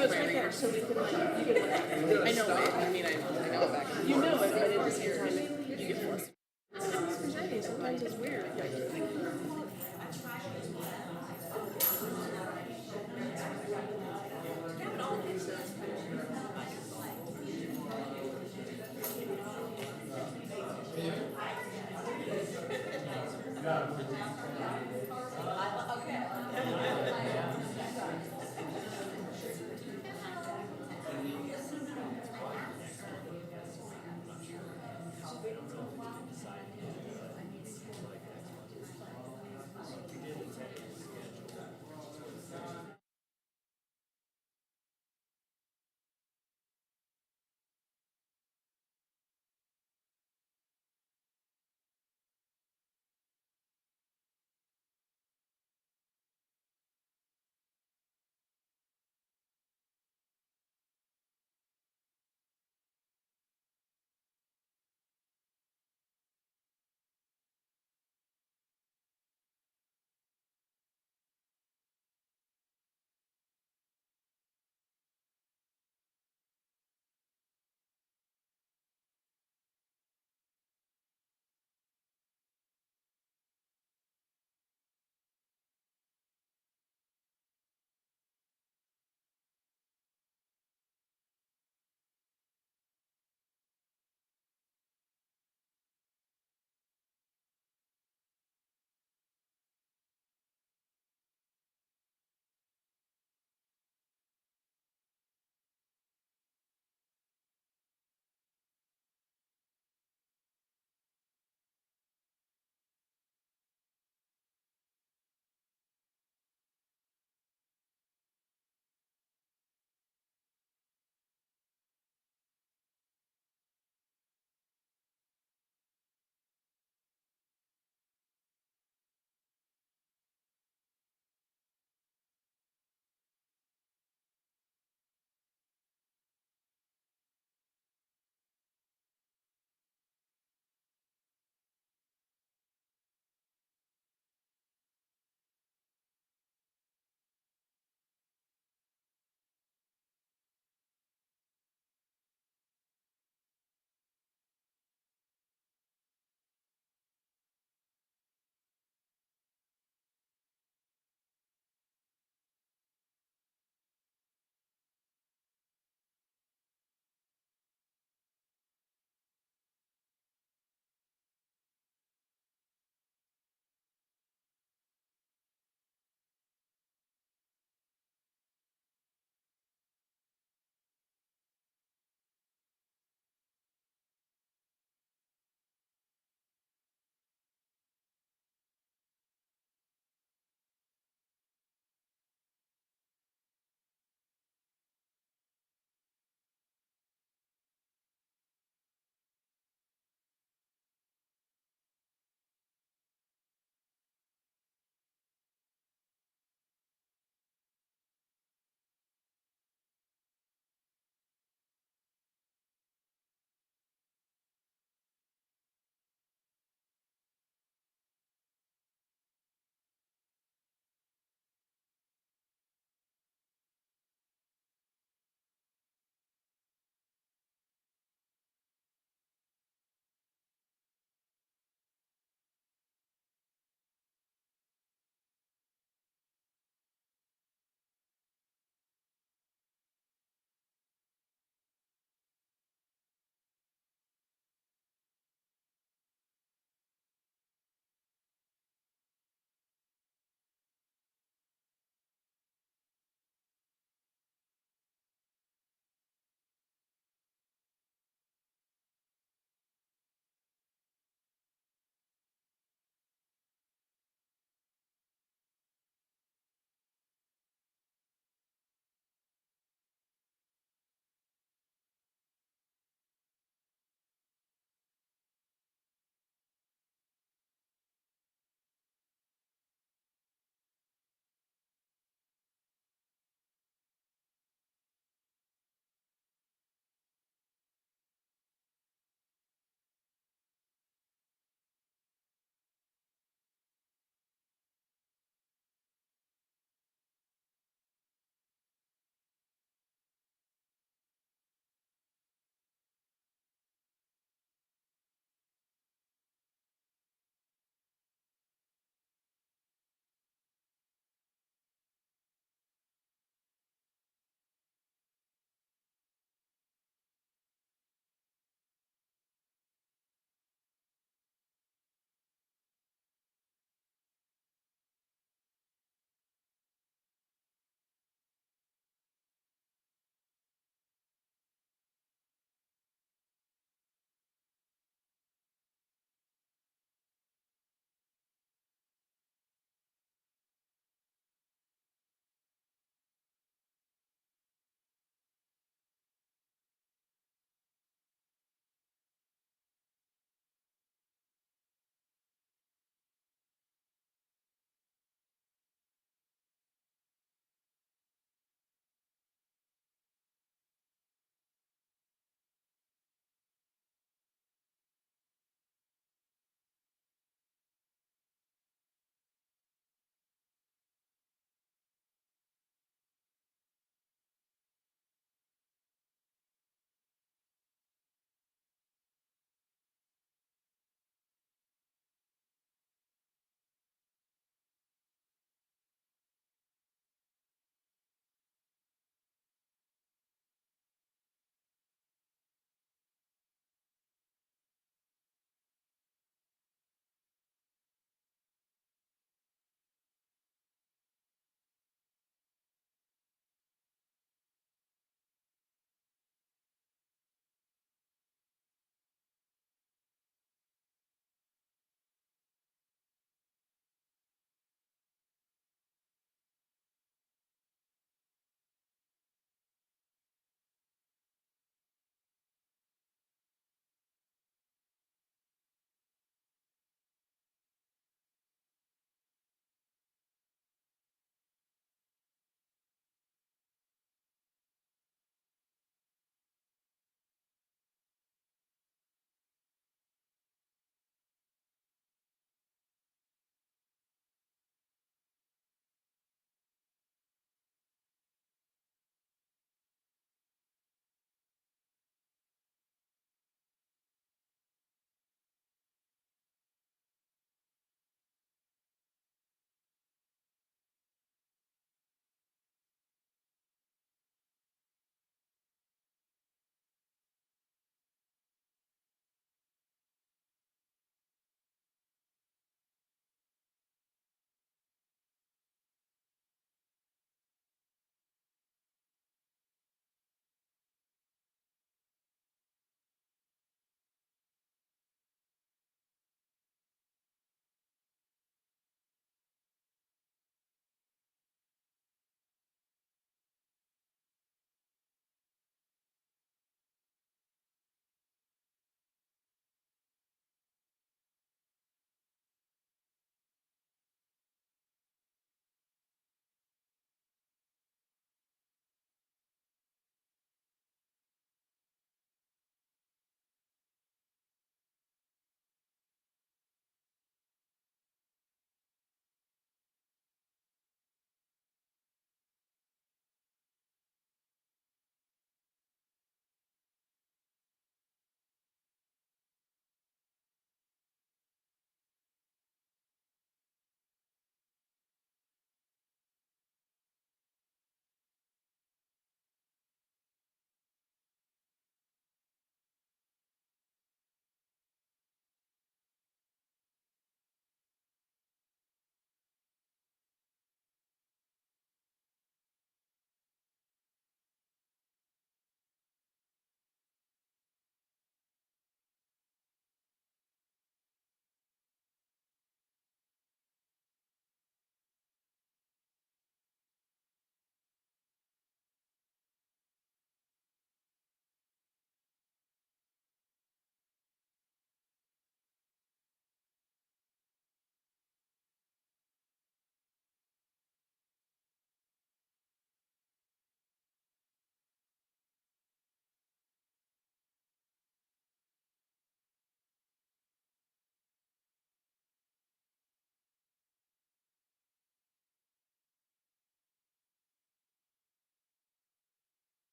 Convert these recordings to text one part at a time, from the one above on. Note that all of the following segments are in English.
So it's right there, so we can like, you can look at it. I know it. I mean, I know it back. You know it, but at the same time, you get forced. Presenting sometimes is weird.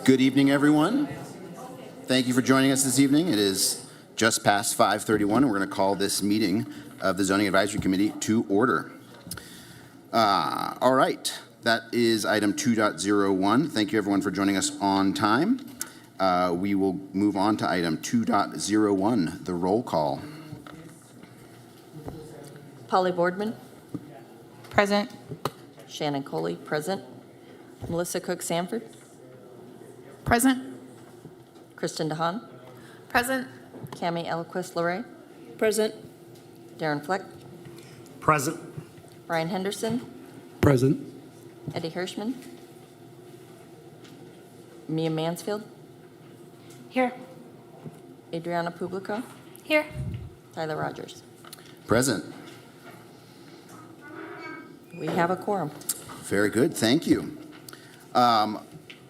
Good evening, everyone. Thank you for joining us this evening. It is just past 5:31, and we're going to call this meeting of the Zoning Advisory Committee to order. All right, that is item 2.01. Thank you, everyone, for joining us on time. We will move on to item 2.01, the roll call. Polly Boardman. Present. Shannon Coley, present. Melissa Cook-Sanford. Present. Kristen DeHaan. Present. Cami Elquist-Lorray. Present. Darren Fleck. Present. Brian Henderson. Present. Eddie Hirschman. Mia Mansfield. Here. Adriana Publico. Here. Tyler Rogers. Present. We have a quorum. Very good, thank you.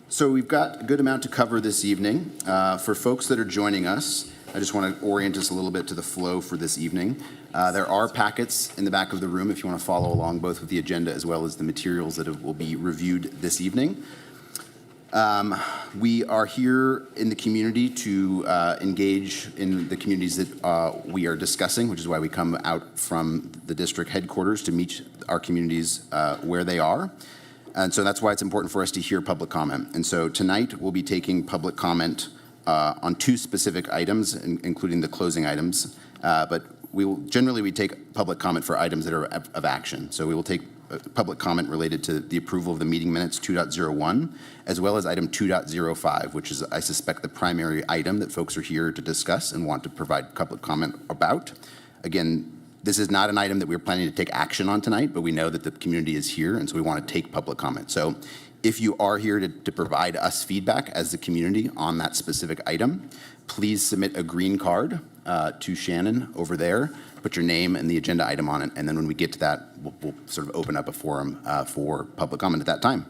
So we've got a good amount to cover this evening. For folks that are joining us, I just want to orient us a little bit to the flow for this evening. There are packets in the back of the room if you want to follow along both with the agenda as well as the materials that will be reviewed this evening. We are here in the community to engage in the communities that we are discussing, which is why we come out from the district headquarters to meet our communities where they are. And so that's why it's important for us to hear public comment. And so tonight we'll be taking public comment on two specific items, including the closing items. But we take public comment for items that are of action. So we will take public comment related to the approval of the meeting minutes 2.01, as well as item 2.05, which is, I suspect, the primary item that folks are here to discuss and want to provide public comment about. Again, this is not an item that we're planning to take action on tonight, but we know that the community is here, and so we want to take public comment. So if you are here to provide us feedback as the community on that specific item, please submit a green card to Shannon over there, put your name and the agenda item on it, and then when we get to that, we'll sort of open up a forum for public comment at that time.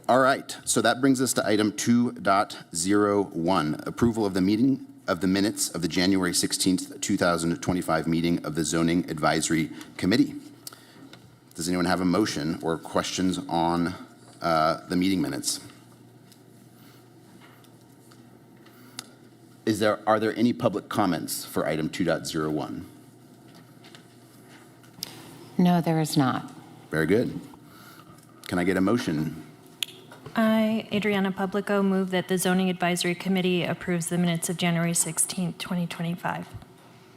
All right, so that brings us to item 2.01, approval of the minutes of the January 16th, 2025 meeting of the Zoning Advisory Committee. Does anyone have a motion or questions on the meeting minutes? Are there any public comments for item 2.01? No, there is not. Very good. Can I get a motion? I, Adriana Publico, move that the Zoning Advisory Committee approves the minutes of January 16th, 2025.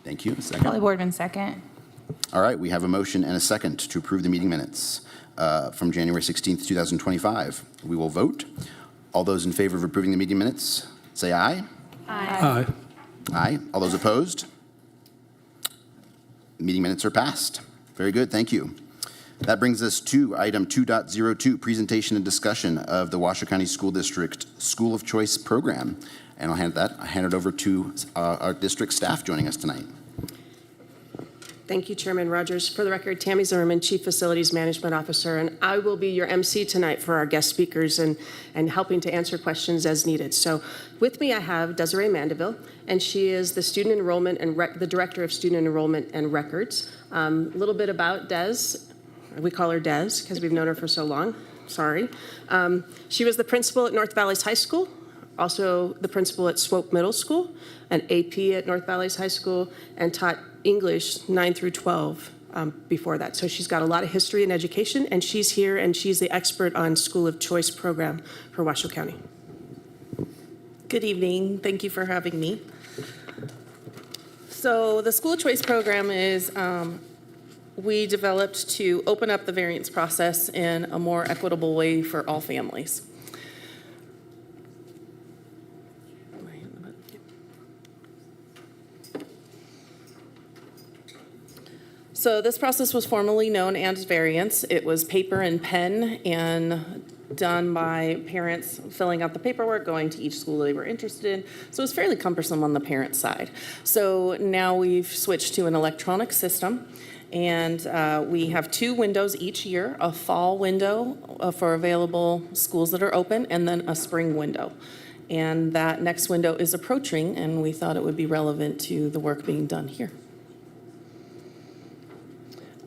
Thank you. A second. Polly Boardman, second. All right, we have a motion and a second to approve the meeting minutes from January 16th, 2025. We will vote. All those in favor of approving the meeting minutes, say aye. Aye. Aye. All those opposed? Meeting minutes are passed. Very good, thank you. That brings us to item 2.02, presentation and discussion of the Washoe County School District School of Choice program. And I'll hand it over to our district staff joining us tonight. Thank you, Chairman Rogers. For the record, Tammy Zimmerman, Chief Facilities Management Officer, and I will be your MC tonight for our guest speakers and helping to answer questions as needed. So with me, I have Desiree Mandeville, and she is the Student Enrollment and the Director of Student Enrollment and Records. A little bit about Des. We call her Des because we've known her for so long. Sorry. She was the principal at North Valleys High School, also the principal at Swope Middle School, an AP at North Valleys High School, and taught English 9 through 12 before that. So she's got a lot of history in education, and she's here, and she's the expert on School of Choice program for Washoe County. Good evening. Thank you for having me. So the School of Choice program is we developed to open up the variance process in a more equitable way for all families. So this process was formerly known as variance. It was paper and pen and done by parents filling out the paperwork, going to each school they were interested in. So it was fairly cumbersome on the parent side. So now we've switched to an electronic system, and we have 2 windows each year, a fall window for available schools that are open, and then a spring window. And that next window is approaching, and we thought it would be relevant to the work being done here.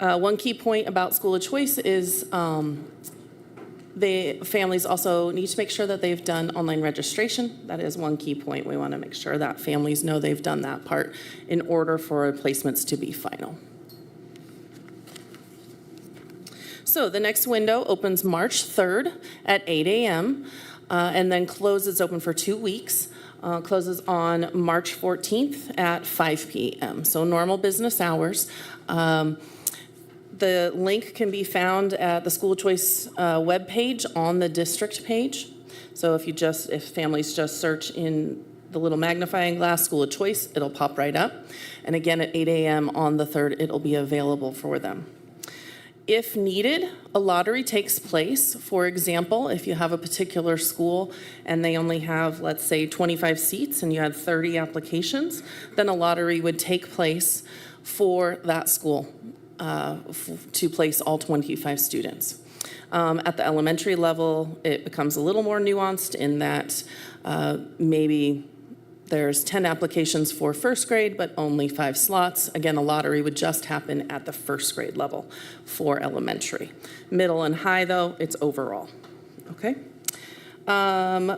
One key point about School of Choice is the families also need to make sure that they've done online registration. That is one key point. We want to make sure that families know they've done that part in order for placements to be final. So the next window opens March 3rd at 8 a.m. And then closes open for 2 weeks. Closes on March 14th at 5 p.m. So normal business hours. The link can be found at the School of Choice webpage on the district page. So if families just search in the little magnifying glass, School of Choice, it'll pop right up. And again, at 8 a.m. on the 3rd, it'll be available for them. If needed, a lottery takes place. For example, if you have a particular school and they only have, let's say, 25 seats and you had 30 applications, then a lottery would take place for that school to place all 25 students. At the elementary level, it becomes a little more nuanced in that maybe there's 10 applications for first grade, but only 5 slots. Again, a lottery would just happen at the first grade level for elementary. Middle and high, though, it's overall. Okay?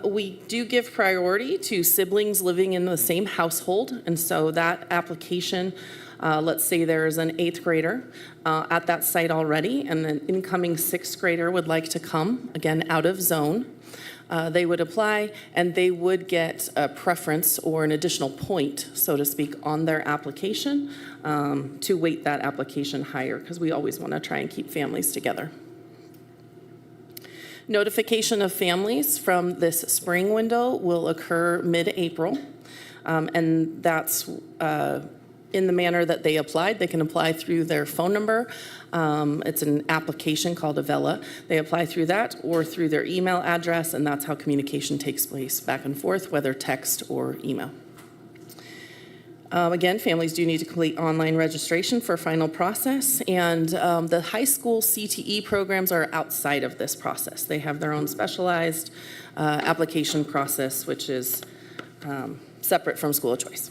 We do give priority to siblings living in the same household, and so that application, let's say there's an 8th grader at that site already, and an incoming 6th grader would like to come, again, out of zone. They would apply, and they would get a preference or an additional point, so to speak, on their application to weight that application higher, because we always want to try and keep families together. Notification of families from this spring window will occur mid-April, and that's in the manner that they applied. They can apply through their phone number. It's an application called Avella. They apply through that or through their email address, and that's how communication takes place back and forth, whether text or email. Again, families do need to complete online registration for final process, and the high school CTE programs are outside of this process. They have their own specialized application process, which is separate from School of Choice.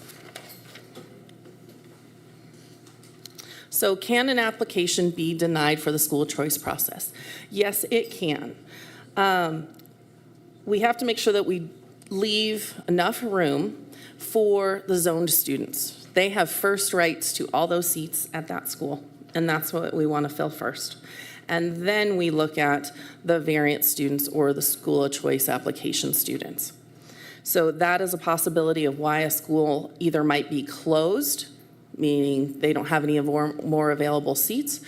So can an application be denied for the School of Choice process? Yes, it can. We have to make sure that we leave enough room for the zoned students. They have first rights to all those seats at that school, and that's what we want to fill first. And then we look at the variant students or the School of Choice application students. So that is a possibility of why a school either might be closed, meaning they don't have any more available seats,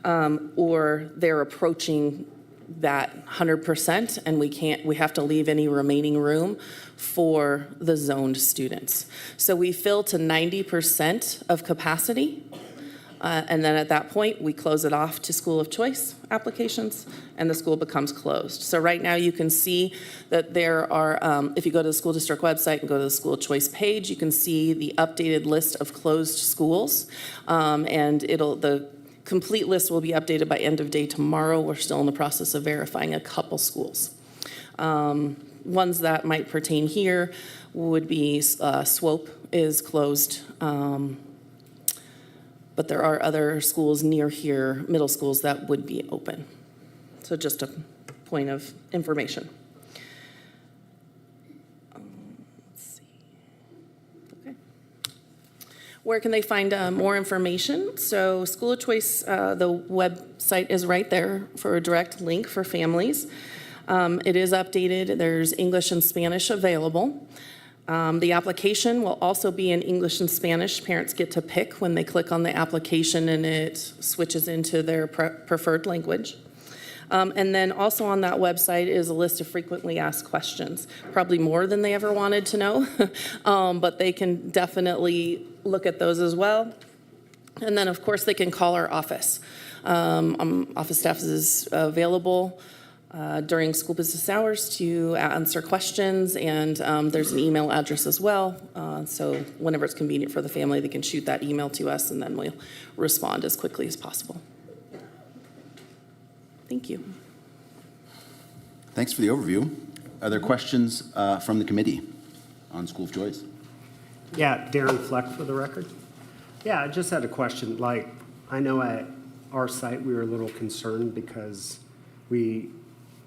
or they're approaching that 100%, and we have to leave any remaining room for the zoned students. So we fill to 90% of capacity And then at that point, we close it off to school of choice applications, and the school becomes closed. So right now, you can see that there are, if you go to the school district website and go to the school of choice page, you can see the updated list of closed schools. And the complete list will be updated by end of day tomorrow. We're still in the process of verifying a couple schools. Ones that might pertain here would be Swope is closed. But there are other schools near here, middle schools, that would be open. So just a point of information. Let's see. Okay. Where can they find more information? So School of Choice, the website is right there for a direct link for families. It is updated. There's English and Spanish available. The application will also be in English and Spanish. Parents get to pick when they click on the application, and it switches into their preferred language. And then also on that website is a list of frequently asked questions, probably more than they ever wanted to know, but they can definitely look at those as well. And then, of course, they can call our office. Office staff is available during school business hours to answer questions, and there's an email address as well. So whenever it's convenient for the family, they can shoot that email to us, and then we'll respond as quickly as possible. Thank you. Thanks for the overview. Are there questions from the committee on School of Choice? Yeah, Darren Fleck for the record. Yeah, I just had a question. Like, I know at our site, we were a little concerned because we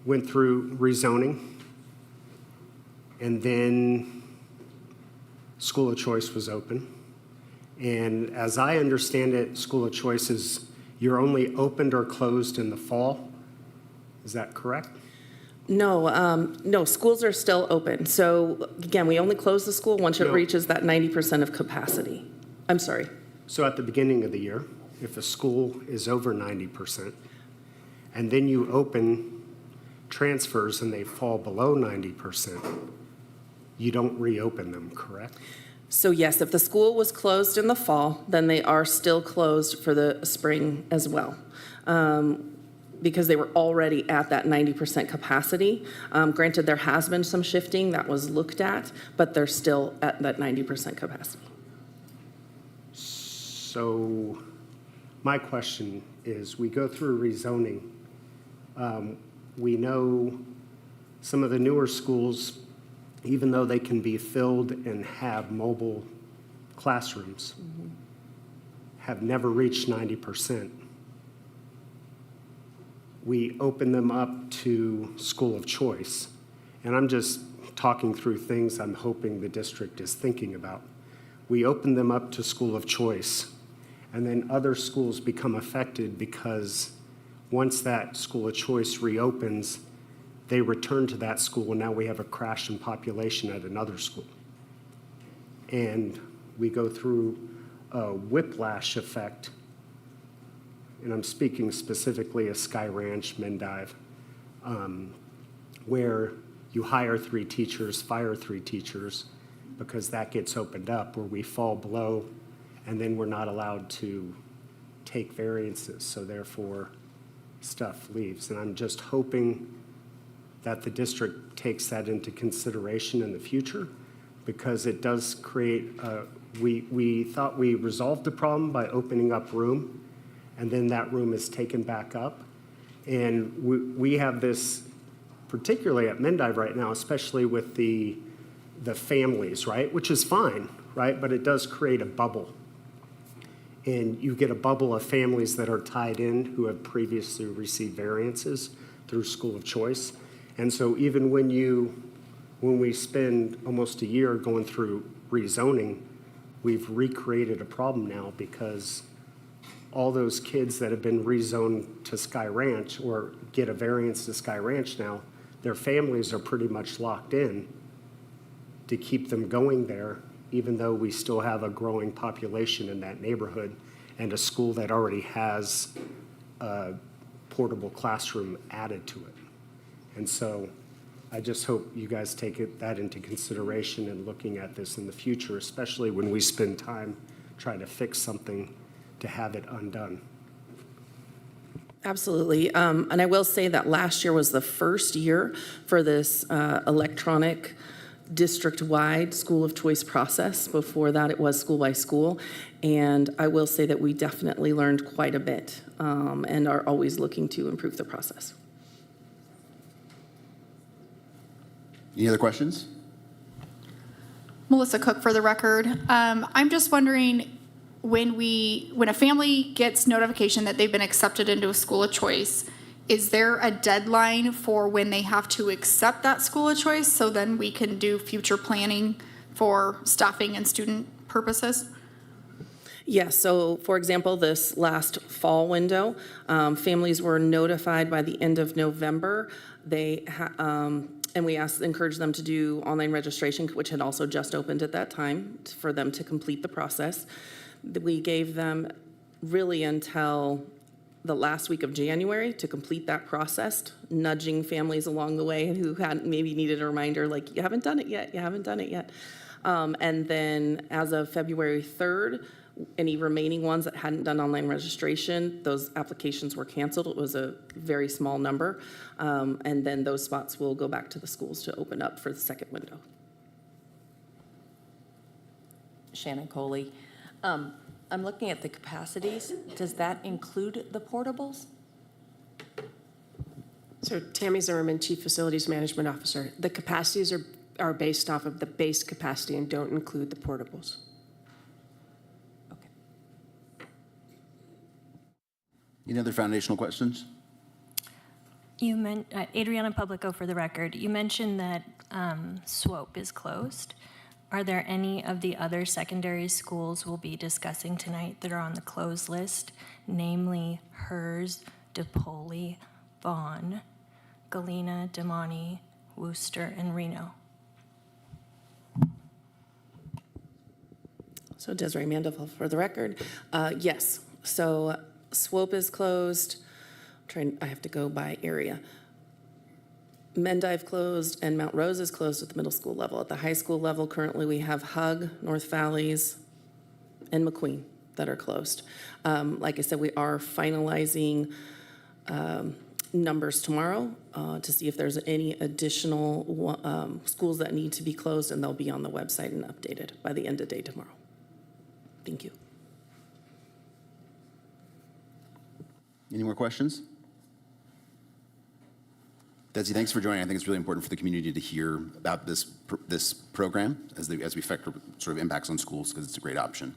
went through rezoning, and then School of Choice was open. And as I understand it, School of Choice is you're only opened or closed in the fall. Is that correct? No, schools are still open. So again, we only close the school once it No. reaches that 90% of capacity. I'm sorry. So at the beginning of the year, if a school is over 90%, and then you open transfers and they fall below 90%, you don't reopen them, correct? So yes, if the school was closed in the fall, then they are still closed for the spring as well. Because they were already at that 90% capacity. Granted, there has been some shifting that was looked at, but they're still at that 90% capacity. So my question is, we go through rezoning. We know some of the newer schools, even though they can be filled and have mobile classrooms, have never reached 90%. We open them up to School of Choice. And I'm just talking through things I'm hoping the district is thinking about. We open them up to School of Choice, and then other schools become affected because once that School of Choice reopens, they return to that school, and now we have a crash in population at another school. And we go through a whiplash effect, and I'm speaking specifically of Sky Ranch, Mendive, where you hire 3 teachers, fire 3 teachers, because that gets opened up, where we fall below, and then we're not allowed to take variances, so therefore stuff leaves. And I'm just hoping that the district takes that into consideration in the future, because it does create, we thought we resolved the problem by opening up room, and then that room is taken back up. And we have this, particularly at Mendive right now, especially with the families, right? Which is fine, right? But it does create a bubble. And you get a bubble of families that are tied in who have previously received variances through School of Choice. And so even when we spend almost a year going through rezoning, we've recreated a problem now, because all those kids that have been rezoned to Sky Ranch or get a variance to Sky Ranch now, their families are pretty much locked in to keep them going there, even though we still have a growing population in that neighborhood and a school that already has a portable classroom added to it. And so I just hope you guys take that into consideration in looking at this in the future, especially when we spend time trying to fix something to have it undone. Absolutely. And I will say that last year was the first year for this electronic district-wide school of choice process. Before that, it was school by school. And I will say that we definitely learned quite a bit and are always looking to improve the process. Any other questions? Melissa Cook for the record. I'm just wondering, when a family gets notification that they've been accepted into a school of choice, is there a deadline for when they have to accept that school of choice so then we can do future planning for staffing and student purposes? Yes, so for example, this last fall window, families were notified by the end of November. And we encouraged them to do online registration, which had also just opened at that time, for them to complete the process. We gave them really until the last week of January to complete that process, nudging families along the way who hadn't maybe needed a reminder, like, you haven't done it yet, you haven't done it yet. And then as of February 3rd, any remaining ones that hadn't done online registration, those applications were canceled. It was a very small number. And then those spots will go back to the schools to open up for the second window. Shannon Coley. I'm looking at the capacities. Does that include the portables? So Tammy Zimmerman, Chief Facilities Management Officer. The capacities are based off of the base capacity and don't include the portables. Okay. Any other foundational questions? Adriana Publico for the record. You mentioned that SWOPE is closed. Are there any of the other secondary schools we'll be discussing tonight that are on the closed list, namely HERS, DePaul, Vaughn, Galena, Damani, Worcester, and Reno? So Desiree Mandeville for the record. Yes, so SWOPE is closed. I have to go by area. Mendive closed and Mount Rose is closed at the middle school level. At the high school level, currently we have Hug, North Valleys, and McQueen that are closed. Like I said, we are finalizing numbers tomorrow to see if there's any additional schools that need to be closed, and they'll be on the website and updated by the end of day tomorrow. Thank you. Any more questions? Desi, thanks for joining. I think it's really important for the community to hear about this program as we factor sort of impacts on schools, because it's a great option.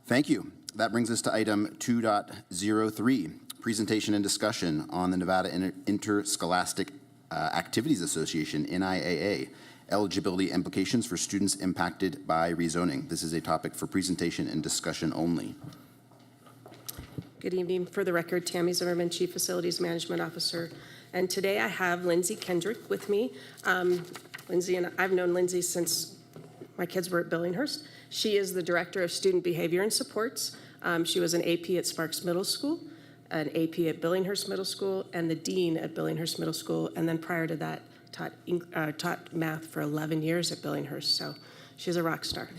Thank you. That brings us to item 2.03, presentation and discussion on the Nevada Interscholastic Activities Association, NIAA, eligibility implications for students impacted by rezoning. This is a topic for presentation and discussion only. Good evening. For the record, Tammy Zimmerman, Chief Facilities Management Officer. And today I have Lindsay Kendrick with me. Lindsay, and I've known Lindsay since my kids were at Billinghurst. She is the Director of Student Behavior and Supports. She was an AP at Sparks Middle School, an AP at Billinghurst Middle School, and the Dean at Billinghurst Middle School. And then prior to that, taught math for 11 years at Billinghurst. So she's a rock star.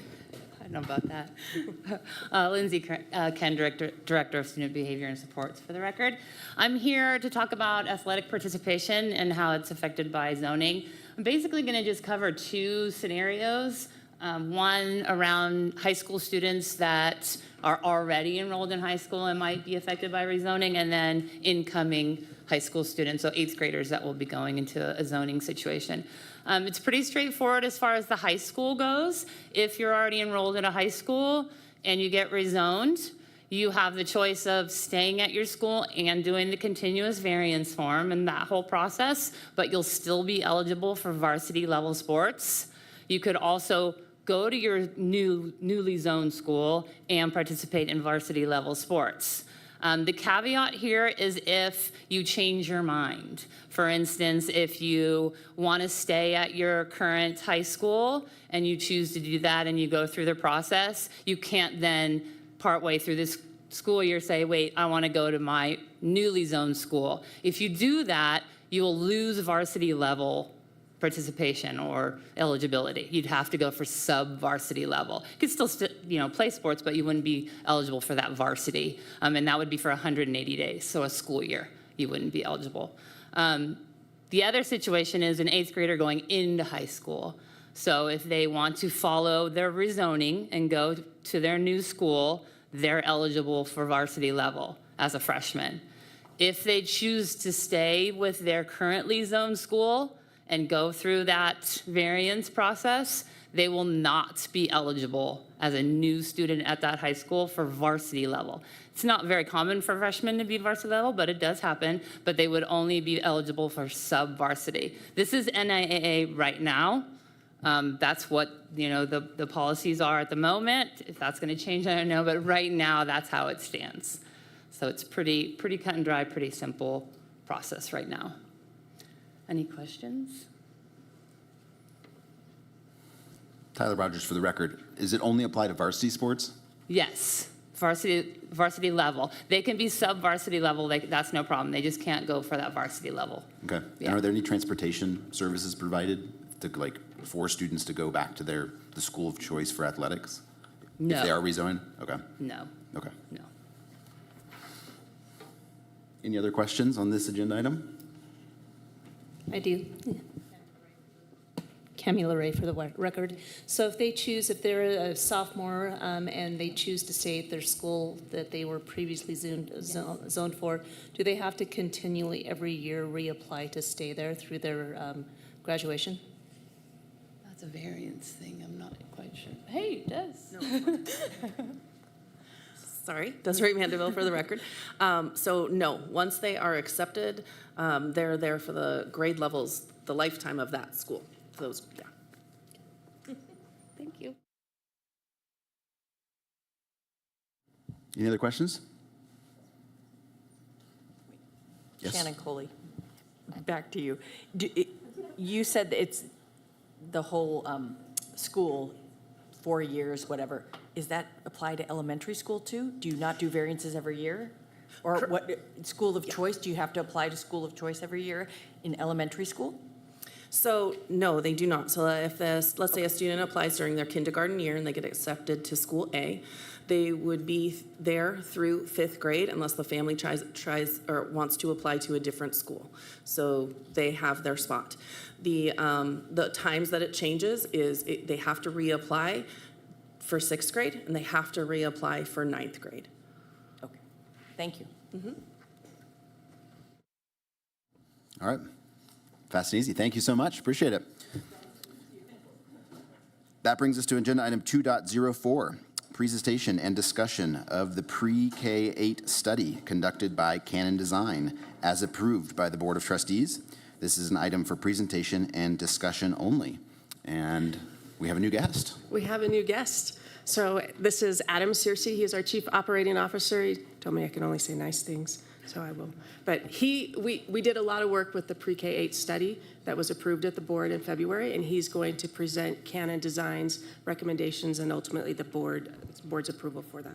I don't know about that. Lindsay Kendrick, Director of Student Behavior and Supports for the record. I'm here to talk about athletic participation and how it's affected by zoning. I'm basically going to just cover two scenarios. One around high school students that are already enrolled in high school and might be affected by rezoning, and then incoming high school students, so 8th graders that will be going into a zoning situation. It's pretty straightforward as far as the high school goes. If you're already enrolled in a high school and you get rezoned, you have the choice of staying at your school and doing the continuous variance form and that whole process, but you'll still be eligible for varsity level sports. You could also go to your newly zoned school and participate in varsity level sports. The caveat here is if you change your mind. For instance, if you want to stay at your current high school and you choose to do that and you go through the process, you can't then partway through this school year say, wait, I want to go to my newly zoned school. If you do that, you will lose varsity level participation or eligibility. You'd have to go for sub-varsity level. You could still, play sports, but you wouldn't be eligible for that varsity. And that would be for 180 days, so a school year. You wouldn't be eligible. The other situation is an 8th grader going into high school. So if they want to follow their rezoning and go to their new school, they're eligible for varsity level as a freshman. If they choose to stay with their currently zoned school and go through that variance process, they will not be eligible as a new student at that high school for varsity level. It's not very common for freshmen to be varsity level, but it does happen, but they would only be eligible for sub-varsity. This is NIAA right now. That's what, the policies are at the moment. If that's gonna change, I don't know, but right now, that's how it stands. So it's pretty cut and dry, pretty simple process right now. Any questions? Tyler Rogers, for the record, is it only apply to varsity sports? Yes, varsity level. They can be sub-varsity level, that's no problem. They just can't go for that varsity level. Okay. Yeah. And are there any transportation services provided to, for students to go back to the school of choice for athletics? No. If they are rezoning? Okay. No, Okay. no. Any other questions on this agenda item? I do. Camila Ray for the record. So if they're a sophomore and they choose to stay at their school that they were previously zoned for, do they have to continually every year reapply to stay there through their graduation? That's a variance thing, I'm not quite sure. Hey, it does. Sorry, Desiree Mandeville for the record. So no, once they are accepted, they're there for the grade levels, the lifetime of that school. Those, yeah. Thank you. Any other questions? Yes. Shannon Coley, back to you. You said that it's the whole school, 4 years, whatever. Is that apply to elementary school too? Do you not do variances every year? Or what, school of choice, do you have to apply to school of choice every year in elementary school? So no, they do not. So if let's say a student applies during their kindergarten year and they get accepted to school A, they would be there through 5th grade unless the family tries or wants to apply to a different school. So they have their spot. The times that it changes is they have to reapply for 6th grade and they have to reapply for 9th grade. Okay, thank you. All right. Fast and easy. Thank you so much. Appreciate it. That brings us to agenda item 2.04, presentation and discussion of the pre-K-8 study conducted by Canon Design as approved by the Board of Trustees. This is an item for presentation and discussion only. And we have a new guest. We have a new guest. So this is Adam Searcy. He is our Chief Operating Officer. He told me I can only say nice things, so I will. But we did a lot of work with the pre-K-8 study that was approved at the board in February, and he's going to present Canon Design's recommendations and ultimately the board's approval for that.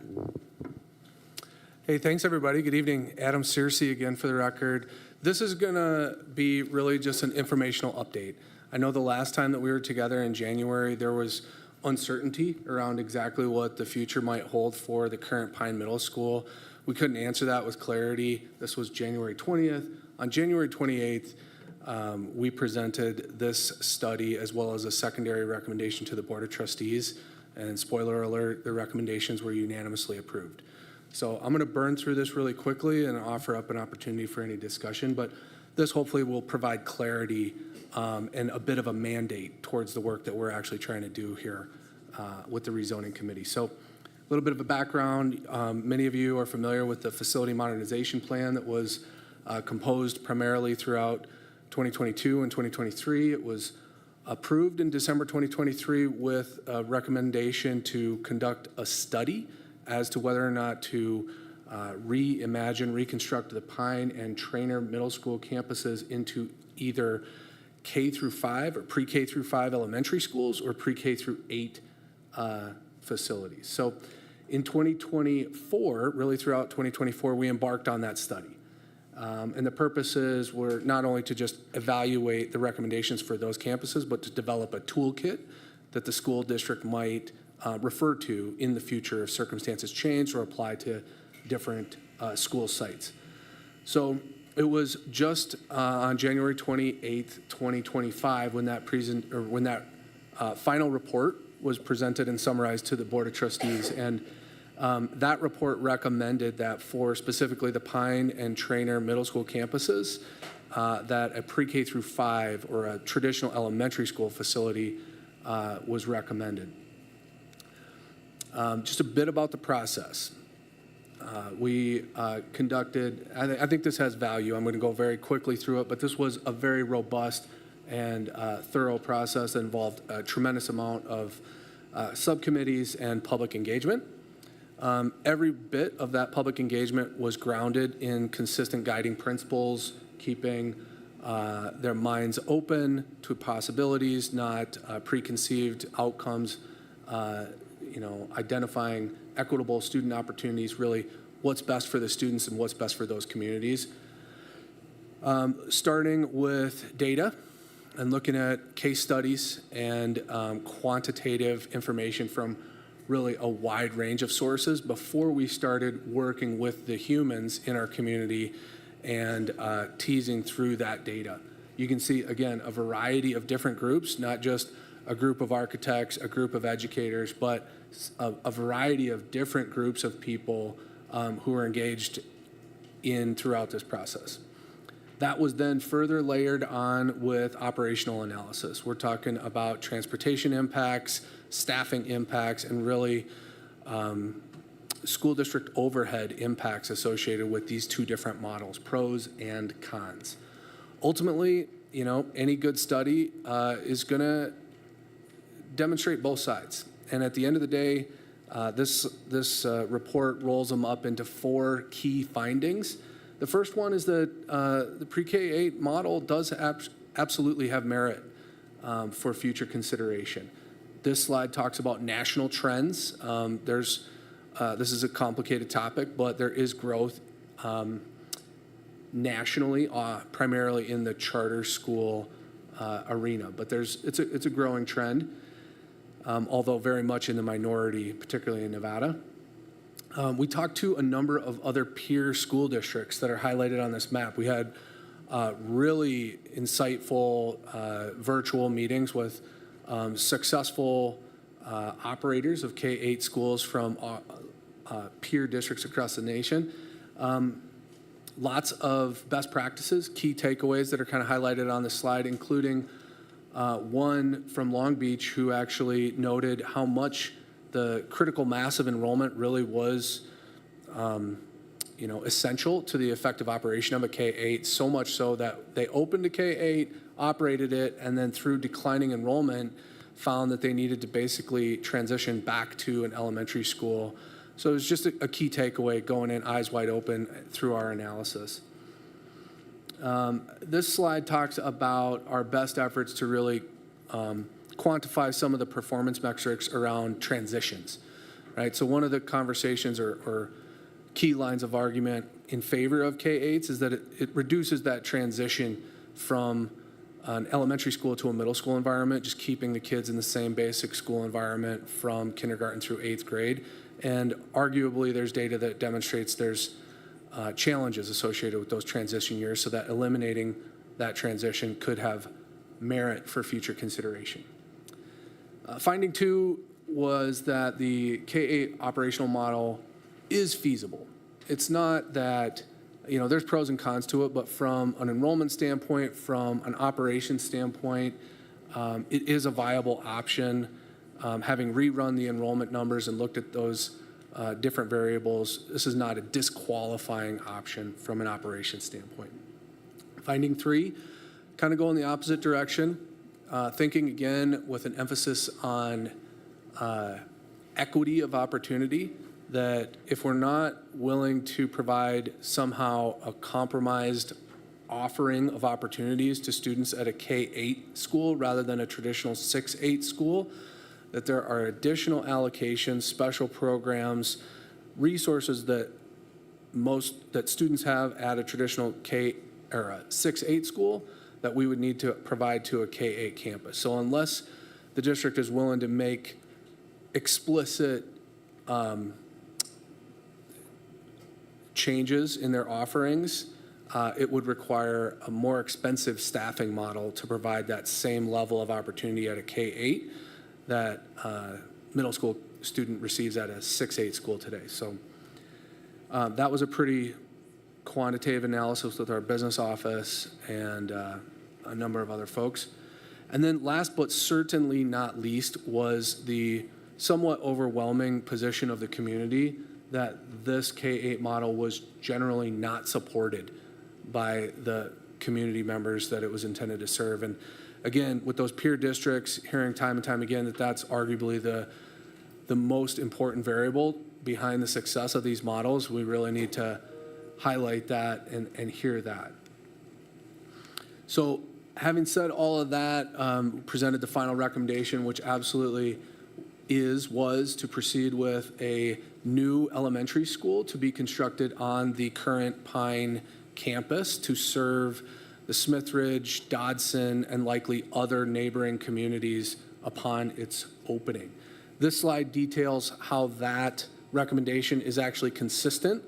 Hey, thanks everybody. Good evening. Adam Searcy again for the record. This is gonna be really just an informational update. I know the last time that we were together in January, there was uncertainty around exactly what the future might hold for the current Pine Middle School. We couldn't answer that with clarity. This was January 20th. On January 28th, we presented this study as well as a secondary recommendation to the Board of Trustees. And spoiler alert, the recommendations were unanimously approved. So I'm going to burn through this really quickly and offer up an opportunity for any discussion, but this hopefully will provide clarity and a bit of a mandate towards the work that we're actually trying to do here with the rezoning committee. So a little bit of a background. Many of you are familiar with the facility modernization plan that was composed primarily throughout 2022 and 2023. It was approved in December 2023 with a recommendation to conduct a study as to whether or not to reconstruct the Pine and Trainer middle school campuses into either K through 5 or pre-K through 5 elementary schools or pre-K through 8 facilities. So in 2024, really throughout 2024, we embarked on that study. And the purposes were not only to just evaluate the recommendations for those campuses, but to develop a toolkit that the school district might refer to in the future if circumstances change or apply to different school sites. So it was just on January 28th, 2025, when that final report was presented and summarized to the Board of Trustees. And that report recommended that for specifically the Pine and Trainer middle school campuses, that a pre-K through 5 or a traditional elementary school facility was recommended. Just a bit about the process. We conducted, I think this has value. I'm going to go very quickly through it, but this was a very robust and thorough process that involved a tremendous amount of subcommittees and public engagement. Every bit of that public engagement was grounded in consistent guiding principles, keeping their minds open to possibilities, not preconceived outcomes, identifying equitable student opportunities, really what's best for the students and what's best for those communities. Starting with data and looking at case studies and quantitative information from really a wide range of sources before we started working with the humans in our community and teasing through that data. You can see, again, a variety of different groups, not just a group of architects, a group of educators, but a variety of different groups of people who are engaged throughout this process. That was then further layered on with operational analysis. We're talking about transportation impacts, staffing impacts, and really school district overhead impacts associated with these two different models, pros and cons. Ultimately, any good study is going to demonstrate both sides. And at the end of the day, this report rolls them up into 4 key findings. The first one is that the pre-K-8 model does absolutely have merit for future consideration. This slide talks about national trends. This is a complicated topic, but there is growth nationally, primarily in the charter school arena. But it's a growing trend, although very much in the minority, particularly in Nevada. We talked to a number of other peer school districts that are highlighted on this map. We had really insightful virtual meetings with successful operators of K-8 schools from peer districts across the nation. Lots of best practices, key takeaways that are kind of highlighted on this slide, including one from Long Beach who actually noted how much the critical mass of enrollment really was essential to the effective operation of a K-8, so much so that they opened a K-8, operated it, and then through declining enrollment, found that they needed to basically transition back to an elementary school. So it was just a key takeaway going in eyes wide open through our analysis. This slide talks about our best efforts to really quantify some of the performance metrics around transitions, right? So one of the conversations or key lines of argument in favor of K-8s is that it reduces that transition from an elementary school to a middle school environment, just keeping the kids in the same basic school environment from kindergarten through 8th grade. And arguably there's data that demonstrates there's challenges associated with those transition years, so that eliminating that transition could have merit for future consideration. Finding 2 was that the K-8 operational model is feasible. It's not that, there's pros and cons to it, but from an enrollment standpoint, from an operations standpoint, it is a viable option. Having rerun the enrollment numbers and looked at those different variables, this is not a disqualifying option from an operations standpoint. Finding 3, kind of go in the opposite direction. Thinking again with an emphasis on equity of opportunity, that if we're not willing to provide somehow a compromised offering of opportunities to students at a K-8 school rather than a traditional 6-8 school, that there are additional allocations, special programs, resources that that students have at a traditional K or a 6-8 school that we would need to provide to a K-8 campus. So unless the district is willing to make explicit changes in their offerings, it would require a more expensive staffing model to provide that same level of opportunity at a K-8 that middle school student receives at a 6-8 school today. So that was a pretty quantitative analysis with our business office and a number of other folks. And then last but certainly not least was the somewhat overwhelming position of the community that this K-8 model was generally not supported by the community members that it was intended to serve. And again, with those peer districts, hearing time and time again that that's arguably the most important variable behind the success of these models, we really need to highlight that and hear that. So having said all of that, presented the final recommendation, which absolutely was to proceed with a new elementary school to be constructed on the current Pine campus to serve the Smithridge, Dodson, and likely other neighboring communities upon its opening. This slide details how that recommendation is actually consistent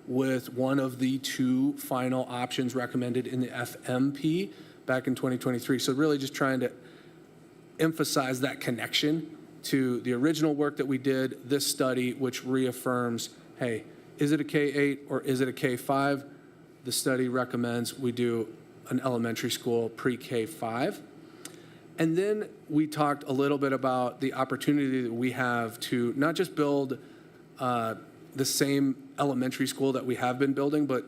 with one of the two final options recommended in the FMP back in 2023. So really just trying to emphasize that connection to the original work that we did, this study, which reaffirms, hey, is it a K-8 or is it a K-5? The study recommends we do an elementary school pre-K-5. And then we talked a little bit about the opportunity that we have to not just build the same elementary school that we have been building, but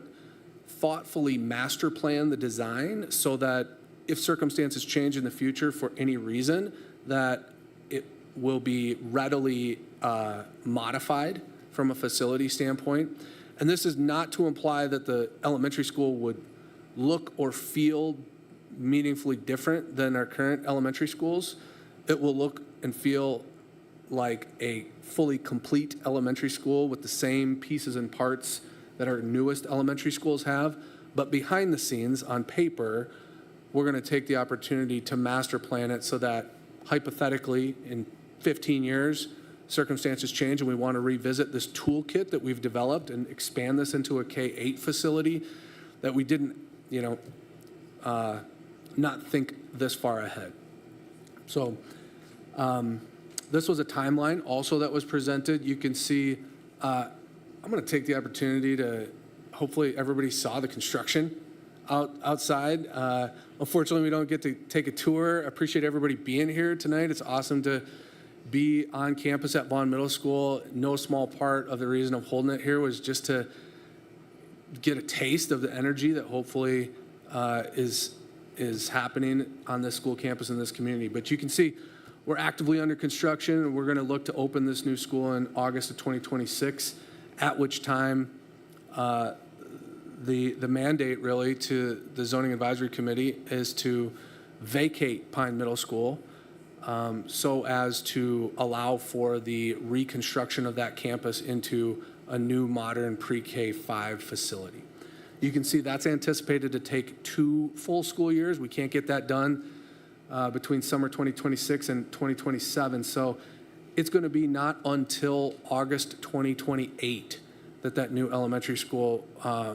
thoughtfully master plan the design so that if circumstances change in the future for any reason, that it will be readily modified from a facility standpoint. And this is not to imply that the elementary school would look or feel meaningfully different than our current elementary schools. It will look and feel like a fully complete elementary school with the same pieces and parts that our newest elementary schools have. But behind the scenes, on paper, we're going to take the opportunity to master plan it so that hypothetically in 15 years, circumstances change and we want to revisit this toolkit that we've developed and expand this into a K-8 facility, that we didn't, not think this far ahead. So this was a timeline also that was presented. You can see, I'm going to take the opportunity to, hopefully everybody saw the construction outside. Unfortunately, we don't get to take a tour. I appreciate everybody being here tonight. It's awesome to be on campus at Vaughn Middle School. No small part of the reason of holding it here was just to get a taste of the energy that hopefully is happening on this school campus in this community. But you can see we're actively under construction, and we're going to look to open this new school in August of 2026, at which time the mandate really to the Zoning Advisory Committee is to vacate Pine Middle School so as to allow for the reconstruction of that campus into a new modern pre-K-5 facility. You can see that's anticipated to take 2 full school years. We can't get that done between summer 2026 and 2027. So it's going to be not until August 2028 that new elementary school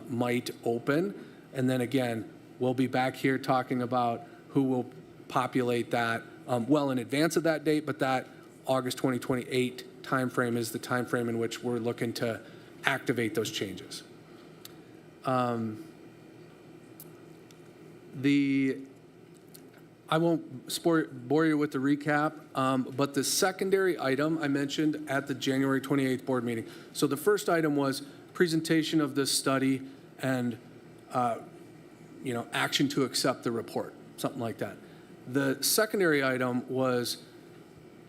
might open. And then again, we'll be back here talking about who will populate that well in advance of that date, but that August 2028 timeframe is the timeframe in which we're looking to activate those changes. I won't bore you with the recap, but the secondary item I mentioned at the January 28th board meeting. So the first item was presentation of this study and action to accept the report, something like that. The secondary item was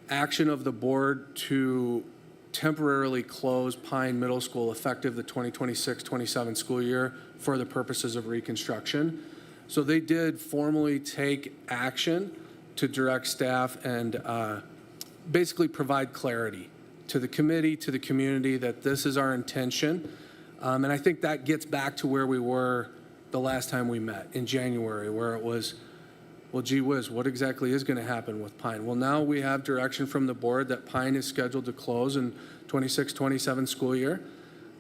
action of the board to temporarily close Pine Middle School effective the 2026-27 school year for the purposes of reconstruction. So they did formally take action to direct staff and basically provide clarity to the committee, to the community, that this is our intention. And I think that gets back to where we were the last time we met in January, where it was, well, gee whiz, what exactly is going to happen with Pine? Well, now we have direction from the board that Pine is scheduled to close in 26-27 school year.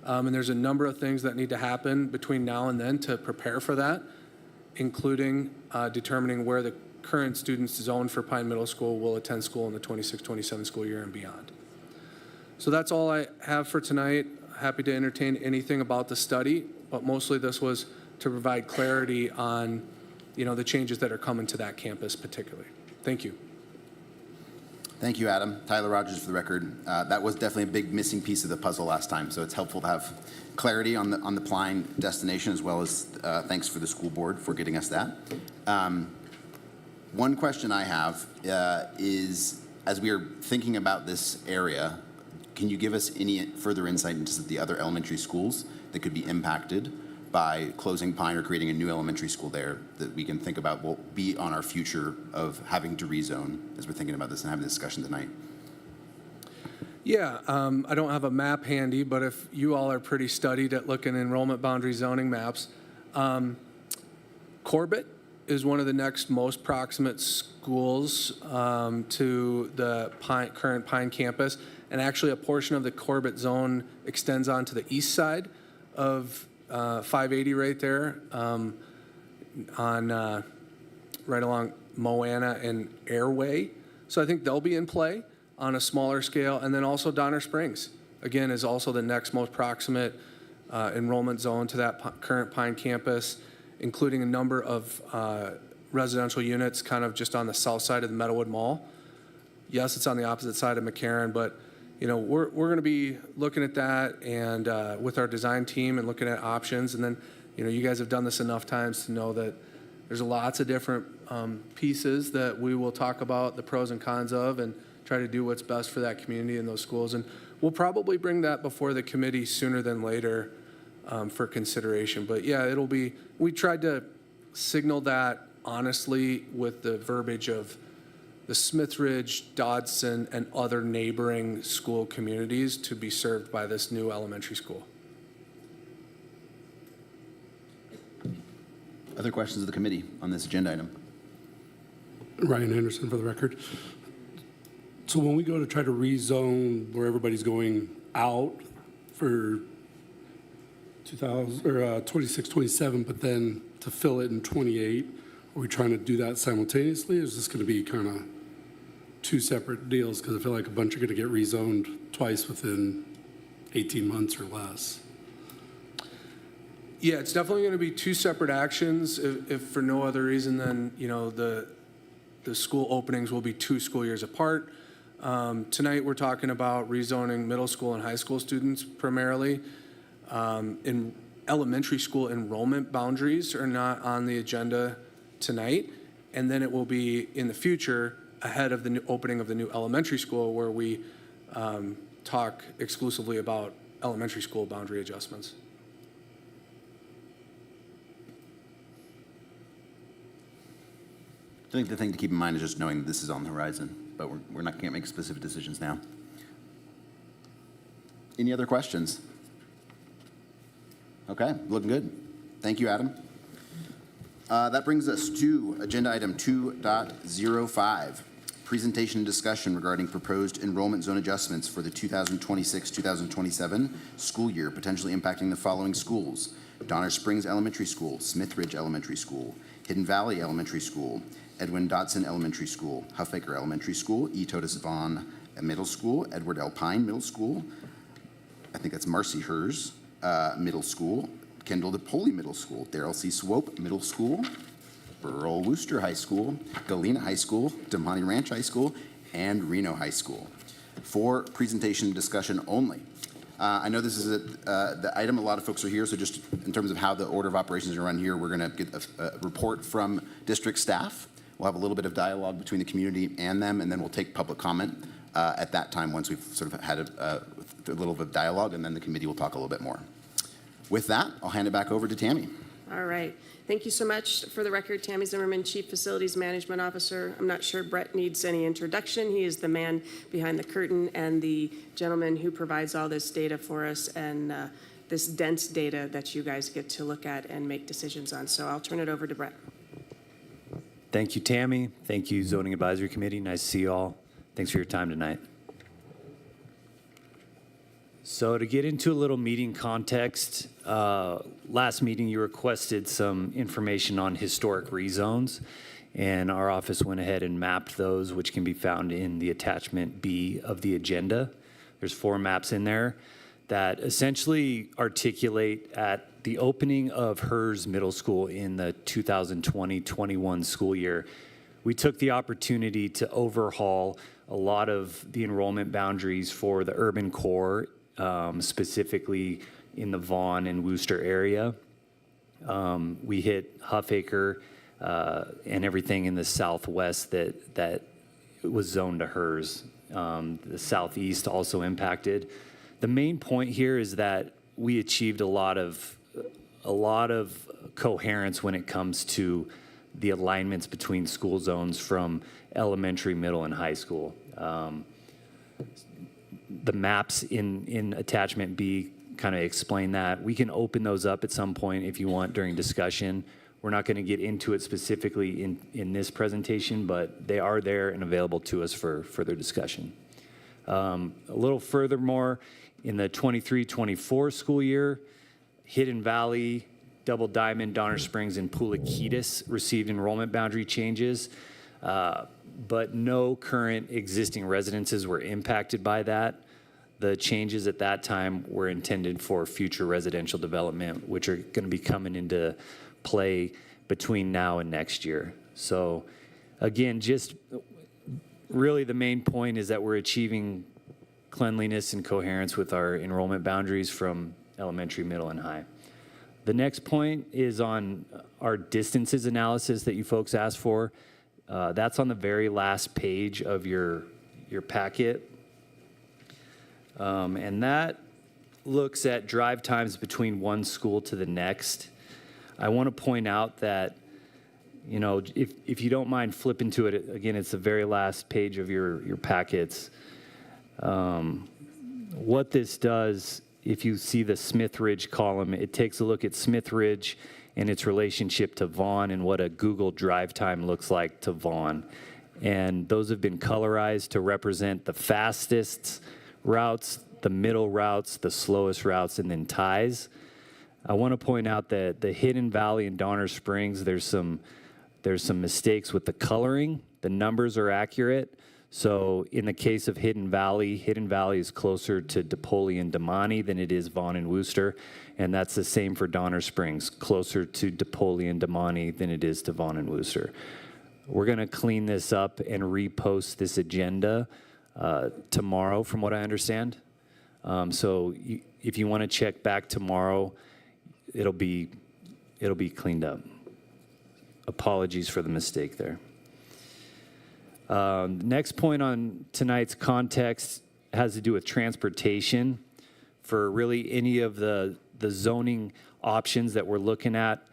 And there's a number of things that need to happen between now and then to prepare for that, including determining where the current students zoned for Pine Middle School will attend school in the 26-27 school year and beyond. So that's all I have for tonight. Happy to entertain anything about the study, but mostly this was to provide clarity on, the changes that are coming to that campus particularly. Thank you. Thank you, Adam. Tyler Rogers for the record. That was definitely a big missing piece of the puzzle last time, so it's helpful to have clarity on the Pine destination, as well as thanks for the school board for getting us that. One question I have is, as we are thinking about this area, can you give us any further insight into the other elementary schools that could be impacted by closing Pine or creating a new elementary school there that we can think about will be on our future of having to rezone as we're thinking about this and having this discussion tonight? Yeah, I don't have a map handy, but if you all are pretty studied at looking at enrollment boundary zoning maps, Corbett is one of the next most proximate schools to the current Pine campus. And actually, a portion of the Corbett zone extends onto the east side of 580 right there right along Moana and Airway. So I think they'll be in play on a smaller scale. And then also Donner Springs, again, is also the next most proximate enrollment zone to that current Pine campus, including a number of residential units kind of just on the south side of the Meadowood Mall. Yes, it's on the opposite side of McCarran, but we're going to be looking at that and with our design team and looking at options. And then, you guys have done this enough times to know that there's lots of different pieces that we will talk about the pros and cons of and try to do what's best for that community and those schools. And we'll probably bring that before the committee sooner than later for consideration. But yeah, we tried to signal that honestly with the verbiage of the Smithridge, Dodson, and other neighboring school communities to be served by this new elementary school. Other questions of the committee on this agenda item? Ryan Anderson for the record. So when we go to try to rezone where everybody's going out for 26, 27, but then to fill it in 28, are we trying to do that simultaneously? Or is this going to be kind of two separate deals? Because I feel like a bunch are going to get rezoned twice within 18 months or less. Yeah, it's definitely going to be two separate actions, if for no other reason than, the school openings will be 2 school years apart. Tonight, we're talking about rezoning middle school and high school students primarily. In elementary school enrollment boundaries are not on the agenda tonight. And then it will be in the future ahead of the new opening of the new elementary school where we talk exclusively about elementary school boundary adjustments. I think the thing to keep in mind is just knowing that this is on the horizon, but can't make specific decisions now. Any other questions? Okay, looking good. Thank you, Adam. That brings us to agenda item 2.05, presentation and discussion regarding proposed enrollment zone adjustments for the 2026-2027 school year, potentially impacting the following schools: Donner Springs Elementary School, Smithridge Elementary School, Hidden Valley Elementary School, Edwin Dotson Elementary School, Huffaker Elementary School, Vaughn Middle School, Edward L. Pine Middle School, I think that's Marcy Hers Middle School, Kendall DePoli Middle School, Darrell C. Swope Middle School, Burl Wooster High School, Galena High School, Damani Ranch High School, and Reno High School. For presentation and discussion only. I know this is the item. A lot of folks are here, so just in terms of how the order of operations are run here, we're going to get a report from district staff. We'll have a little bit of dialogue between the community and them, and then we'll take public comment at that time once we've sort of had a little bit of dialogue, and then the committee will talk a little bit more. With that, I'll hand it back over to Tammy. All right. Thank you so much. For the record, Tammy Zimmerman, Chief Facilities Management Officer. I'm not sure Brett needs any introduction. He is the man behind the curtain and the gentleman who provides all this data for us and this dense data that you guys get to look at and make decisions on. So I'll turn it over to Brett. Thank you, Tammy. Thank you, Zoning Advisory Committee. Nice to see you all. Thanks for your time tonight. So to get into a little meeting context, last meeting you requested some information on historic rezones, and our office went ahead and mapped those, which can be found in the attachment B of the agenda. There's 4 maps in there that essentially articulate at the opening of HERS Middle School in the 2020-21 school year. We took the opportunity to overhaul a lot of the enrollment boundaries for the urban core, specifically in the Vaughn and Worcester area. We hit Huffaker and everything in the southwest that was zoned to HERS. The southeast also impacted. The main point here is that we achieved a lot of coherence when it comes to the alignments between school zones from elementary, middle, and high school. The maps in attachment B kind of explain that. We can open those up at some point if you want during discussion. We're not going to get into it specifically in this presentation, but they are there and available to us for further discussion. A little furthermore, in the 23-24 school year, Hidden Valley, Double Diamond, Donner Springs, and Pulikitas received enrollment boundary changes, but no current existing residences were impacted by that. The changes at that time were intended for future residential development, which are going to be coming into play between now and next year. So again, just really the main point is that we're achieving cleanliness and coherence with our enrollment boundaries from elementary, middle, and high. The next point is on our distances analysis that you folks asked for. That's on the very last page of your packet. And that looks at drive times between one school to the next. I want to point out that, you know, if you don't mind flipping to it, again, it's the very last page of your packets. What this does, if you see the Smith Ridge column, it takes a look at Smith Ridge and its relationship to Vaughn and what a Google drive time looks like to Vaughn. And those have been colorized to represent the fastest routes, the middle routes, the slowest routes, and then ties. I want to point out that the Hidden Valley and Donner Springs, there's some mistakes with the coloring. The numbers are accurate. So in the case of Hidden Valley is closer to DePaul and Damani than it is Vaughn and Worcester. And that's the same for Donner Springs, closer to DePaul and Damani than it is to Vaughn and Worcester. We're going to clean this up and repost this agenda tomorrow, from what I understand. So if you want to check back tomorrow, it'll be cleaned up. Apologies for the mistake there. Next point on tonight's context has to do with transportation. For really any of the zoning options that we're looking at,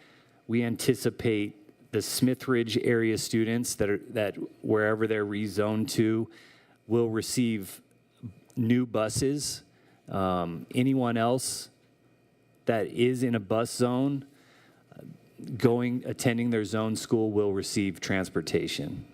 we anticipate the Smith Ridge area students that wherever they're rezoned to will receive new buses. Anyone else that is in a bus zone attending their zone school will receive transportation.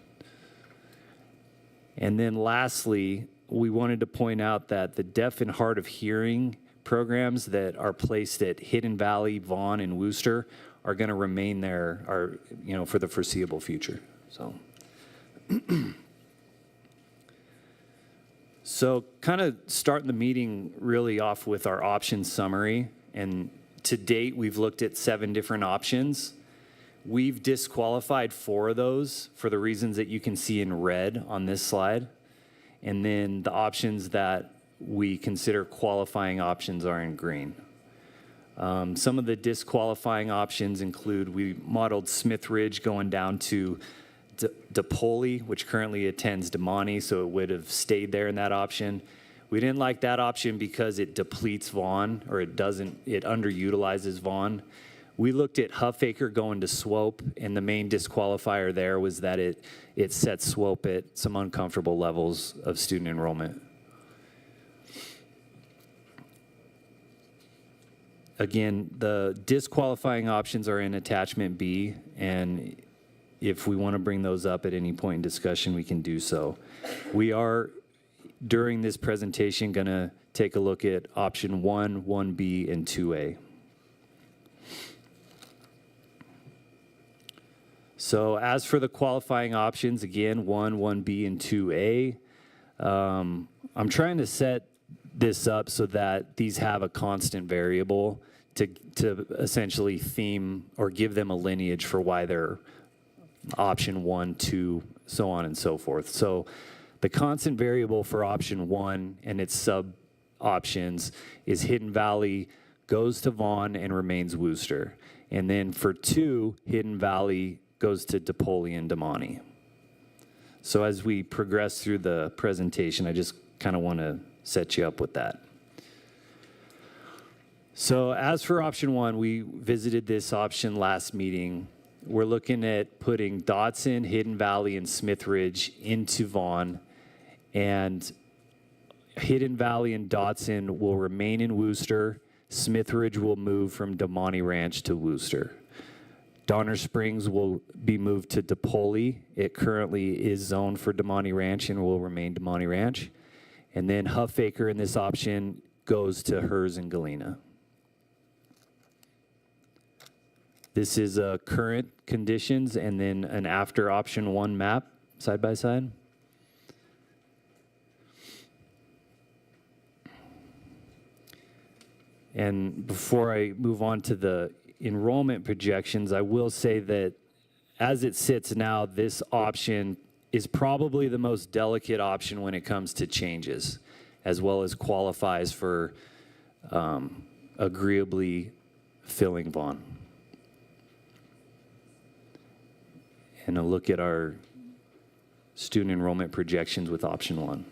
And then lastly, we wanted to point out that the deaf and hard of hearing programs that are placed at Hidden Valley, Vaughn, and Worcester are going to remain there, for the foreseeable future. So kind of starting the meeting really off with our option summary. And to date, we've looked at 7 different options. We've disqualified 4 of those for the reasons that you can see in red on this slide. And then the options that we consider qualifying options are in green. Some of the disqualifying options include, we modeled Smith Ridge going down to DePaul, which currently attends Damani, so it would have stayed there in that option. We didn't like that option because it depletes Vaughn, or it underutilizes Vaughn. We looked at Huffaker going to Swope, and the main disqualifier there was that it sets Swope at some uncomfortable levels of student enrollment. again, the disqualifying options are in attachment B, and if we want to bring those up at any point in discussion, we can do so. We are, during this presentation, going to take a look at option 1, 1B, and 2A. So as for the qualifying options, again, 1, 1B, and 2A, I'm trying to set this up so that these have a constant variable to essentially theme or give them a lineage for why they're option 1, 2, so on and so forth. So the constant variable for option 1 and its sub options is Hidden Valley goes to Vaughn and remains Wooster. And then for 2, Hidden Valley goes to DePaul and Damani. So as we progress through the presentation, I just kind of want to set you up with that. So as for option 1, we visited this option last meeting. We're looking at putting Dotson, Hidden Valley, and Smith Ridge into Vaughn, and Hidden Valley and Dotson will remain in Wooster. Smith Ridge will move from Damani Ranch to Wooster. Donner Springs will be moved to DePaul. It currently is zoned for Damani Ranch and will remain Damani Ranch. And then Huffacre in this option goes to Hers and Galena. This is current conditions and then an after option 1 map side by side. And before I move on to the enrollment projections, I will say that as it sits now, this option is probably the most delicate option when it comes to changes, as well as qualifies for agreeably filling Vaughn. And a look at our student enrollment projections with option 1.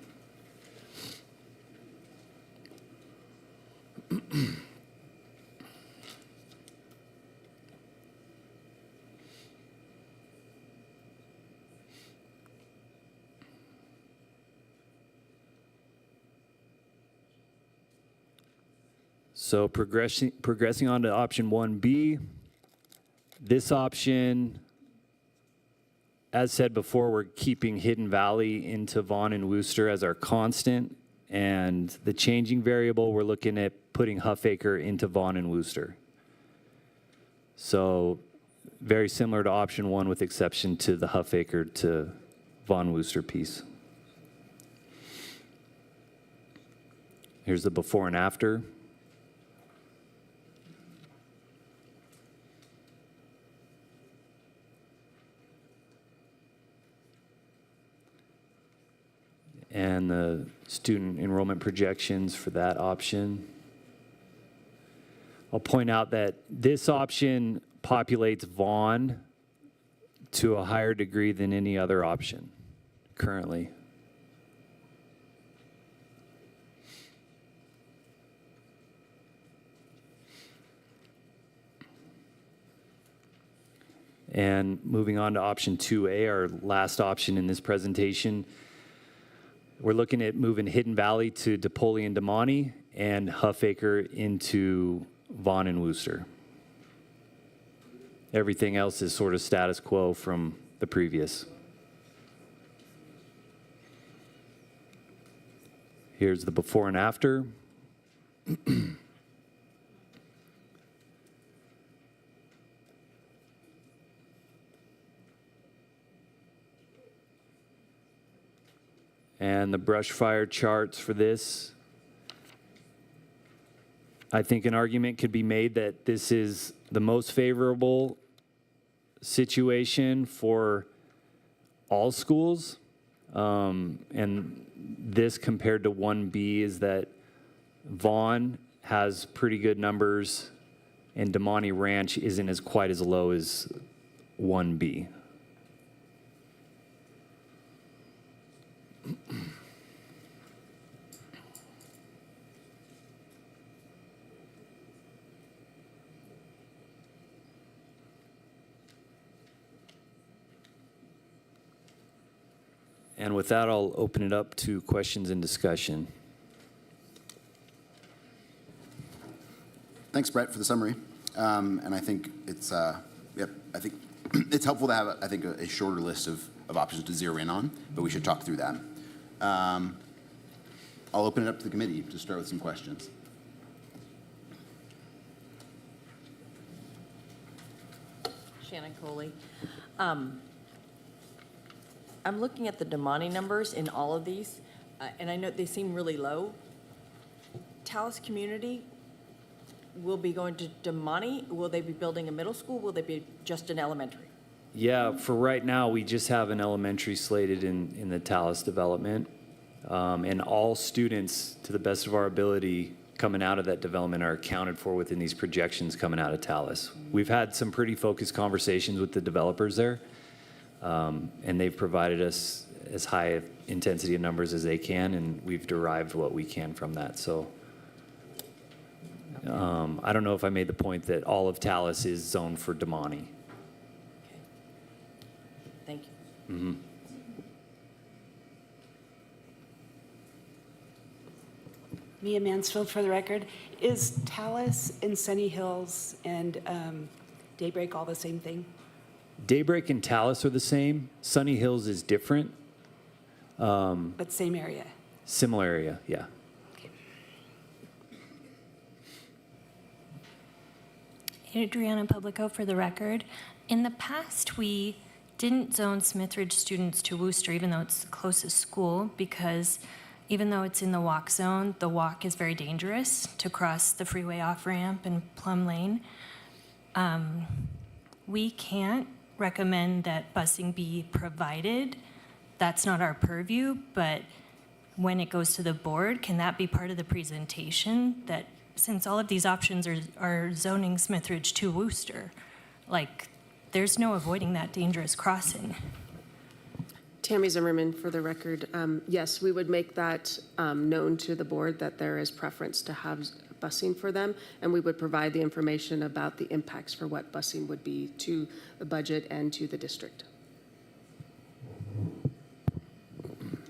So progressing on to option 1B, this option, as said before, we're keeping Hidden Valley into Vaughn and Wooster as our constant, and the changing variable, we're looking at putting Huffacre into Vaughn and Wooster. So very similar to option 1 with exception to the Huffacre to Vaughn Wooster piece. Here's the before and after. And the student enrollment projections for that option. I'll point out that this option populates Vaughn to a higher degree than any other option currently. And moving on to option 2A, our last option in this presentation, we're looking at moving Hidden Valley to DePaul and Damani and Huffacre into Vaughn and Wooster. Everything else is sort of status quo from the previous. Here's the before and after. And the brush fire charts for this. I think an argument could be made that this is the most favorable situation for all schools. And this compared to 1B is that Vaughn has pretty good numbers and Damani Ranch isn't as quite as low as 1B. And with that, I'll open it up to questions and discussion. thanks, Brett, for the summary. And I think it's, yep, I think it's helpful to have, I think, a shorter list of options to zero in on, but we should talk through that. I'll open it up to the committee to start with some questions. Shannon Coley. I'm looking at the Damani numbers in all of these, and I know they seem really low. Taos Community will be going to Damani. Will they be building a middle school? Will they be just an elementary? Yeah, for right now, we just have an elementary slated in the Talus development. And all students, to the best of our ability, coming out of that development are accounted for within these projections coming out of Talus. We've had some pretty focused conversations with the developers there, and they've provided us as high intensity of numbers as they can, and we've derived what we can from that. So I don't know if I made the point that all of Talus is zoned for Damani. Thank you. Mia Mansfield for the record. Is Talus and Sunny Hills and Daybreak all the same thing? Daybreak and Talus are the same. Sunny Hills is different. But same area? Similar area, yeah. Adriana Publico for the record. In the past, we didn't zone Smithridge students to Worcester, even though it's the closest school, because even though it's in the walk zone, the walk is very dangerous to cross the freeway off-ramp and Plum Lane. We can't recommend that busing be provided. That's not our purview, but when it goes to the board, can that be part of the presentation? That since all of these options are zoning Smithridge to Worcester, like, there's no avoiding that dangerous crossing. Tammy Zimmerman, for the record. Yes, we would make that known to the board that there is preference to have busing for them, and we would provide the information about the impacts for what busing would be to the budget and to the district.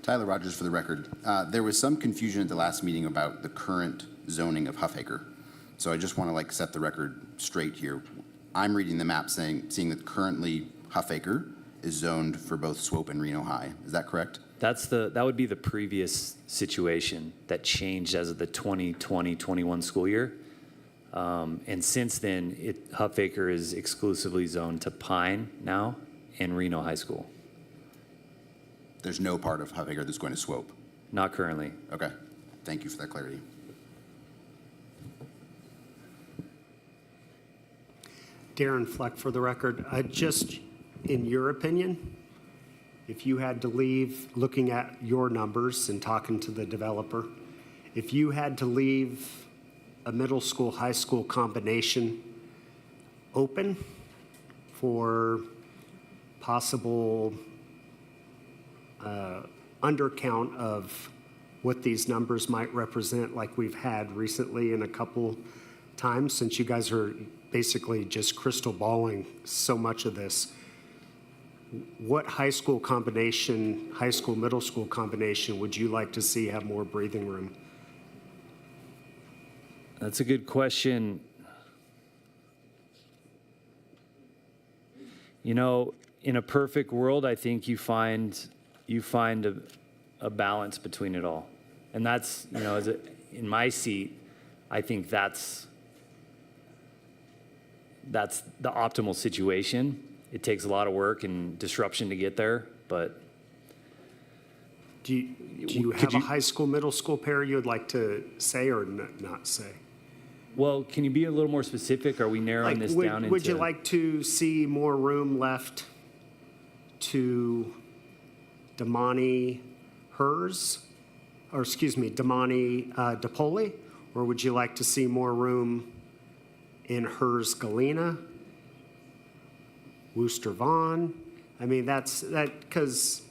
Tyler Rogers for the record. There was some confusion at the last meeting about the current zoning of Huffaker. So I just want to set the record straight here. I'm reading the map seeing that currently Huffaker is zoned for both Swope and Reno High. Is that correct? That would be the previous situation that changed as of the 2020-21 school year. And since then, Huffaker is exclusively zoned to Pine now and Reno High School. There's no part of Huffaker that's going to Swope? Not currently. Okay. Thank you for that clarity. Darren Fleck for the record. Just, in your opinion, if you had to leave, looking at your numbers and talking to the developer, if you had to leave a middle school, high school combination open for possible undercount of what these numbers might represent, like we've had recently in a couple times, since you guys are basically just crystal balling so much of this, what high school combination, high school, middle school combination would you like to see have more breathing room? That's a good question. You know, in a perfect world, I think you find a balance between it all. And that's, in my seat, I think that's the optimal situation. It takes a lot of work and disruption to get there, but. Do you have a high school, middle school pair you would like to say or not say? Well, can you be a little more specific? Are we narrowing this down into? Would you like to see more room left to Damani Damani DePoli? Or would you like to see more room in Hers Galena, Worcester-Vaughn? I mean, because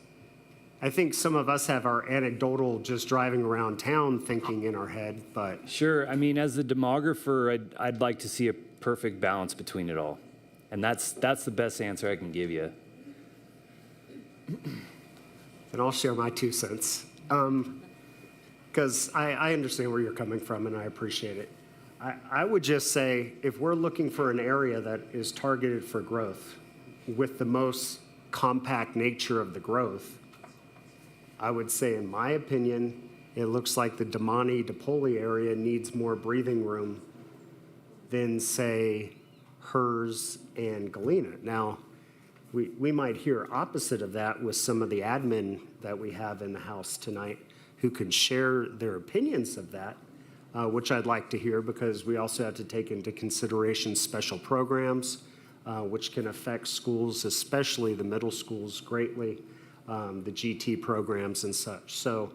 I think some of us have our anecdotal just driving around town thinking in our head, but. Sure. I mean, as the demographer, I'd like to see a perfect balance between it all. And that's the best answer I can give you. And I'll share my 2 cents. Because I understand where you're coming from and I appreciate it. I would just say, if we're looking for an area that is targeted for growth with the most compact nature of the growth, I would say, in my opinion, it looks like the DePoli area needs more breathing room than, say, HERS and Galena. Now, we might hear opposite of that with some of the admin that we have in the House tonight who can share their opinions of that, which I'd like to hear, because we also have to take into consideration special programs, which can affect schools, especially the middle schools, greatly, the GT programs and such. So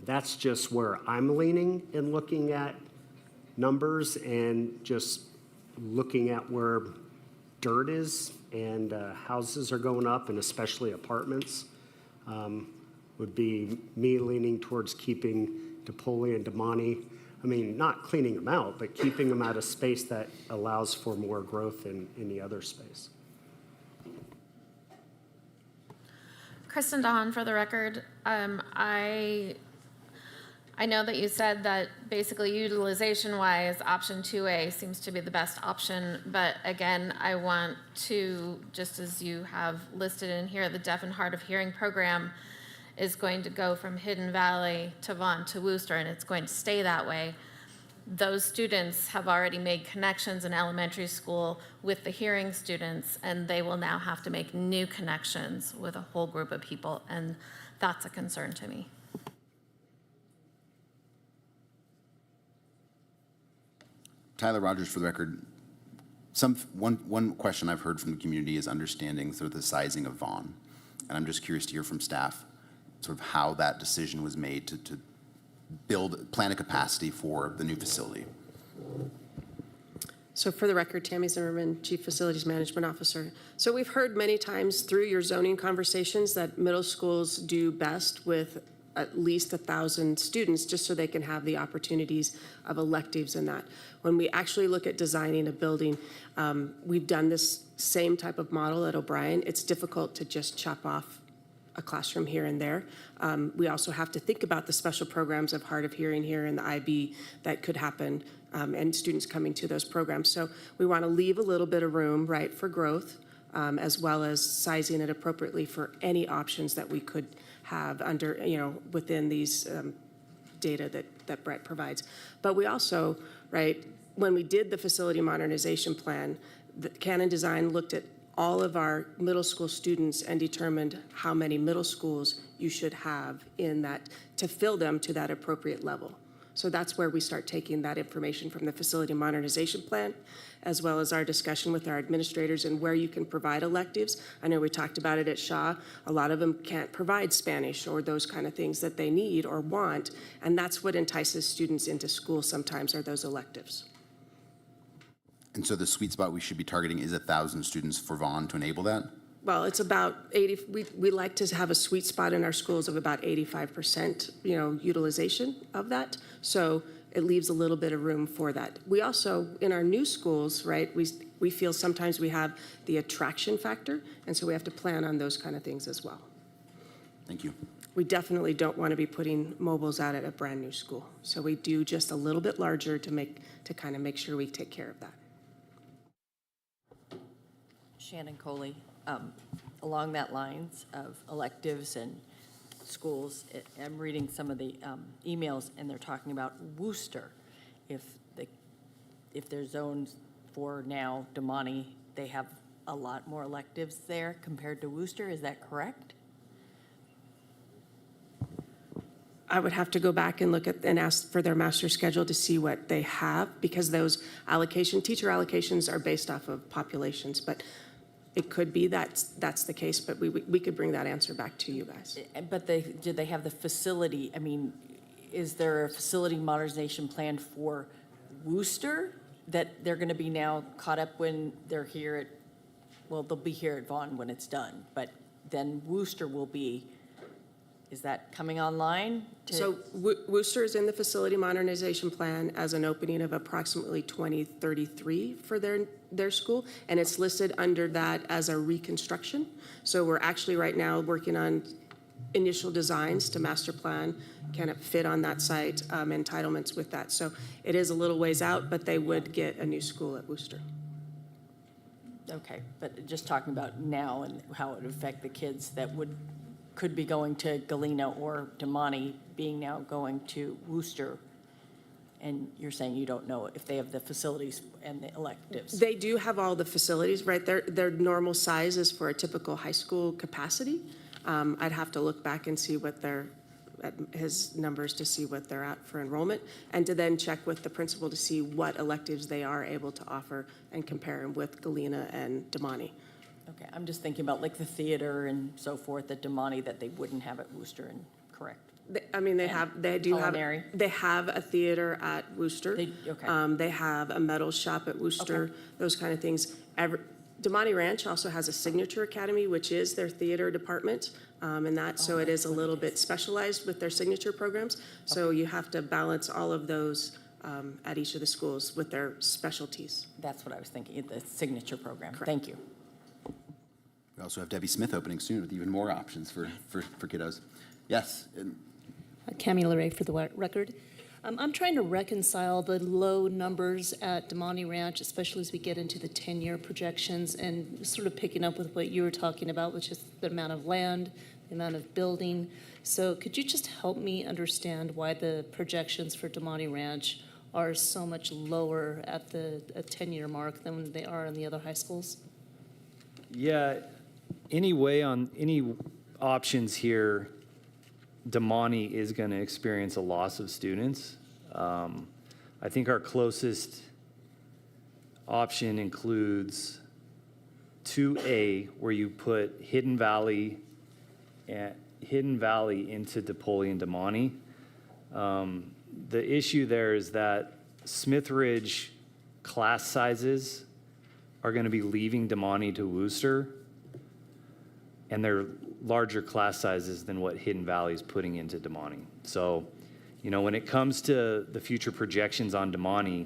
that's just where I'm leaning in looking at numbers and just looking at where dirt is and houses are going up, and especially apartments, would be me leaning towards keeping DePoli and DeMonte. I mean, not cleaning them out, but keeping them out of space that allows for more growth in the other space. Kristen Dahan, for the record. I know that you said that basically utilization-wise, option 2A seems to be the best option, but again, I want to, just as you have listed in here, the Deaf and Hard of Hearing program is going to go from Hidden Valley to Vaughn to Worcester, and it's going to stay that way. Those students have already made connections in elementary school with the hearing students, and they will now have to make new connections with a whole group of people, and that's a concern to me. Tyler Rogers, for the record. One question I've heard from the community is understanding sort of the sizing of Vaughn. And I'm just curious to hear from staff sort of how that decision was made to plan a capacity for the new facility. So for the record, Tammy Zimmerman, Chief Facilities Management Officer. So we've heard many times through your zoning conversations that middle schools do best with at least 1,000 students, just so they can have the opportunities of electives in that. When we actually look at designing a building, we've done this same type of model at O'Brien. It's difficult to just chop off a classroom here and there. We also have to think about the special programs of hard of hearing here and the IB that could happen, and students coming to those programs. So we want to leave a little bit of room, right, for growth, as well as sizing it appropriately for any options that we could have under, within these data that Brett provides. But we also, right, when we did the facility modernization plan, the Canon Design looked at all of our middle school students and determined how many middle schools you should have in that to fill them to that appropriate level. So that's where we start taking that information from the facility modernization plan, as well as our discussion with our administrators and where you can provide electives. I know we talked about it at Shaw. A lot of them can't provide Spanish or those kind of things that they need or want, and that's what entices students into school sometimes, are those electives. And so the sweet spot we should be targeting is 1,000 students for Vaughn to enable that? Well, it's about 80, we like to have a sweet spot in our schools of about 85%, utilization of that. So it leaves a little bit of room for that. We also, in our new schools, right, we feel sometimes we have the attraction factor, and so we have to plan on those kind of things as well. Thank you. We definitely don't want to be putting mobiles out at a brand new school. So we do just a little bit larger to kind of make sure we take care of that. Shannon Coley, along that lines of electives and schools, I'm reading some of the emails, and they're talking about Worcester. If they're zoned for now DeMonte, they have a lot more electives there compared to Worcester. Is that correct? I would have to go back and look at and ask for their master schedule to see what they have, because those teacher allocations are based off of populations. But it could be that's the case, but we could bring that answer back to you guys. But do they have the facility? I mean, is there a facility modernization plan for Worcester that they're going to be now caught up when they're here at, well, they'll be here at Vaughn when it's done, but then Worcester will be, is that coming online? So Worcester is in the facility modernization plan as an opening of approximately 2033 for their school, and it's listed under that as a reconstruction. So we're actually right now working on initial designs to master plan, can it fit on that site, entitlements with that. So it is a little ways out, but they would get a new school at Worcester. Okay, but just talking about now and how it would affect the kids that could be going to Galena or Damani being now going to Worcester. And you're saying you don't know if they have the facilities and the electives. They do have all the facilities, right? Their normal size is for a typical high school capacity. I'd have to look back and see what his numbers to see what they're at for enrollment, and to then check with the principal to see what electives they are able to offer and compare them with Galena and Damani. Okay, I'm just thinking about like the theater and so forth at Damani that they wouldn't have at Worcester, and correct? They have a theater at Worcester. They have a metal shop at Worcester, those kind of things. Damani Ranch also has a signature academy, which is their theater department, so it is a little bit specialized with their signature programs. So you have to balance all of those at each of the schools with their specialties. That's what I was thinking, the signature program. Correct. Thank you. We also have Debbie Smith opening soon with even more options for kiddos. Yes. Cami LeRae for the record. I'm trying to reconcile the low numbers at Damani Ranch, especially as we get into the 10-year projections, and sort of picking up with what you were talking about, which is the amount of land, the amount of building. So could you just help me understand why the projections for Damani Ranch are so much lower at the 10-year mark than they are in the other high schools? Yeah, on any options here, Damani is going to experience a loss of students. I think our closest option includes 2A, where you put Hidden Valley into DePaul and Damani. The issue there is that Smith Ridge class sizes are going to be leaving Damani to Worcester, and they're larger class sizes than what Hidden Valley is putting into Damani. So, when it comes to the future projections on Damani,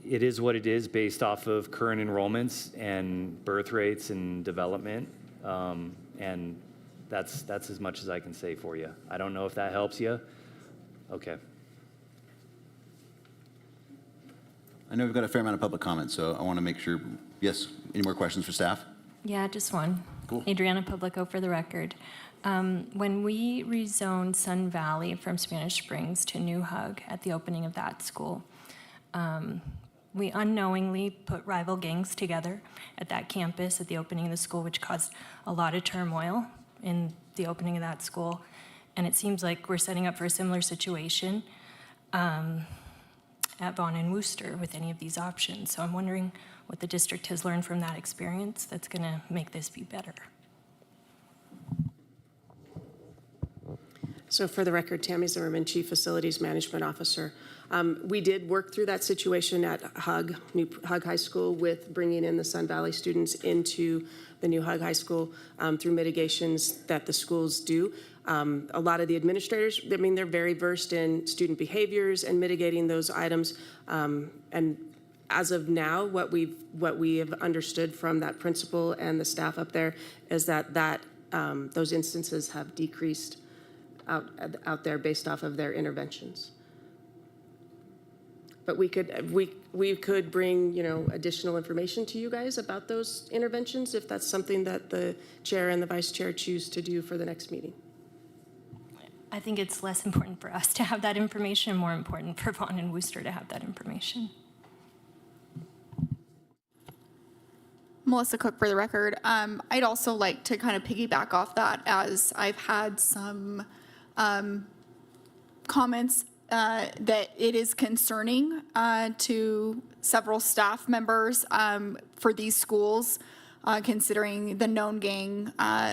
it is what it is based off of current enrollments and birth rates and development. And that's as much as I can say for you. I don't know if that helps you. Okay. I know we've got a fair amount of public comment, so I want to make sure. Yes, any more questions for staff? Yeah, just one. Cool. Adriana Publico for the record. When we rezoned Sun Valley from Spanish Springs to New Hug at the opening of that school, we unknowingly put rival gangs together at that campus at the opening of the school, which caused a lot of turmoil in the opening of that school. And it seems like we're setting up for a similar situation at Vaughn and Worcester with any of these options. So I'm wondering what the district has learned from that experience that's going to make this be better. So for the record, Tammy Zimmerman, Chief Facilities Management Officer. We did work through that situation at New Hug High School with bringing in the Sun Valley students into the New Hug High School through mitigations that the schools do. A lot of the administrators, they're very versed in student behaviors and mitigating those items. And as of now, what we have understood from that principal and the staff up there is that those instances have decreased out there based off of their interventions. But we could bring additional information to you guys about those interventions if that's something that the chair and the vice chair choose to do for the next meeting. I think it's less important for us to have that information, more important for Vaughn and Worcester to have that information. Melissa Cook for the record. I'd also like to kind of piggyback off that, as I've had some comments that it is concerning to several staff members for these schools, considering the known gang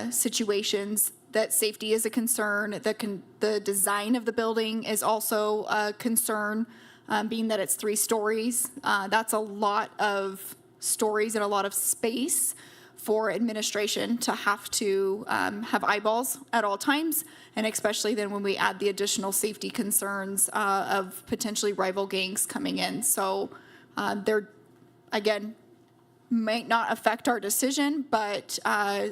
situations, that safety is a concern. The design of the building is also a concern, being that it's 3 stories. That's a lot of stories and a lot of space for administration to have to have eyeballs at all times, and especially then when we add the additional safety concerns of potentially rival gangs coming in. So again, might not affect our decision, but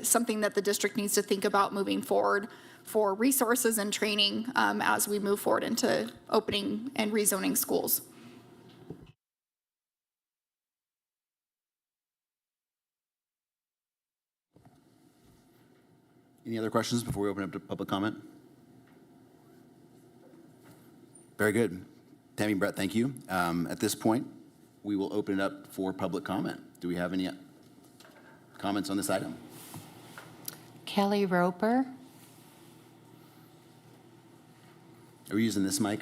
something that the district needs to think about moving forward for resources and training as we move forward into opening and rezoning schools. Any other questions before we open up to public comment? Very good. Tammy, Brett, thank you. At this point, we will open it up for public comment. Do we have any comments on this item? Kelly Roper. Are we using this mic?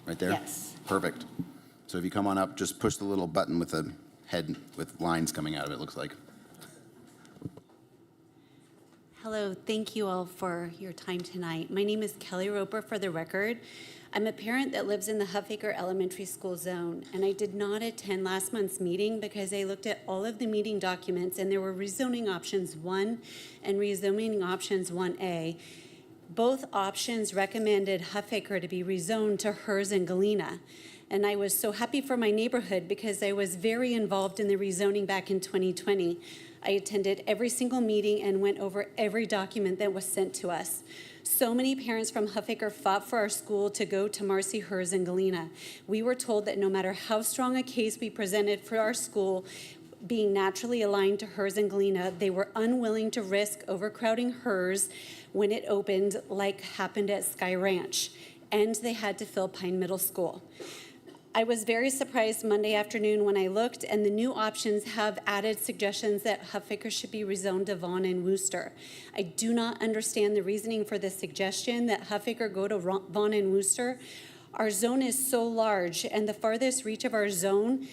Right there? Yes. Perfect. So if you come on up, just push the little button with a head with lines coming out of it, looks like. Hello, thank you all for your time tonight. My name is Kelly Roper, for the record. I'm a parent that lives in the Huffaker Elementary School zone, and I did not attend last month's meeting because I looked at all of the meeting documents and there were rezoning options 1 and rezoning options 1A. Both options recommended Huffaker to be rezoned to hers and Galena. And I was so happy for my neighborhood because I was very involved in the rezoning back in 2020. I attended every single meeting and went over every document that was sent to us. So many parents from Huffaker fought for our school to go to Marcy, hers, and Galena. We were told that no matter how strong a case we presented for our school, being naturally aligned to hers and Galena, they were unwilling to risk overcrowding hers when it opened, like happened at Sky Ranch, and they had to fill Pine Middle School. I was very surprised Monday afternoon when I looked, and the new options have added suggestions that Huffaker should be rezoned to Vaughn and Wooster. I do not understand the reasoning for the suggestion that Huffaker go to Vaughn and Wooster. Our zone is so large, and the farthest reach of our zone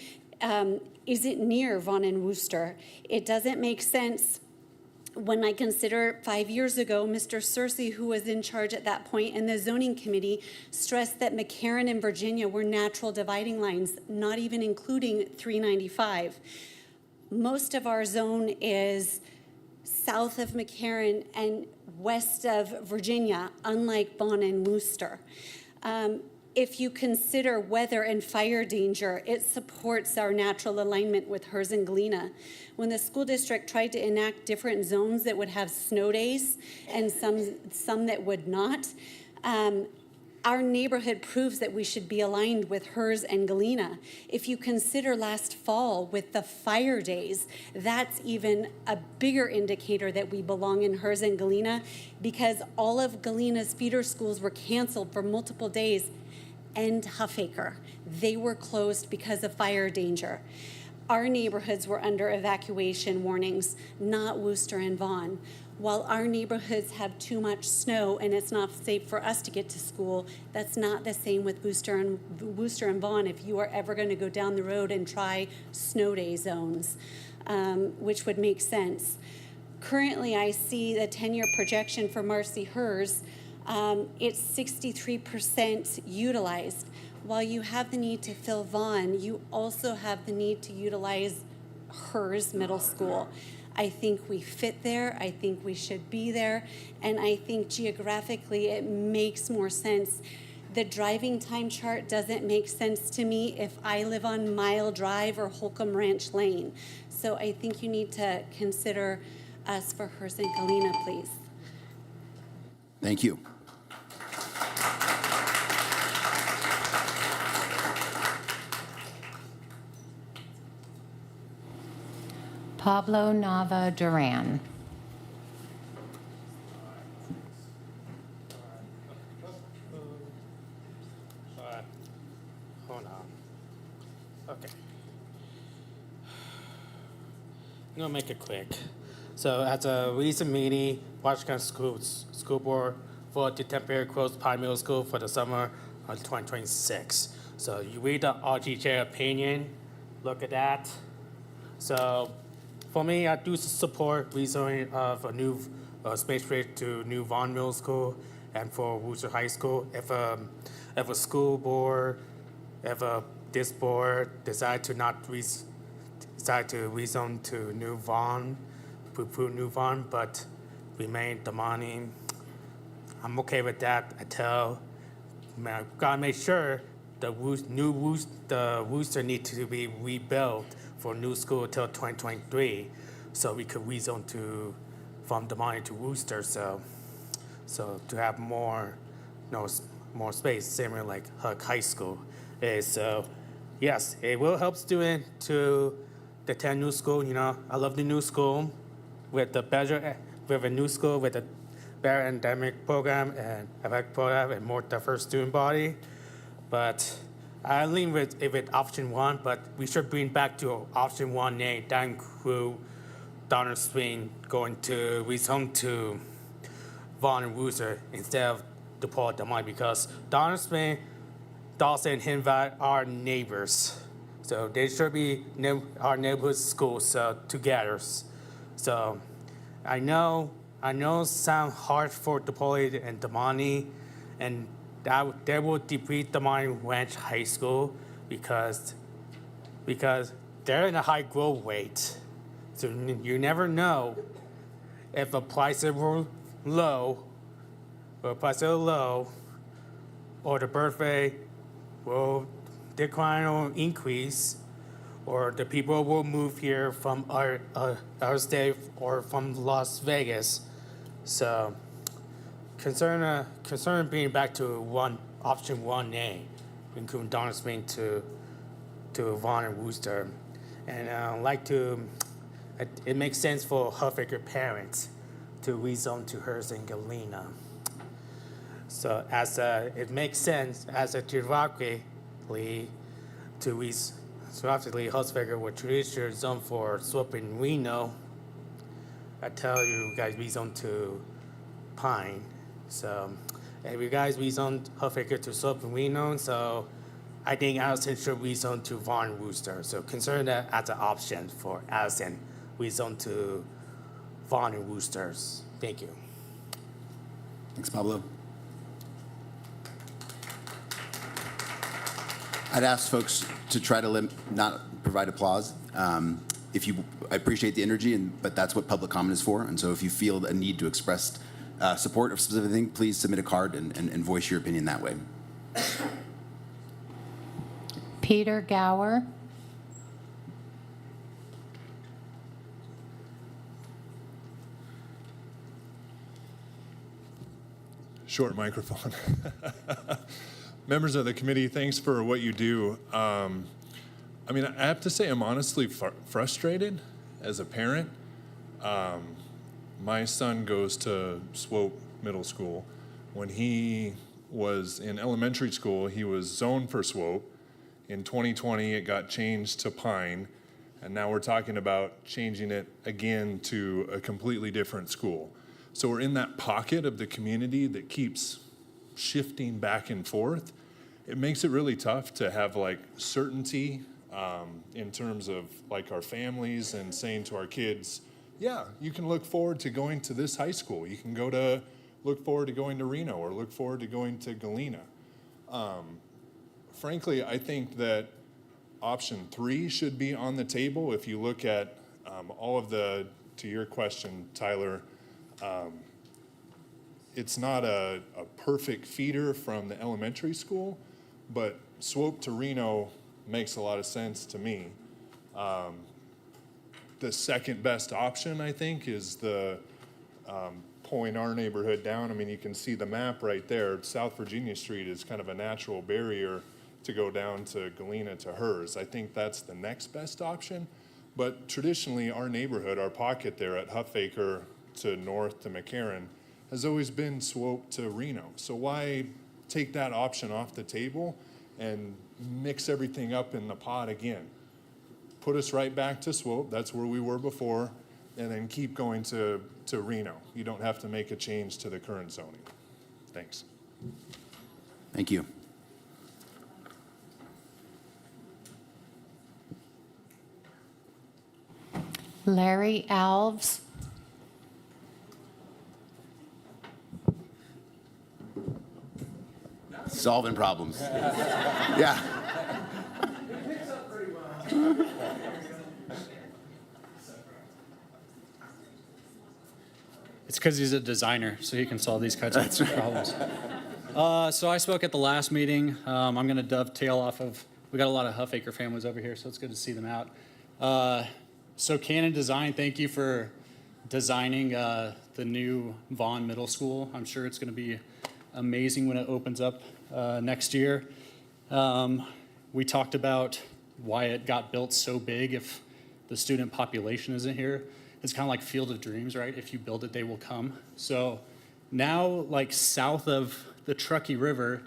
isn't near Vaughn and Wooster. It doesn't make sense when I consider 5 years ago, Mr. Searcy, who was in charge at that point, and the zoning committee stressed that McCarran and Virginia were natural dividing lines, not even including 395. Most of our zone is south of McCarran and west of Virginia, unlike Vaughn and Wooster. If you consider weather and fire danger, it supports our natural alignment with hers and Galena. When the school district tried to enact different zones that would have snow days and some that would not, our neighborhood proves that we should be aligned with hers and Galena. If you consider last fall with the fire days, that's even a bigger indicator that we belong in hers and Galena, because all of Galena's feeder schools were canceled for multiple days, and Huffaker. They were closed because of fire danger. Our neighborhoods were under evacuation warnings, not Wooster and Vaughn. While our neighborhoods have too much snow and it's not safe for us to get to school, that's not the same with Wooster and Vaughn if you are ever going to go down the road and try snow day zones, which would make sense. Currently, I see the 10-year projection for Marcy Hers. It's 63% utilized. While you have the need to fill Vaughn, you also have the need to utilize hers middle school. I think we fit there. I think we should be there. And I think geographically it makes more sense. The driving time chart doesn't make sense to me if I live on Mile Drive or Holcomb Ranch Lane. So I think you need to consider us for hers and Galena, please. Thank you. Pablo Nava Duran. Hold on. Okay. I'm gonna make it quick. So at a recent meeting, Washington School Board voted to temporarily close Pine Middle School for the summer of 2026. So you read the RTJ opinion, look at that. So for me, I do support rezoning of a new space rate to new Vaughn Middle School and for Wooster High School. If a school board, this board decide to rezone to New Vaughn, poo-poo New Vaughn, but remain the money, I'm okay with that until, gotta make sure the Wooster need to be rebuilt for new school till 2023, so we could rezone from Damani to Wooster, so to have more, more space, similar like Huck High School is. So yes, it will help students to attend new school. I love the new school with a new school with a better academic program and athletic program and more diverse student body. But I lean with option one, but we should bring back to option 1A, that include Donner Spring going to rezone to Vaughn and Wooster instead of DePaul Damani, because Donner Spring, Dawson, and Hinvat are neighbors. So they should be our neighborhood schools together. So I know it sounds hard for DePaul and Damani, and that will deplete Damani Ranch High School because they're in a high growth rate. So you never know if a price is low or the birth rate will decline or increase, or the people will move here from our state or from Las Vegas. So concern being back to option 1A, including Donner Spring to Vaughn and Wooster. And it makes sense for Huffaker parents to rezone to Hearst and Galena. So it makes sense as a geographically Huffaker would traditionally zone for Swope and Reno. I tell you guys rezone to Pine. So if you guys rezone Huffaker to Swope and Reno, so I think Allison should rezone to Vaughn and Wooster. So consider that as an option for Allison, rezone to Vaughn and Woosters. Thank you. Thanks, Pablo. I'd ask folks to try to not provide applause. I appreciate the energy, but that's what public comment is for. And so if you feel a need to express support of a specific thing, please submit a card and voice your opinion that way. Peter Gower. Short microphone. Members of the committee, thanks for what you do. I have to say I'm honestly frustrated as a parent. My son goes to Swope Middle School. When he was in elementary school, he was zoned for Swope. In 2020, it got changed to Pine, and now we're talking about changing it again to a completely different school. So we're in that pocket of the community that keeps shifting back and forth. It makes it really tough to have certainty in terms of our families and saying to our kids, yeah, you can look forward to going to this high school. You can look forward to going to Reno or look forward to going to Galena. Frankly, I think that option 3 should be on the table. If you look at all of to your question, Tyler, it's not a perfect feeder from the elementary school, but Swope to Reno makes a lot of sense to me. The second best option, I think, is the pulling our neighborhood down. You can see the map right there. South Virginia Street is kind of a natural barrier to go down to Galena to hers. I think that's the next best option. But traditionally, our neighborhood, our pocket there at Huffaker to north to McCarran, has always been Swope to Reno. So why take that option off the table and mix everything up in the pot again? Put us right back to Swope, that's where we were before, and then keep going to Reno. You don't have to make a change to the current zoning. Thanks. Thank you. Larry Alves. Solving problems. Yeah. It's because he's a designer, so he can solve these kinds of problems. So I spoke at the last meeting. I'm going to dovetail off of, we got a lot of Huffaker families over here, so it's good to see them out. So Canon Design, thank you for designing the new Vaughn Middle School. I'm sure it's going to be amazing when it opens up next year. We talked about why it got built so big if the student population isn't here. It's kind of like Field of Dreams, right? If you build it, they will come. So now, like south of the Truckee River,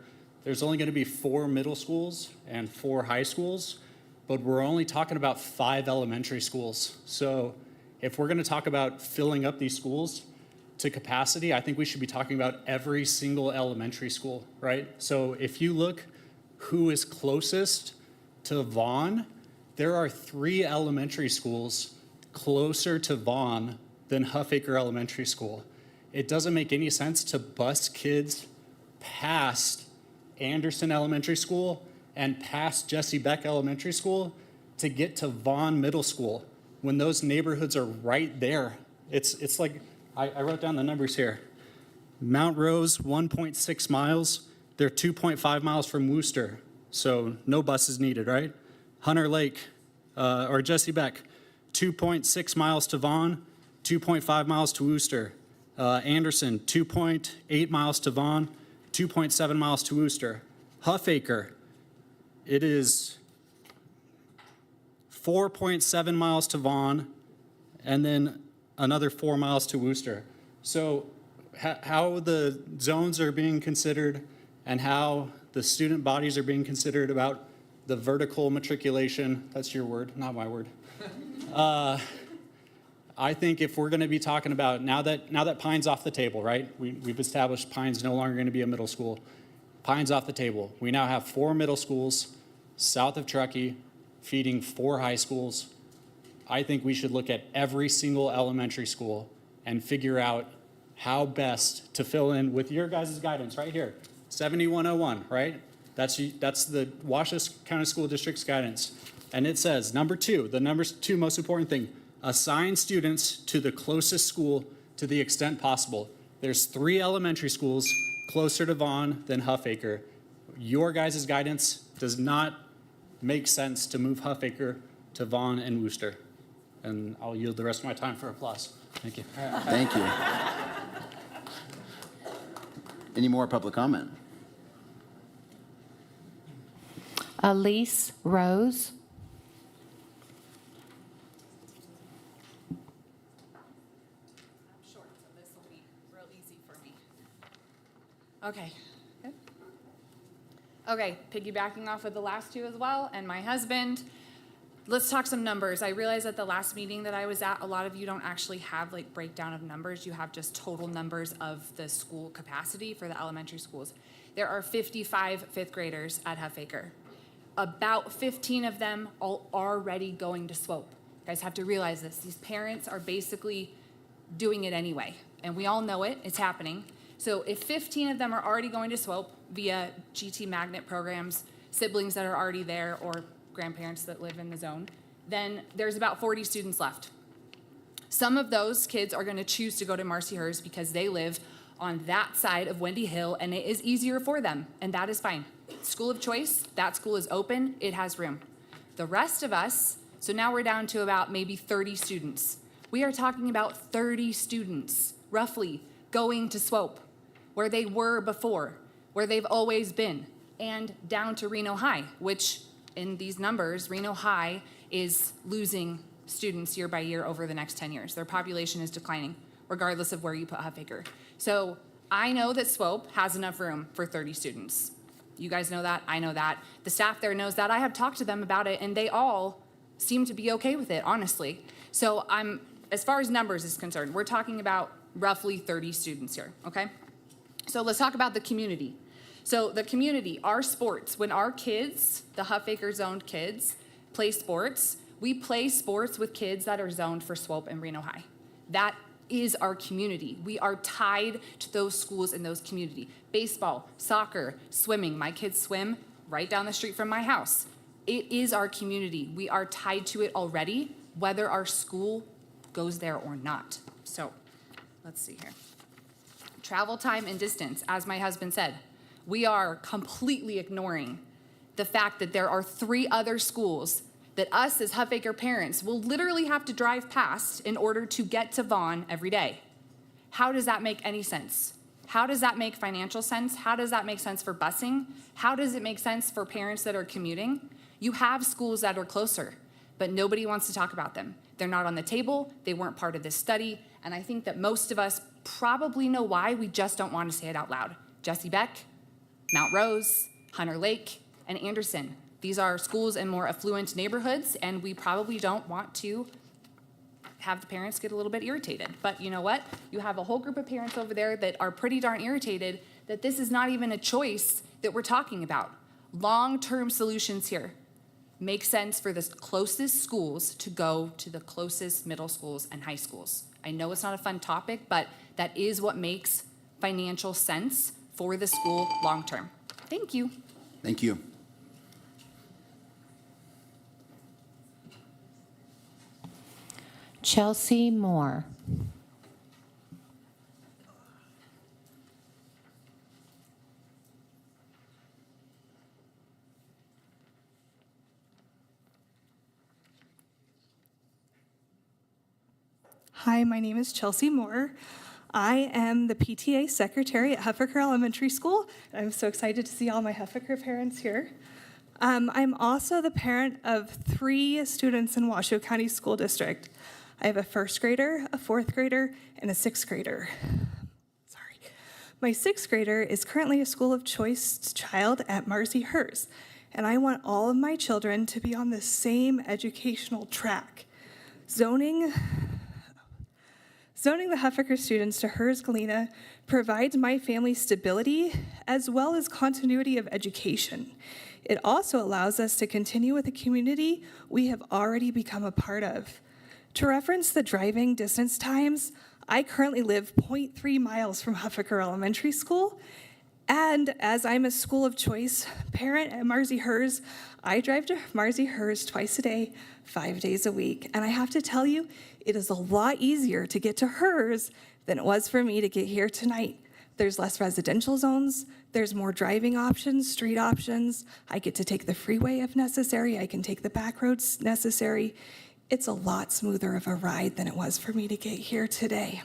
there's only going to be 4 middle schools and 4 high schools, but we're only talking about 5 elementary schools. So if we're going to talk about filling up these schools to capacity, I think we should be talking about every single elementary school, right? So if you look who is closest to Vaughn, there are 3 elementary schools closer to Vaughn than Huffaker Elementary School. It doesn't make any sense to bus kids past Anderson Elementary School and past Jesse Beck Elementary School to get to Vaughn Middle School when those neighborhoods are right there. It's like, I wrote down the numbers here. Mount Rose, 1.6 miles. They're 2.5 miles from Wooster, so no buses needed, right? Hunter Lake, or Jesse Beck, 2.6 miles to Vaughn, 2.5 miles to Wooster. Anderson, 2.8 miles to Vaughn, 2.7 miles to Wooster. Huffaker, it is 4.7 miles to Vaughn, and then another 4 miles to Wooster. So how the zones are being considered and how the student bodies are being considered about the vertical matriculation, that's your word, not my word. I think if we're going to be talking about, now that Pine's off the table, right? We've established Pine's no longer going to be a middle school. Pine's off the table. We now have 4 middle schools south of Truckee feeding 4 high schools. I think we should look at every single elementary school and figure out how best to fill in with your guys' guidance right here. 7101, right? That's the Washoe County School District's guidance. And it says, number 2, the number 2 most important thing, assign students to the closest school to the extent possible. There's 3 elementary schools closer to Vaughn than Huffaker. Your guys' guidance does not make sense to move Huffaker to Vaughn and Wooster. And I'll yield the rest of my time for applause. Thank you. Thank you. Any more public comment? Elise Rose. Short, so this will be real easy for me. Okay. Good. Okay, piggybacking off of the last 2 as well, and my husband. Let's talk some numbers. I realized at the last meeting that I was at, a lot of you don't actually have like breakdown of numbers. You have just total numbers of the school capacity for the elementary schools. There are 55 fifth graders at Huffaker. About 15 of them are already going to SWOPE. You guys have to realize this. These parents are basically doing it anyway, and we all know it. It's happening. So if 15 of them are already going to SWOPE via GT magnet programs, siblings that are already there, or grandparents that live in the zone, then there's about 40 students left. Some of those kids are going to choose to go to Marcy Hers because they live on that side of Wendy Hill, and it is easier for them, and that is fine. School of choice, that school is open, it has room. The rest of us, so now we're down to about maybe 30 students. We are talking about 30 students, roughly, going to SWOPE, where they were before, where they've always been, and down to Reno High, which in these numbers, Reno High is losing students year by year over the next 10 years. Their population is declining, regardless of where you put Huffaker. So I know that SWOPE has enough room for 30 students. You guys know that, I know that. The staff there knows that. I have talked to them about it, and they all seem to be okay with it, honestly. So as far as numbers is concerned, we're talking about roughly 30 students here, okay? So let's talk about the community. So the community, our sports, when our kids, the Huffaker zoned kids, play sports, we play sports with kids that are zoned for SWOPE and Reno High. That is our community. We are tied to those schools in those community. Baseball, soccer, swimming. My kids swim right down the street from my house. It is our community. We are tied to it already, whether our school goes there or not. So let's see here. Travel time and distance, as my husband said. we are completely ignoring the fact that there are 3 other schools that us as Huffaker parents will literally have to drive past in order to get to Vaughn every day. How does that make any sense? How does that make financial sense? How does that make sense for busing? How does it make sense for parents that are commuting? You have schools that are closer, but nobody wants to talk about them. They're not on the table, they weren't part of this study, and I think that most of us probably know why, we just don't want to say it out loud. Jesse Beck, Mount Rose, Hunter Lake, and Anderson. These are schools in more affluent neighborhoods, and we probably don't want to have the parents get a little bit irritated. But you know what? You have a whole group of parents over there that are pretty darn irritated that this is not even a choice that we're talking about. Long-term solutions here. Make sense for the closest schools to go to the closest middle schools and high schools. I know it's not a fun topic, but that is what makes financial sense for the school long-term. Thank you. Thank you. Chelsea Moore. Hi, my name is Chelsea Moore. I am the PTA secretary at Huffaker Elementary School. I'm so excited to see all my Huffaker parents here. I'm also the parent of 3 students in Washoe County School District. I have a 1st grader, a 4th grader, and a 6th grader. Sorry. My 6th grader is currently a school of choice child at Marcy Hers, and I want all of my children to be on the same educational track. Zoning the Huffaker students to Hers Galena provides my family stability as well as continuity of education. It also allows us to continue with a community we have already become a part of. To reference the driving distance times, I currently live 0.3 miles from Huffaker Elementary School, and as I'm a school of choice parent at Marcy Hers, I drive to Marcy Hers twice a day, 5 days a week, and I have to tell you, it is a lot easier to get to Hers than it was for me to get here tonight. There's less residential zones, there's more driving options, street options. I get to take the freeway if necessary, I can take the back roads necessary. It's a lot smoother of a ride than it was for me to get here today.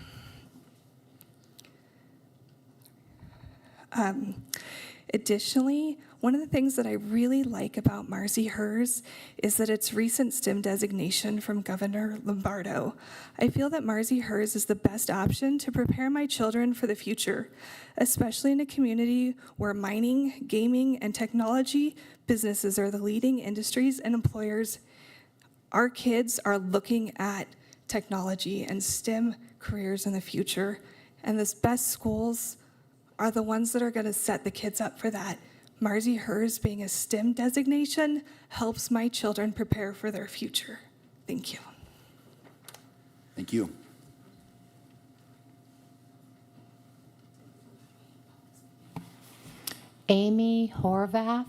Additionally, one of the things that I really like about Marcy Hers is that its recent STEM designation from Governor Lombardo. I feel that Marcy Hers is the best option to prepare my children for the future, especially in a community where mining, gaming, and technology businesses are the leading industries and employers. Our kids are looking at technology and STEM careers in the future, and the best schools are the ones that are going to set the kids up for that. Marcy Hers being a STEM designation helps my children prepare for their future. Thank you. Thank you. Amy Horvath.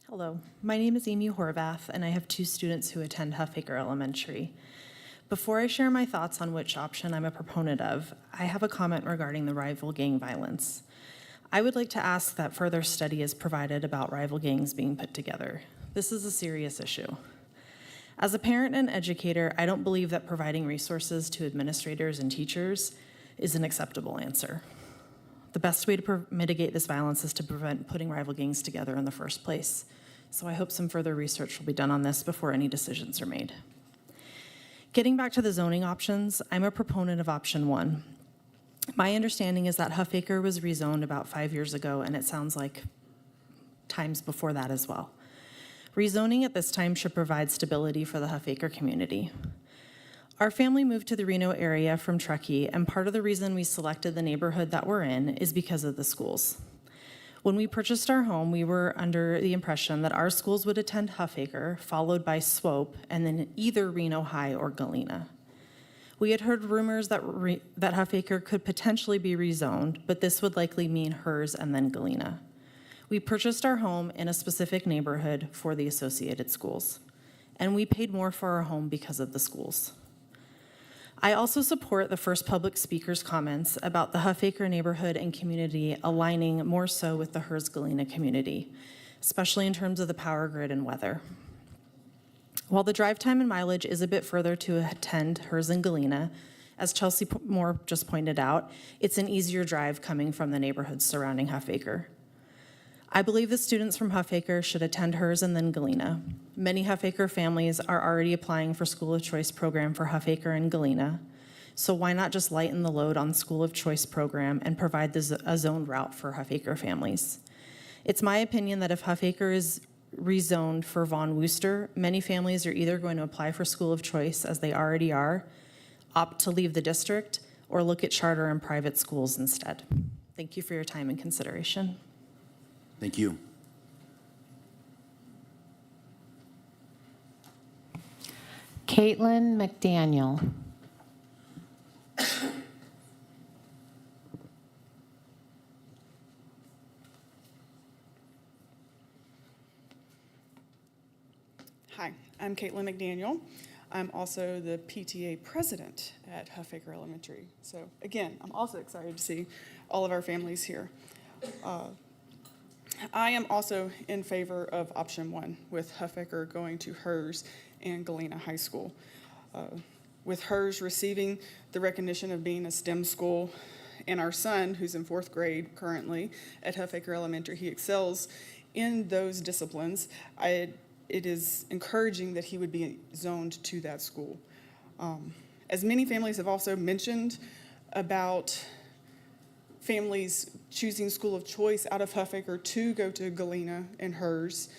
Hello, my name is Amy Horvath, and I have 2 students who attend Huffaker Elementary. Before I share my thoughts on which option I'm a proponent of, I have a comment regarding the rival gang violence. I would like to ask that further study is provided about rival gangs being put together. This is a serious issue. As a parent and educator, I don't believe that providing resources to administrators and teachers is an acceptable answer. The best way to mitigate this violence is to prevent putting rival gangs together in the first place. So I hope some further research will be done on this before any decisions are made. Getting back to the zoning options, I'm a proponent of option 1. My understanding is that Huffaker was rezoned about 5 years ago, and it sounds like times before that as well. Rezoning at this time should provide stability for the Huffaker community. Our family moved to the Reno area from Truckee, and part of the reason we selected the neighborhood that we're in is because of the schools. When we purchased our home, we were under the impression that our schools would attend Huffaker, followed by Swope, and then either Reno High or Galena. We had heard rumors that Huffaker could potentially be rezoned, but this would likely mean Hers and then Galena. We purchased our home in a specific neighborhood for the associated schools. and we paid more for our home because of the schools. I also support the first public speaker's comments about the Huffaker neighborhood and community aligning more so with the Hearst-Galena community, especially in terms of the power grid and weather. While the drive time and mileage is a bit further to attend Hearst and Galena, as Chelsea Moore just pointed out, it's an easier drive coming from the neighborhoods surrounding Huffaker. I believe the students from Huffaker should attend Hearst and then Galena. Many Huffaker families are already applying for School of Choice program for Huffaker and Galena, so why not just lighten the load on School of Choice program and provide a zoned route for Huffaker families? It's my opinion that if Huffaker is rezoned for Vaughn Wooster, many families are either going to apply for School of Choice, as they already are, opt to leave the district, or look at charter and private schools instead. Thank you for your time and consideration. Thank you. Caitlin McDaniel. Hi, I'm Caitlin McDaniel. I'm also the PTA president at Huffaker Elementary. So again, I'm also excited to see all of our families here. I am also in favor of option 1, with Huffaker going to Hearst and Galena High School. With Hearst receiving the recognition of being a STEM school, and our son, who's in 4th grade currently at Huffaker Elementary, he excels in those disciplines. It is encouraging that he would be zoned to that school. As many families have also mentioned about families choosing School of Choice out of Huffaker to go to Galena and Hearst,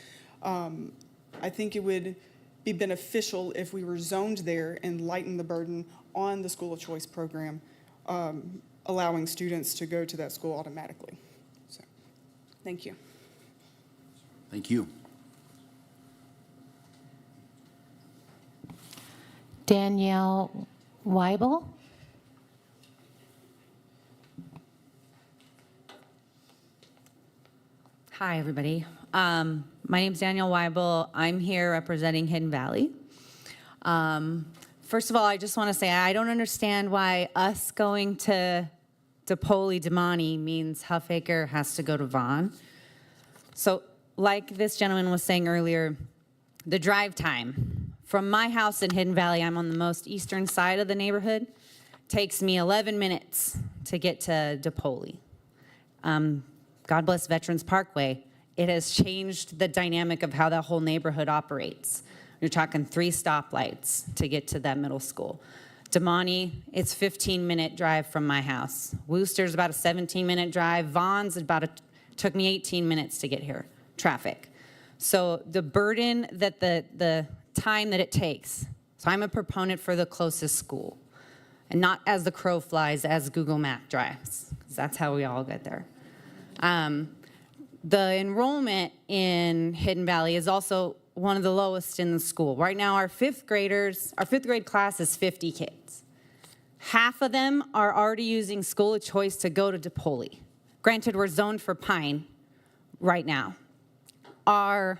I think it would be beneficial if we were zoned there and lighten the burden on the School of Choice program, allowing students to go to that school automatically. So, thank you. Thank you. Danielle Weibel. Hi, everybody. My name's Danielle Weibel. I'm here representing Hidden Valley. First of all, I just want to say I don't understand why us going to DePoli-Damani means Huffaker has to go to Vaughn. So like this gentleman was saying earlier, the drive time from my house in Hidden Valley, I'm on the most eastern side of the neighborhood, takes me 11 minutes to get to DePoli. God bless Veterans Parkway. It has changed the dynamic of how that whole neighborhood operates. You're talking 3 stoplights to get to that middle school. Damani, it's 15-minute drive from my house. Wooster's about a 17-minute drive. Vaughn's took me 18 minutes to get here, traffic. So the burden that the time that it takes. So I'm a proponent for the closest school, and not as the crow flies, as Google Map drives, because that's how we all get there. The enrollment in Hidden Valley is also one of the lowest in the school. Right now, our fifth grade class is 50 kids. Half of them are already using School of Choice to go to DePoli. Granted, we're zoned for Pine right now. Our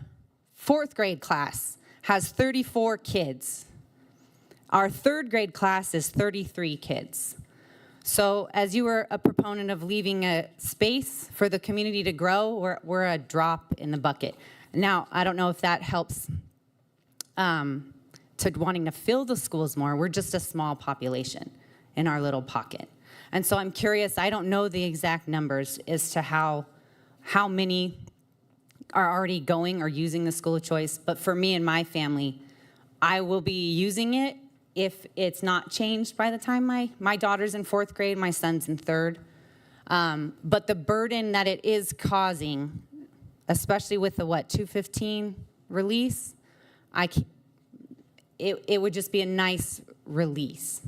4th grade class has 34 kids. Our 3rd grade class is 33 kids. So as you were a proponent of leaving a space for the community to grow, we're a drop in the bucket. Now, I don't know if that helps to wanting to fill the schools more. We're just a small population in our little pocket. And so I'm curious, I don't know the exact numbers as to how many are already going or using the School of Choice, but for me and my family, I will be using it if it's not changed by the time my daughter's in 4th grade, my son's in 3rd. But the burden that it is causing, especially with the 215 release, it would just be a nice release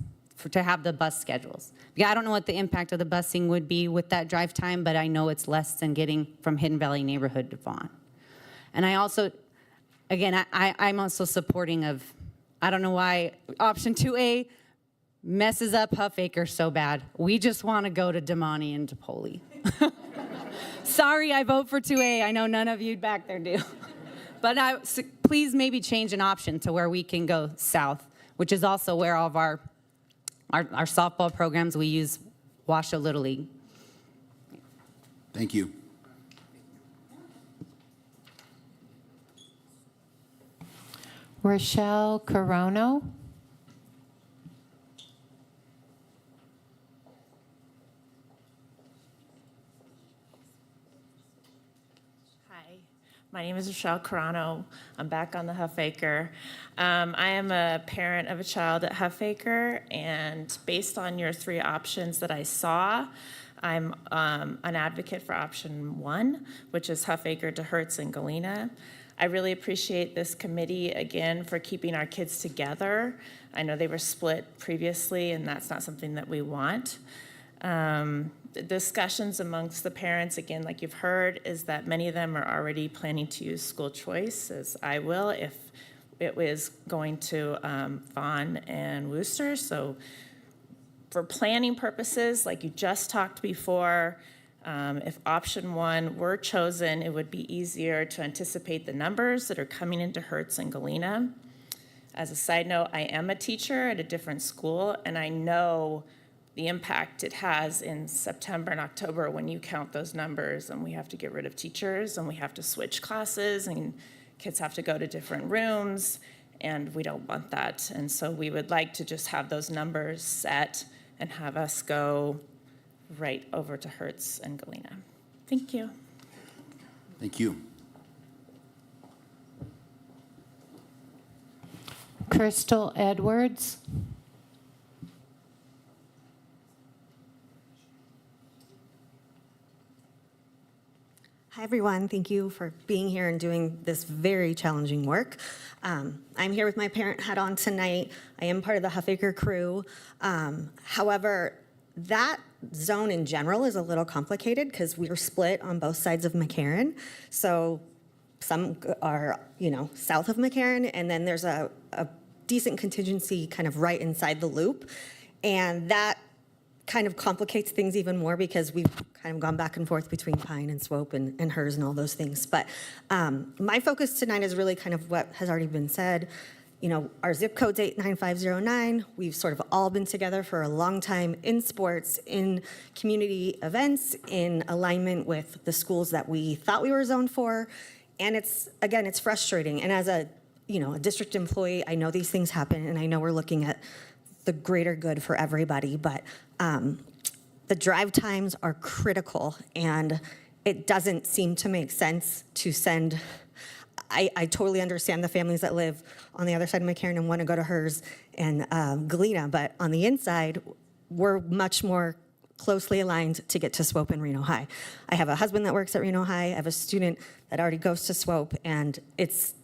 to have the bus schedules. Yeah, I don't know what the impact of the busing would be with that drive time, but I know it's less than getting from Hidden Valley neighborhood to Vaughn. And I also, again, I'm also supporting of, I don't know why option 2A messes up Huffaker so bad. We just want to go to Damani and DePoli. Sorry, I vote for 2A. I know none of you back there do. But please maybe change an option to where we can go south, which is also where all of our softball programs, we use Washoe Little League. Thank you. Rochelle Corono. Hi, my name is Rochelle Carano. I'm back on the Huffaker. I am a parent of a child at Huffaker, and based on your three options that I saw, I'm an advocate for option 1, which is Huffaker to Hertz and Galena. I really appreciate this committee, again, for keeping our kids together. I know they were split previously, and that's not something that we want. The discussions amongst the parents, again, like you've heard, is that many of them are already planning to use school choice, as I will, if it was going to Vaughn and Worcester. So for planning purposes, like you just talked before, if option 1 were chosen, it would be easier to anticipate the numbers that are coming into Hertz and Galena. As a side note, I am a teacher at a different school, and I know the impact it has in September and October when you count those numbers, and we have to get rid of teachers, and we have to switch classes, and kids have to go to different rooms, and we don't want that. And so we would like to just have those numbers set and have us go right over to Hertz and Galena. Thank you. Thank you. Crystal Edwards. Hi, everyone. Thank you for being here and doing this very challenging work. I'm here with my parent hat on tonight. I am part of the Huffaker crew. However, that zone in general is a little complicated because we're split on both sides of McCarran. So some are, south of McCarran, and then there's a decent contingency kind of right inside the loop. And that kind of complicates things even more because we've kind of gone back and forth between Pine and Swope and hers and all those things. But my focus tonight is really kind of what has already been said. Our zip code's 89509. We've sort of all been together for a long time in sports, in community events, in alignment with the schools that we thought we were zoned for. And it's frustrating. And as a district employee, I know these things happen, and I know we're looking at the greater good for everybody, but the drive times are critical, and it doesn't seem to make sense to send. I totally understand the families that live on the other side of McCarran and want to go to hers and Galena, but on the inside, we're much more closely aligned to get to Swope and Reno High. I have a husband that works at Reno High. I have a student that already goes to Swope, and it's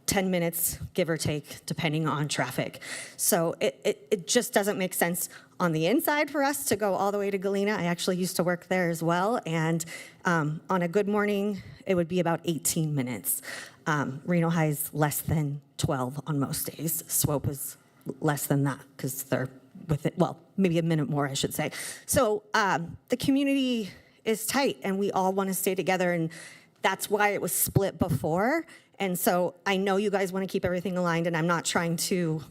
10 minutes, give or take, depending on traffic. So it just doesn't make sense on the inside for us to go all the way to Galena. I actually used to work there as well, and on a good morning, it would be about 18 minutes. Reno High is less than 12 on most days. Swope is less than that because they're with it, well, maybe a minute more, I should say. So the community is tight, and we all want to stay together, and that's why it was split before. And so I know you guys want to keep everything aligned, and I'm not trying to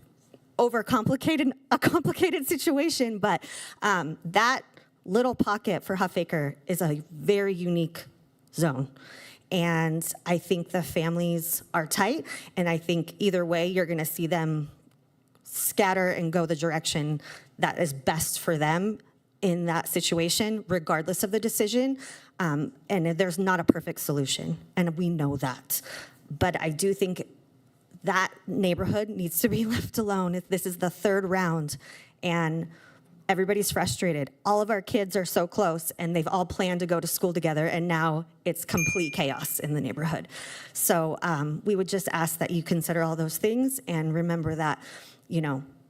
overcomplicate a complicated situation, but that little pocket for Huffaker is a very unique zone. And I think the families are tight, and I think either way, you're going to see them scatter and go the direction that is best for them in that situation, regardless of the decision. And there's not a perfect solution, and we know that. But I do think that neighborhood needs to be left alone. This is the third round, and everybody's frustrated. All of our kids are so close, and they've all planned to go to school together, and now it's complete chaos in the neighborhood. So we would just ask that you consider all those things and remember that,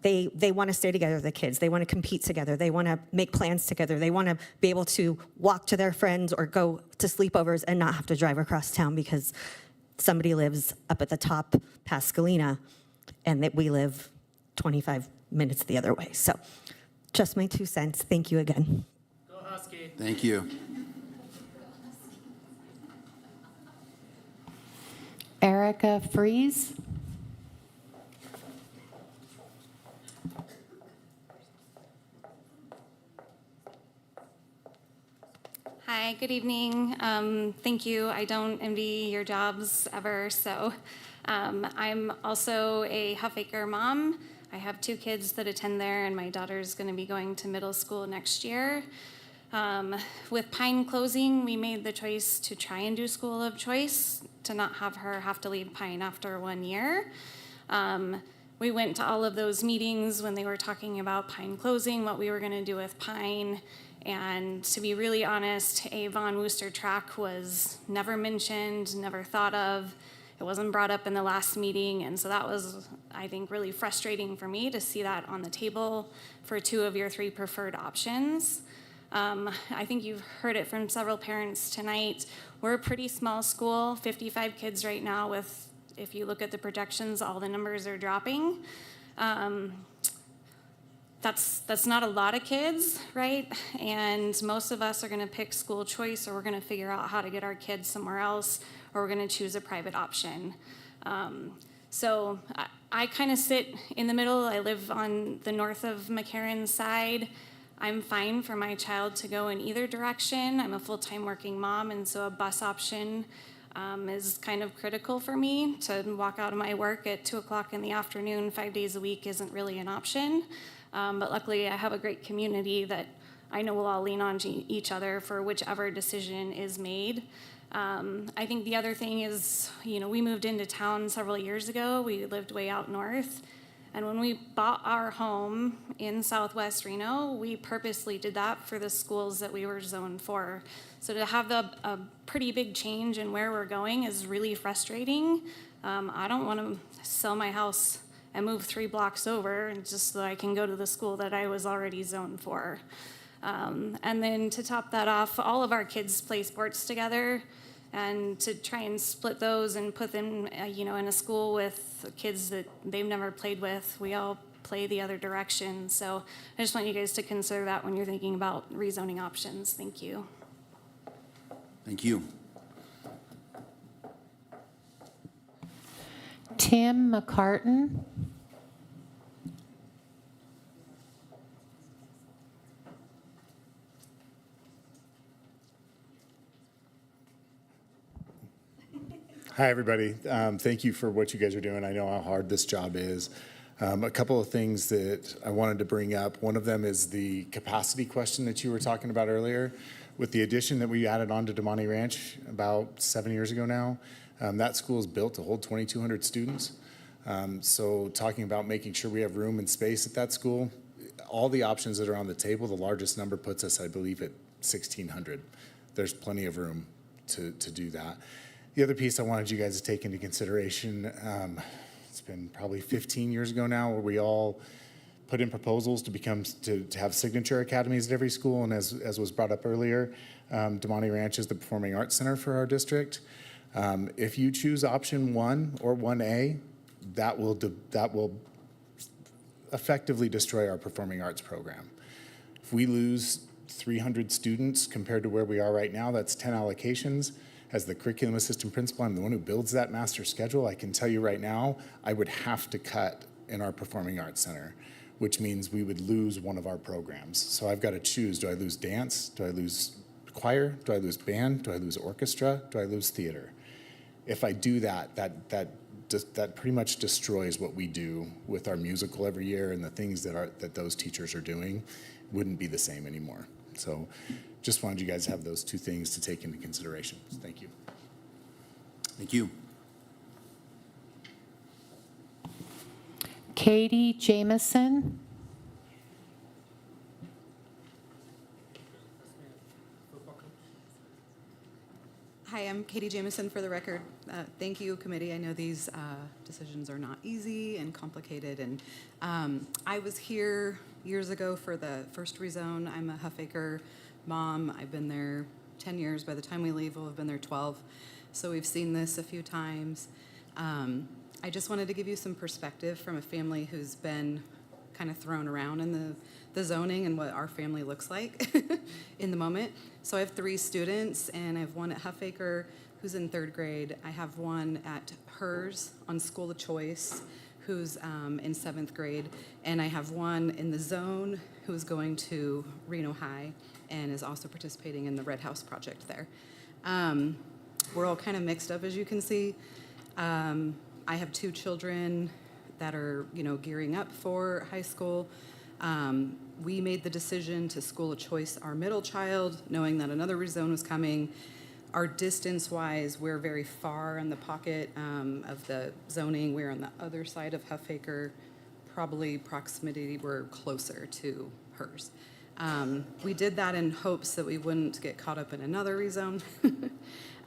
they want to stay together, the kids. They want to compete together. They want to make plans together. They want to be able to walk to their friends or go to sleepovers and not have to drive across town because somebody lives up at the top past Galena, and that we live 25 minutes the other way. So just my 2 cents. Thank you again. Go Husky. Thank you. Erica Fries. Hi, good evening. Thank you. I don't envy your jobs ever. So I'm also a Huffaker mom. I have 2 kids that attend there, and my daughter's going to be going to middle school next year. With Pine closing, we made the choice to try and do school of choice, to not have her have to leave Pine after 1 year. We went to all of those meetings when they were talking about Pine closing, what we were going to do with Pine. And to be really honest, a Vaughn Wooster track was never mentioned, never thought of. It wasn't brought up in the last meeting. And so that was, I think, really frustrating for me to see that on the table for 2 of your 3 preferred options. I think you've heard it from several parents tonight. We're a pretty small school, 55 kids right now with, if you look at the projections, all the numbers are dropping. That's not a lot of kids, right? And most of us are going to pick school choice, or we're going to figure out how to get our kids somewhere else, or we're going to choose a private option. So I kind of sit in the middle. I live on the north of McCarran side. I'm fine for my child to go in either direction. I'm a full-time working mom, and so a bus option is kind of critical for me. To walk out of my work at 2 o'clock in the afternoon, 5 days a week isn't really an option. But luckily, I have a great community that I know we'll all lean on each other for whichever decision is made. I think the other thing is, we moved into town several years ago. We lived way out north. And when we bought our home in Southwest Reno, we purposely did that for the schools that we were zoned for. So to have a pretty big change in where we're going is really frustrating. I don't want to sell my house and move 3 blocks over just so I can go to the school that I was already zoned for. And then to top that off, all of our kids play sports together, and to try and split those and put them, in a school with kids that they've never played with, we all play the other direction. So I just want you guys to consider that when you're thinking about rezoning options. Thank you. Thank you. Tim McCartan. Hi, everybody. Thank you for what you guys are doing. I know how hard this job is. A couple of things that I wanted to bring up. One of them is the capacity question that you were talking about earlier. With the addition that we added on to Damani Ranch about 7 years ago now, that school is built to hold 2,200 students. So talking about making sure we have room and space at that school, all the options that are on the table, the largest number puts us, I believe, at 1,600. There's plenty of room to do that. The other piece I wanted you guys to take into consideration, it's been probably 15 years ago now, where we all put in proposals to have signature academies at every school, and as was brought up earlier, Damani Ranch is the performing arts center for our district. If you choose option 1 or 1A, that will effectively destroy our performing arts program. If we lose 300 students compared to where we are right now, that's 10 allocations. As the curriculum assistant principal, I'm the one who builds that master schedule. I can tell you right now, I would have to cut in our performing arts center, which means we would lose one of our programs. So I've got to choose, do I lose dance? Do I lose choir? Do I lose band? Do I lose orchestra? Do I lose theater? If I do that pretty much destroys what we do with our musical every year, and the things that those teachers are doing wouldn't be the same anymore. So just wanted you guys to have those 2 things to take into consideration. Thank you. Thank you. Katie Jameson. Hi, I'm Katie Jameson, for the record. Thank you, committee. I know these decisions are not easy and complicated. And I was here years ago for the first rezone. I'm a Huffaker mom. I've been there 10 years. By the time we leave, we'll have been there 12. So we've seen this a few times. I just wanted to give you some perspective from a family who's been kind of thrown around in the zoning and what our family looks like in the moment. So I have 3 students, and I have one at Huffaker who's in 3rd grade. I have one at hers on School of Choice who's in 7th grade, and I have one in the zone who's going to Reno High and is also participating in the Red House project there. We're all kind of mixed up, as you can see. I have 2 children that are, gearing up for high school. We made the decision to School of Choice our middle child, knowing that another rezone was coming. Our distance-wise, we're very far in the pocket of the zoning. We're on the other side of Huffaker, probably proximity, we're closer to hers. We did that in hopes that we wouldn't get caught up in another rezone.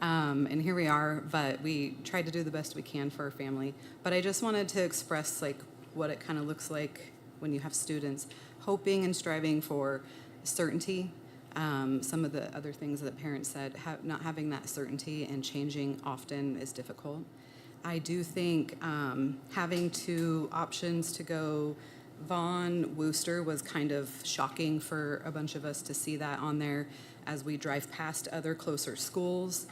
And here we are, but we tried to do the best we can for our family. But I just wanted to express what it kind of looks like when you have students hoping and striving for certainty. Some of the other things that parents said, not having that certainty and changing often is difficult. I do think having 2 options to go Vaughn, Wooster was kind of shocking for a bunch of us to see that on there as we drive past other closer schools,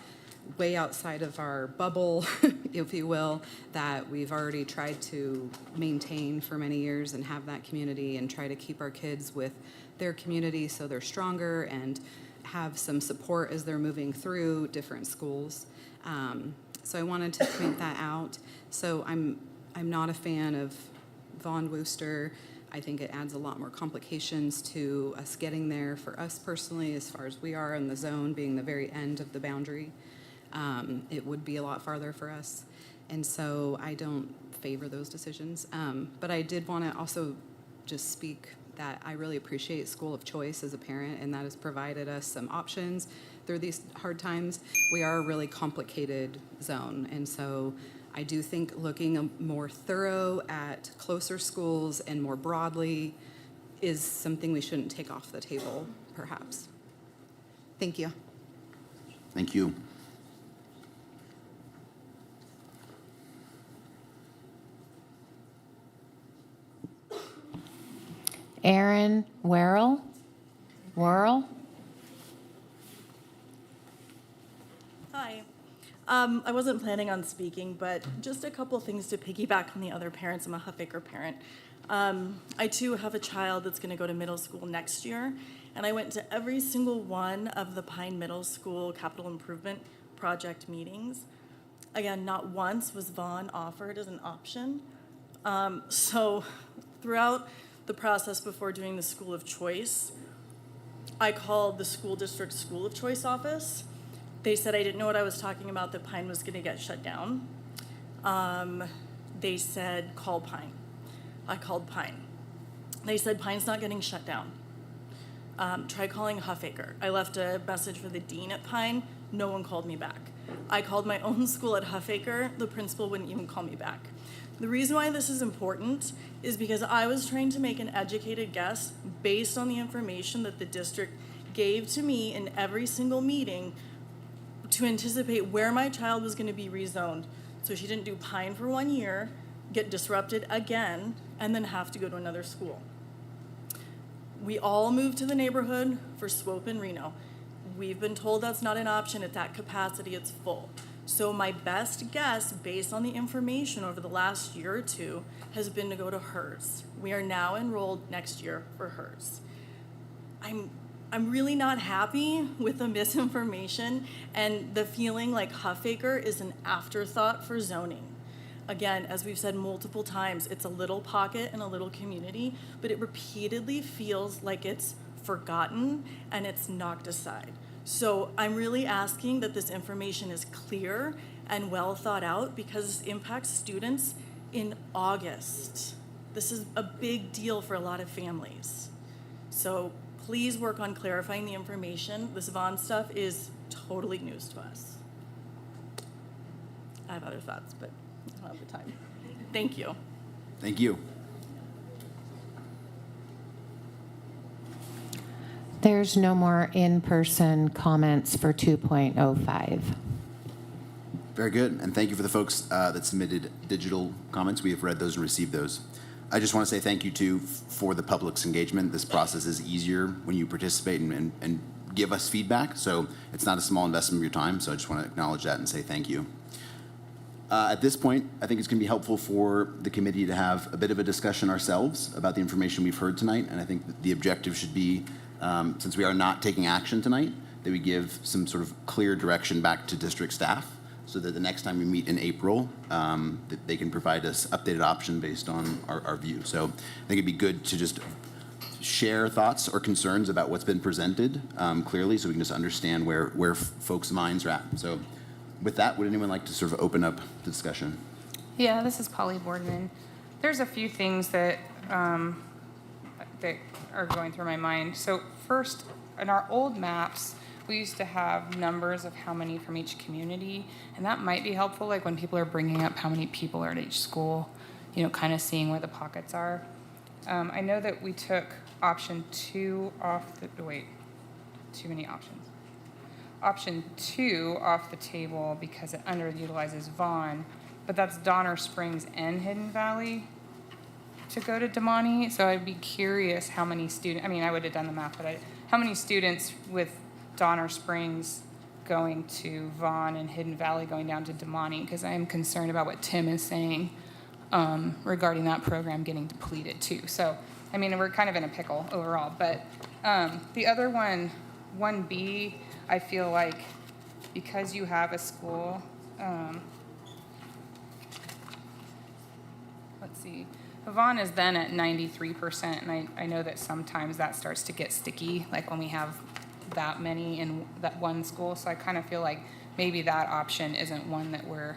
way outside of our bubble, if you will, that we've already tried to maintain for many years and have that community and try to keep our kids with their community so they're stronger and have some support as they're moving through different schools. So I wanted to point that out. So I'm not a fan of Vaughn Wooster. I think it adds a lot more complications to us getting there for us personally, as far as we are in the zone being the very end of the boundary. It would be a lot farther for us. And so I don't favor those decisions. But I did want to also just speak that I really appreciate School of Choice as a parent, and that has provided us some options through these hard times. We are a really complicated zone, and so I do think looking more thorough at closer schools and more broadly is something we shouldn't take off the table, perhaps. Thank you. Thank you. Aaron Worrell? Hi. I wasn't planning on speaking, but just a couple things to piggyback on the other parents. I'm a Huffaker parent. I too have a child that's going to go to middle school next year, and I went to every single one of the Pine Middle School Capital Improvement Project meetings. Again, not once was Vaughn offered as an option. So throughout the process before doing the School of Choice, I called the school district School of Choice office. They said I didn't know what I was talking about, that Pine was going to get shut down. They said, call Pine. I called Pine. They said, Pine's not getting shut down. Try calling Huffaker. I left a message for the dean at Pine. No one called me back. I called my own school at Huffaker. The principal wouldn't even call me back. The reason why this is important is because I was trying to make an educated guess based on the information that the district gave to me in every single meeting to anticipate where my child was going to be rezoned. So she didn't do Pine for 1 year, get disrupted again, and then have to go to another school. We all moved to the neighborhood for Swope and Reno. We've been told that's not an option. At that capacity, it's full. So my best guess, based on the information over the last year or two, has been to go to hers. We are now enrolled next year for hers. I'm really not happy with the misinformation and the feeling like Huffaker is an afterthought for zoning. Again, as we've said multiple times, it's a little pocket and a little community, but it repeatedly feels like it's forgotten and it's knocked aside. So I'm really asking that this information is clear and well thought out, because this impacts students in August. This is a big deal for a lot of families. So please work on clarifying the information. This Vaughn stuff is totally news to us. I have other thoughts, but I don't have the time. Thank you. Thank you. There's no more in-person comments for 2.05. Very good, and thank you for the folks that submitted digital comments. We have read those and received those. I just want to say thank you too for the public's engagement. This process is easier when you participate and give us feedback. So it's not a small investment of your time. So I just want to acknowledge that and say thank you. At this point, I think it's going to be helpful for the committee to have a bit of a discussion ourselves about the information we've heard tonight. And I think that the objective should be, since we are not taking action tonight, that we give some sort of clear direction back to district staff so that the next time we meet in April, that they can provide us updated option based on our view. So I think it'd be good to just share thoughts or concerns about what's been presented clearly so we can just understand where folks' minds are at. So with that, would anyone like to sort of open up the discussion? Yeah, this is Polly Boardman. There's a few things that that are going through my mind. So first, in our old maps, we used to have numbers of how many from each community, and that might be helpful, like when people are bringing up how many people are at each school, you know, kind of seeing where the pockets are. I know that we took option 2 off the, wait, too many options. Option 2 off the table because it underutilizes Vaughn, but that's Donner Springs and Hidden Valley to go to Damani. So I'd be curious how many students, I mean, I would have done the math, but how many students with Donner Springs going to Vaughn and Hidden Valley going down to Damani, because I am concerned about what Tim is saying regarding that program getting depleted too. So, I mean, we're kind of in a pickle overall, but the other one, 1B, I feel like because you have a school, let's see, Vaughn is then at 93%, and I know that sometimes that starts to get sticky, like when we have that many in that one school. So I kind of feel like maybe that option isn't one that we're,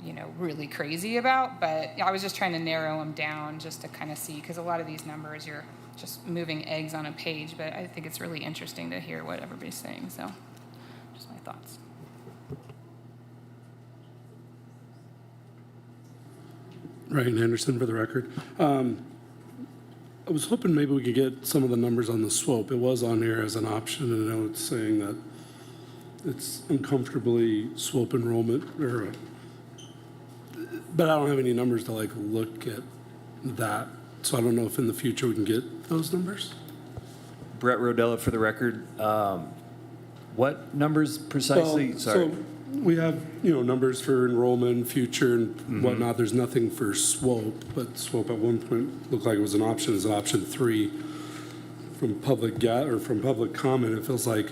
you know, really crazy about, but I was just trying to narrow them down just to kind of see, because a lot of these numbers, you're just moving eggs on a page, but I think it's really interesting to hear what everybody's saying. So just my thoughts. Ryan Anderson for the record. I was hoping maybe we could get some of the numbers on the SWOPE. It was on here as an option, and I know it's saying that it's uncomfortably SWOPE enrollment, but I don't have any numbers to like look at that. So I don't know if in the future we can get those numbers. Brett Rodella for the record. What numbers precisely? Well, Sorry. So we have, you know, numbers for enrollment, future, and whatnot. There's nothing for SWOPE, but SWOPE at one point looked like it was an option. It's an option 3 from public from public comment. It feels like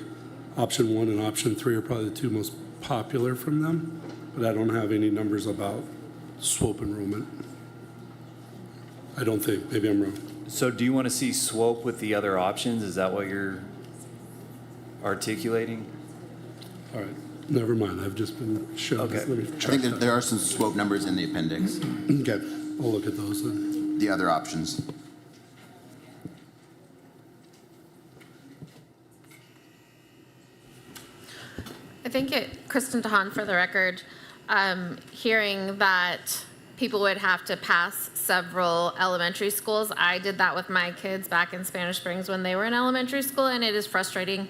option 1 and option 3 are probably the 2 most popular from them, but I don't have any numbers about SWOPE enrollment. I don't think. Maybe I'm wrong. So do you want to see SWOPE with the other options? Is that what you're articulating? All right. Never mind. I've just been shown. Okay. Let me I check think that. there are some SWOPE numbers in the appendix. Okay. I'll look at those then. The other options. I think Kristen DeHaan for the record, hearing that people would have to pass several elementary schools. I did that with my kids back in Spanish Springs when they were in elementary school, and it is frustrating.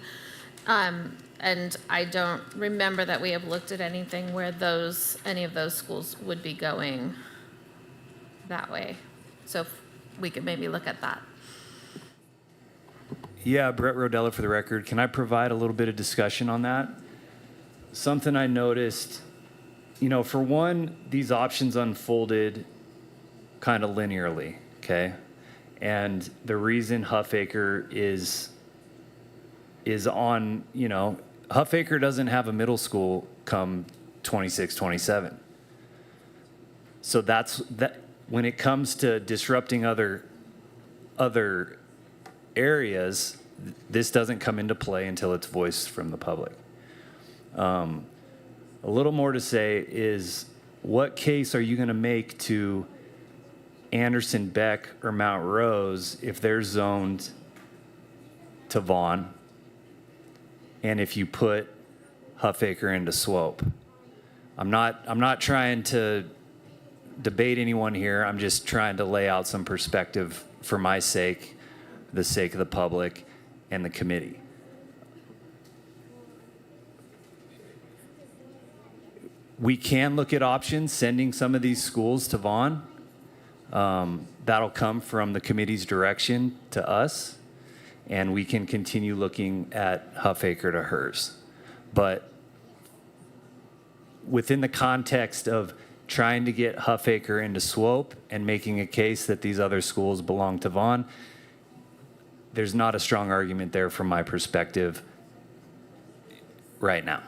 And I don't remember that we have looked at anything where any of those schools would be going that way. So if we could maybe look at that. Yeah, Brett Rodella for the record. Can I provide a little bit of discussion on that? Something I noticed, you know, for one, these options unfolded kind of linearly, okay? And the reason Huffaker is on, you know, Huffaker doesn't have a middle school come 26, 27. So that when it comes to disrupting other areas, this doesn't come into play until it's voiced from the public. A little more to say is, what case are you going to make to Anderson, Beck, or Mount Rose if they're zoned to Vaughn, and if you put Huffaker into SWOPE? I'm not trying to debate anyone here. I'm just trying to lay out some perspective for my sake, the sake of the public, and the committee. We can look at options, sending some of these schools to Vaughn. That'll come from the committee's direction to us, and we can continue looking at Huffaker to hers. But within the context of trying to get Huffaker into Swope and making a case that these other schools belong to Vaughn, there's not a strong argument there from my perspective right now.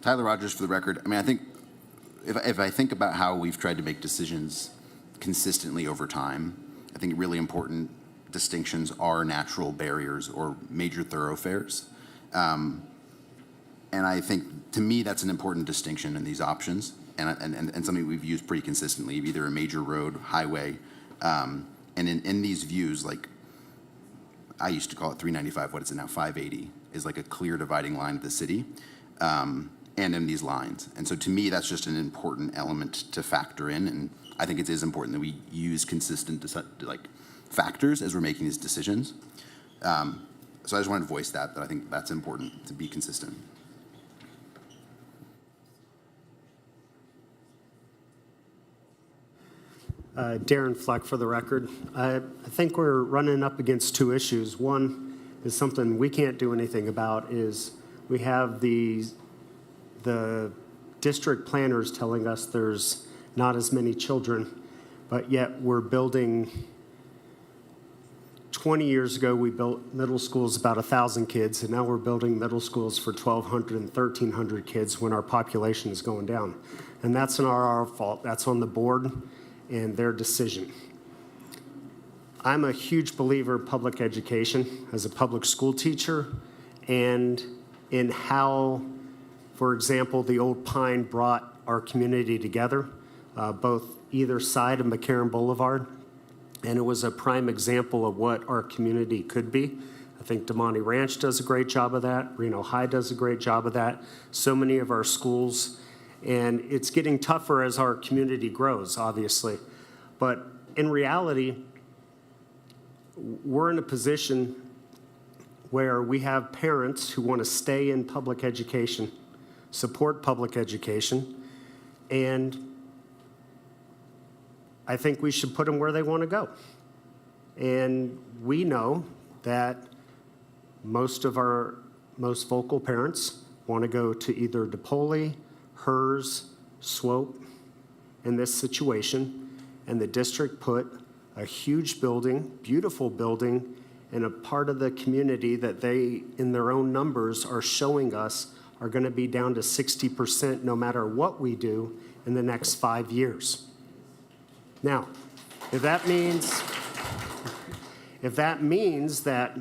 Tyler Rogers for the record. I mean, I think if I think about how we've tried to make decisions consistently over time, I think really important distinctions are natural barriers or major thoroughfares. And I think, to me, that's an important distinction in these options and something we've used pretty consistently, either a major road, highway, and in these views, like I used to call it 395, what is it now, 580, is like a clear dividing line of the city, and in these lines. And so to me, that's just an important element to factor in, and I think it is important that we use consistent factors as we're making these decisions. So I just wanted to voice that I think that's important to be consistent. Darren Fleck for the record. I think we're running up against two issues. One is something we can't do anything about is we have the district planners telling us there's not as many children, but yet we're building, 20 years ago we built middle schools about 1,000 kids, and now we're building middle schools for 1,200 and 1,300 kids when our population is going down. And that's not our fault. That's on the board and their decision. I'm a huge believer in public education as a public school teacher and in how, for example, the Old Pine brought our community together, both either side of McCarran Boulevard, and it was a prime example of what our community could be. I think DeMonte Ranch does a great job of that. Reno High does a great job of that. So many of our schools. And it's getting tougher as our community grows, obviously. But in reality, we're in a position where we have parents who want to stay in public education, support public education, and I think we should put them where they want to go. And we know that most of our most vocal parents want to go to either DePaul, HERS, Swope in this situation, and the district put a huge building, beautiful building, in a part of the community that they, in their own numbers, are showing us are going to be down to 60% no matter what we do in the next 5 years. Now, if that means that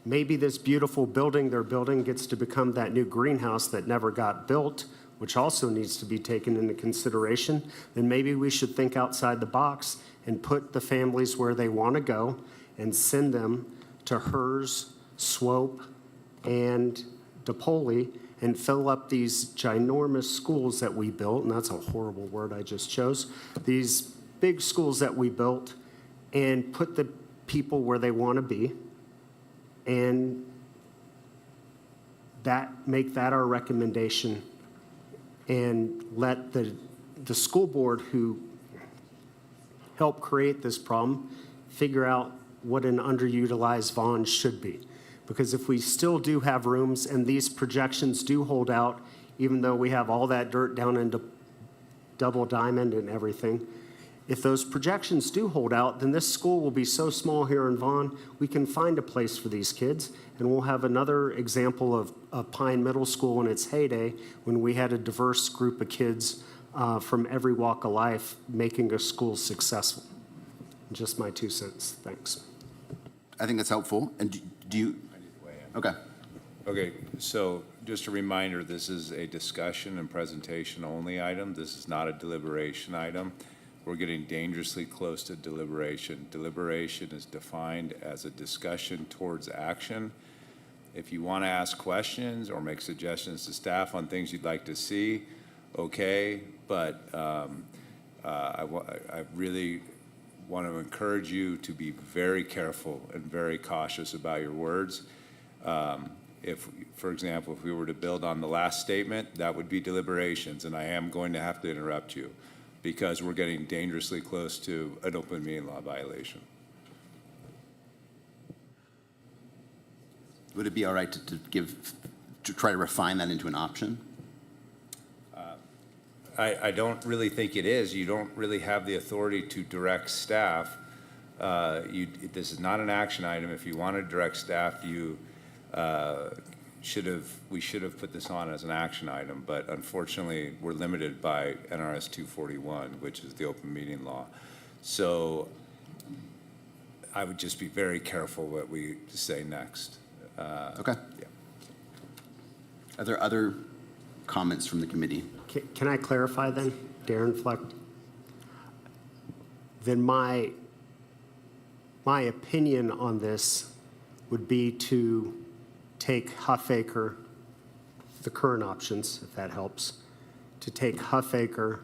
maybe this beautiful building they're building gets to become that new greenhouse that never got built, which also needs to be taken into consideration, then maybe we should think outside the box and put the families where they want to go and send them to HERS, Swope, and DePaul and fill up these ginormous schools that we built, and that's a horrible word I just chose, these big schools that we built, and put the people where they want to be, and make that our recommendation, and let the school board who helped create this problem figure out what an underutilized Vaughn should be. Because if we still do have rooms and these projections do hold out, even though we have all that dirt down into Double Diamond and everything, if those projections do hold out, then this school will be so small here in Vaughn, we can find a place for these kids. And we'll have another example of Pine Middle School in its heyday when we had a diverse group of kids from every walk of life making a school successful. Just my 2 cents. Thanks. I think that's helpful. And do you? Okay. Okay, so just a reminder, this is a discussion and presentation only item. This is not a deliberation item. We're getting dangerously close to deliberation. Deliberation is defined as a discussion towards action. If you want to ask questions or make suggestions to staff on things you'd like to see, okay, but I really want to encourage you to be very careful and very cautious about your words. If, for example, if we were to build on the last statement, that would be deliberations, and I am going to have to interrupt you because we're getting dangerously close to an open meeting law violation. Would it be all right to try to refine that into an option? I don't really think it is. You don't really have the authority to direct staff. This is not an action item. If you want to direct staff, we should have put this on as an action item, but unfortunately, we're limited by NRS 241, which is the open meeting law. So I would just be very careful what we say next. Okay. Yeah. Are there other comments from the committee? Can I clarify then, Darren Fleck? Then my opinion on this would be to take Huffaker, the current options, if that helps, to take Huffaker,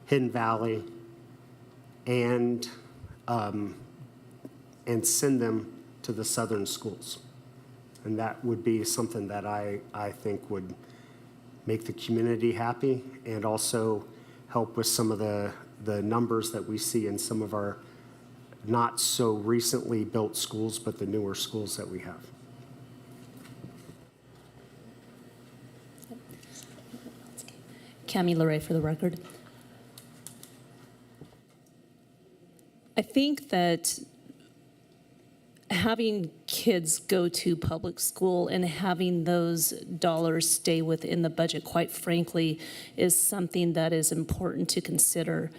Hidden Valley, and send them to the southern schools. And that would be something that I think would make the community happy and also help with some of the numbers that we see in some of our not so recently built schools, but the newer schools that we have. Cami LeRae for the record. I think that having kids go to public school and having those dollars stay within the budget, quite frankly, is something that is important to consider.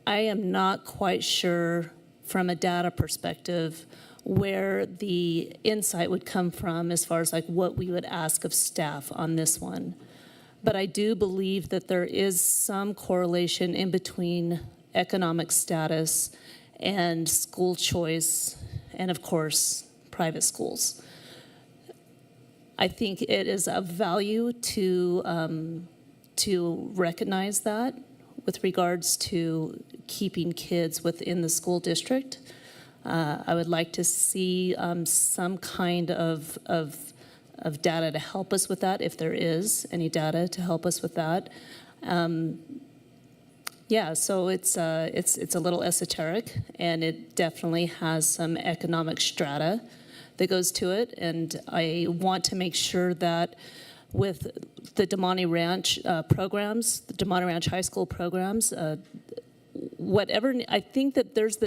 I am not quite sure from a data perspective where the insight would come from as far as like what we would ask of staff on this one. But I do believe that there is some correlation in between economic status and school choice, and of course, private schools. I think it is of value to recognize that with regards to keeping kids within the school district. I would like to see some kind of data to help us with that, if there is any data to help us with that. Yeah, so it's a little esoteric, and it definitely has some economic strata that goes to it. And I want to make sure that with the Damani Ranch programs, the Damani Ranch High School programs, whatever, I think that there's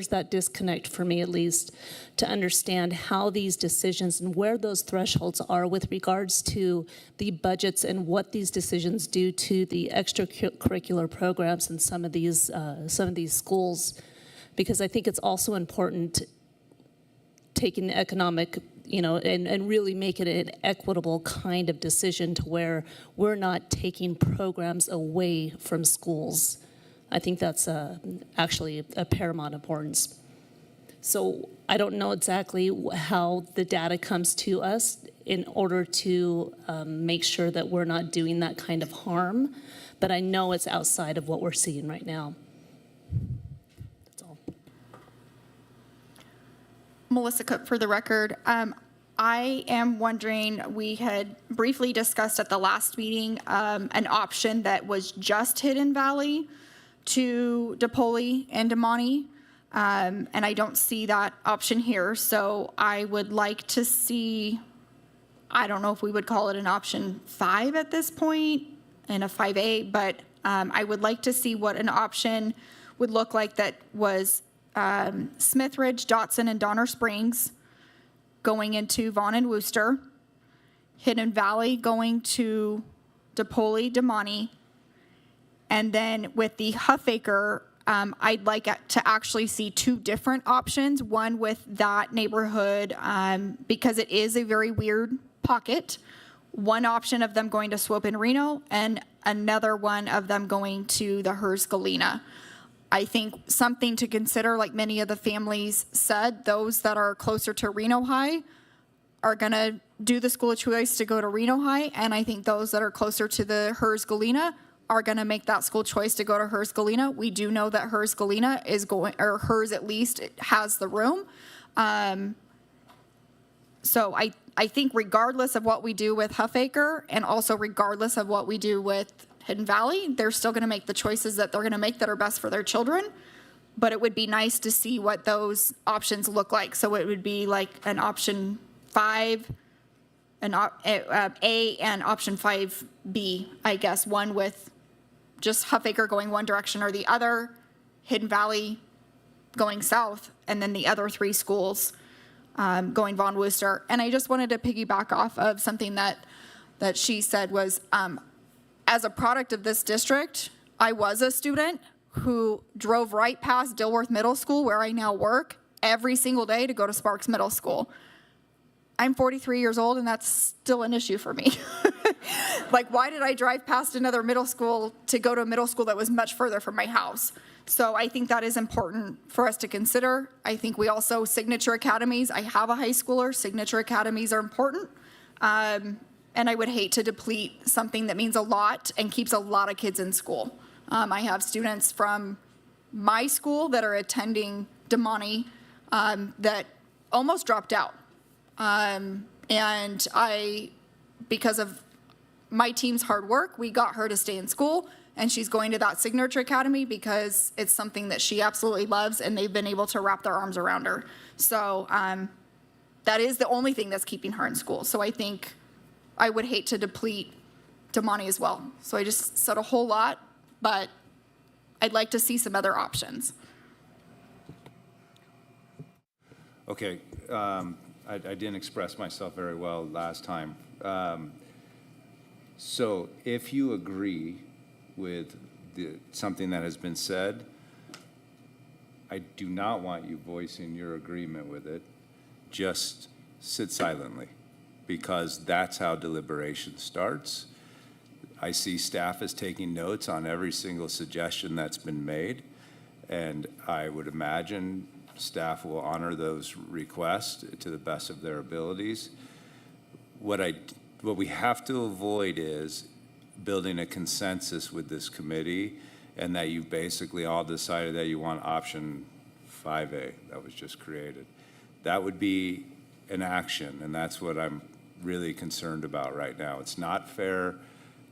that disconnect for me, at least, to understand how these decisions and where those thresholds are with regards to the budgets and what these decisions do to the extracurricular programs in some of these schools, because I think it's also important taking the economic, and really make it an equitable kind of decision to where we're not taking programs away from schools. I think that's actually a paramount importance. So I don't know exactly how the data comes to us in order to make sure that we're not doing that kind of harm, but I know it's outside of what we're seeing right now. That's all. Melissa Cook for the record. I am wondering, we had briefly discussed at the last meeting an option that was just Hidden Valley to DePoli and Damani, and I don't see that option here. So I would like to see, I don't know if we would call it an option 5 at this point and a 5A, but I would like to see what an option would look like that was Smith Ridge, Dotson, and Donner Springs going into Vaughn and Wooster, Hidden Valley going to DePoli, Damani, and then with the Huffaker, I'd like to actually see 2 different options, one with that neighborhood, because it is a very weird pocket. One option of them going to Swope and Reno, and another one of them going to the Hearst Galena. I think something to consider, like many of the families said, those that are closer to Reno High are going to do the school of choice to go to Reno High, and I think those that are closer to the Hearst Galena are going to make that school choice to go to Hearst Galena. We do know that Hearst Galena is going, or hers at least, it has the room. So I think regardless of what we do with Huffaker and also regardless of what we do with Hidden Valley, they're still going to make the choices that they're going to make that are best for their children. But it would be nice to see what those options look like. So it would be like an option 5, A and option 5B, I guess, one with just Huffaker going one direction or the other, Hidden Valley going south, and then the other 3 schools going Vaughn Wooster. And I just wanted to piggyback off of something that she said was, as a product of this district, I was a student who drove right past Dilworth Middle School, where I now work, every single day to go to Sparks Middle School. I'm 43 years old, and that's still an issue for me. Like, why did I drive past another middle school to go to a middle school that was much further from my house? So I think that is important for us to consider. I think we also, signature academies, I have a high schooler, signature academies are important. And I would hate to deplete something that means a lot and keeps a lot of kids in school. I have students from my school that are attending Damani that almost dropped out. And because of my team's hard work, we got her to stay in school, and she's going to that signature academy because it's something that she absolutely loves, and they've been able to wrap their arms around her. So that is the only thing that's keeping her in school. So I think I would hate to deplete Damani as well. So I just said a whole lot, but I'd like to see some other options. Okay, I didn't express myself very well last time. So if you agree with something that has been said, I do not want you voicing your agreement with it. Just sit silently, because that's how deliberation starts. I see staff is taking notes on every single suggestion that's been made, and I would imagine staff will honor those requests to the best of their abilities. What we have to avoid is building a consensus with this committee, and that you basically all decided that you want option 5A that was just created. That would be an action, and that's what I'm really concerned about right now. It's not fair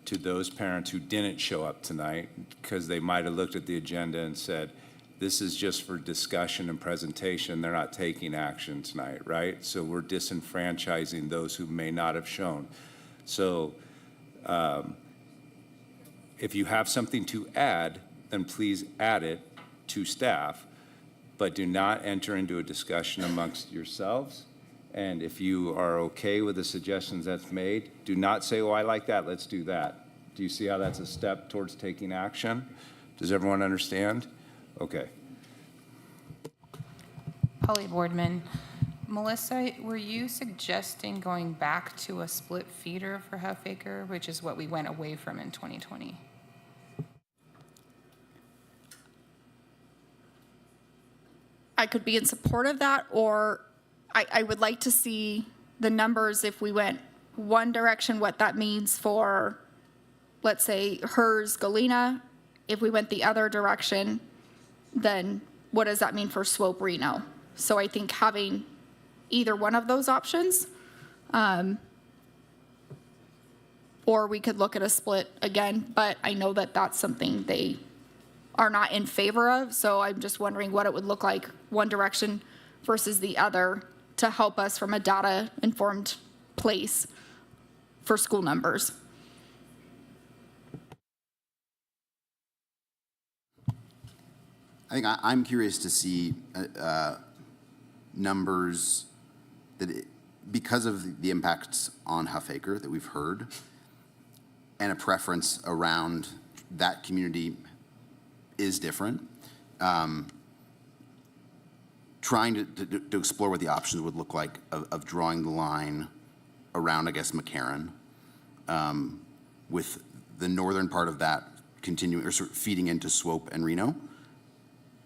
to those parents who didn't show up tonight, because they might have looked at the agenda and said, this is just for discussion and presentation. They're not taking action tonight, right? So we're disenfranchising those who may not have shown. So if you have something to add, then please add it to staff, but do not enter into a discussion amongst yourselves. And if you are okay with the suggestions that's made, do not say, oh, I like that, let's do that. Do you see how that's a step towards taking action? Does everyone understand? Okay. Polly Boardman. Melissa, were you suggesting going back to a split feeder for Huffaker, which is what we went away from in 2020? I could be in support of that, or I would like to see the numbers if we went one direction, what that means for, let's say, HERS, Galena. If we went the other direction, then what does that mean for Swope, Reno? So I think having either one of those options, or we could look at a split again, but I know that that's something they are not in favor of, so I'm just wondering what it would look like one direction versus the other to help us from a data-informed place for school numbers. I think I'm curious to see numbers that, because of the impacts on Huffaker that we've heard, and a preference around that community is different. Trying to explore what the options would look like of drawing the line around, I guess, McCarran, with the northern part of that continuing or sort of feeding into Swope and Reno,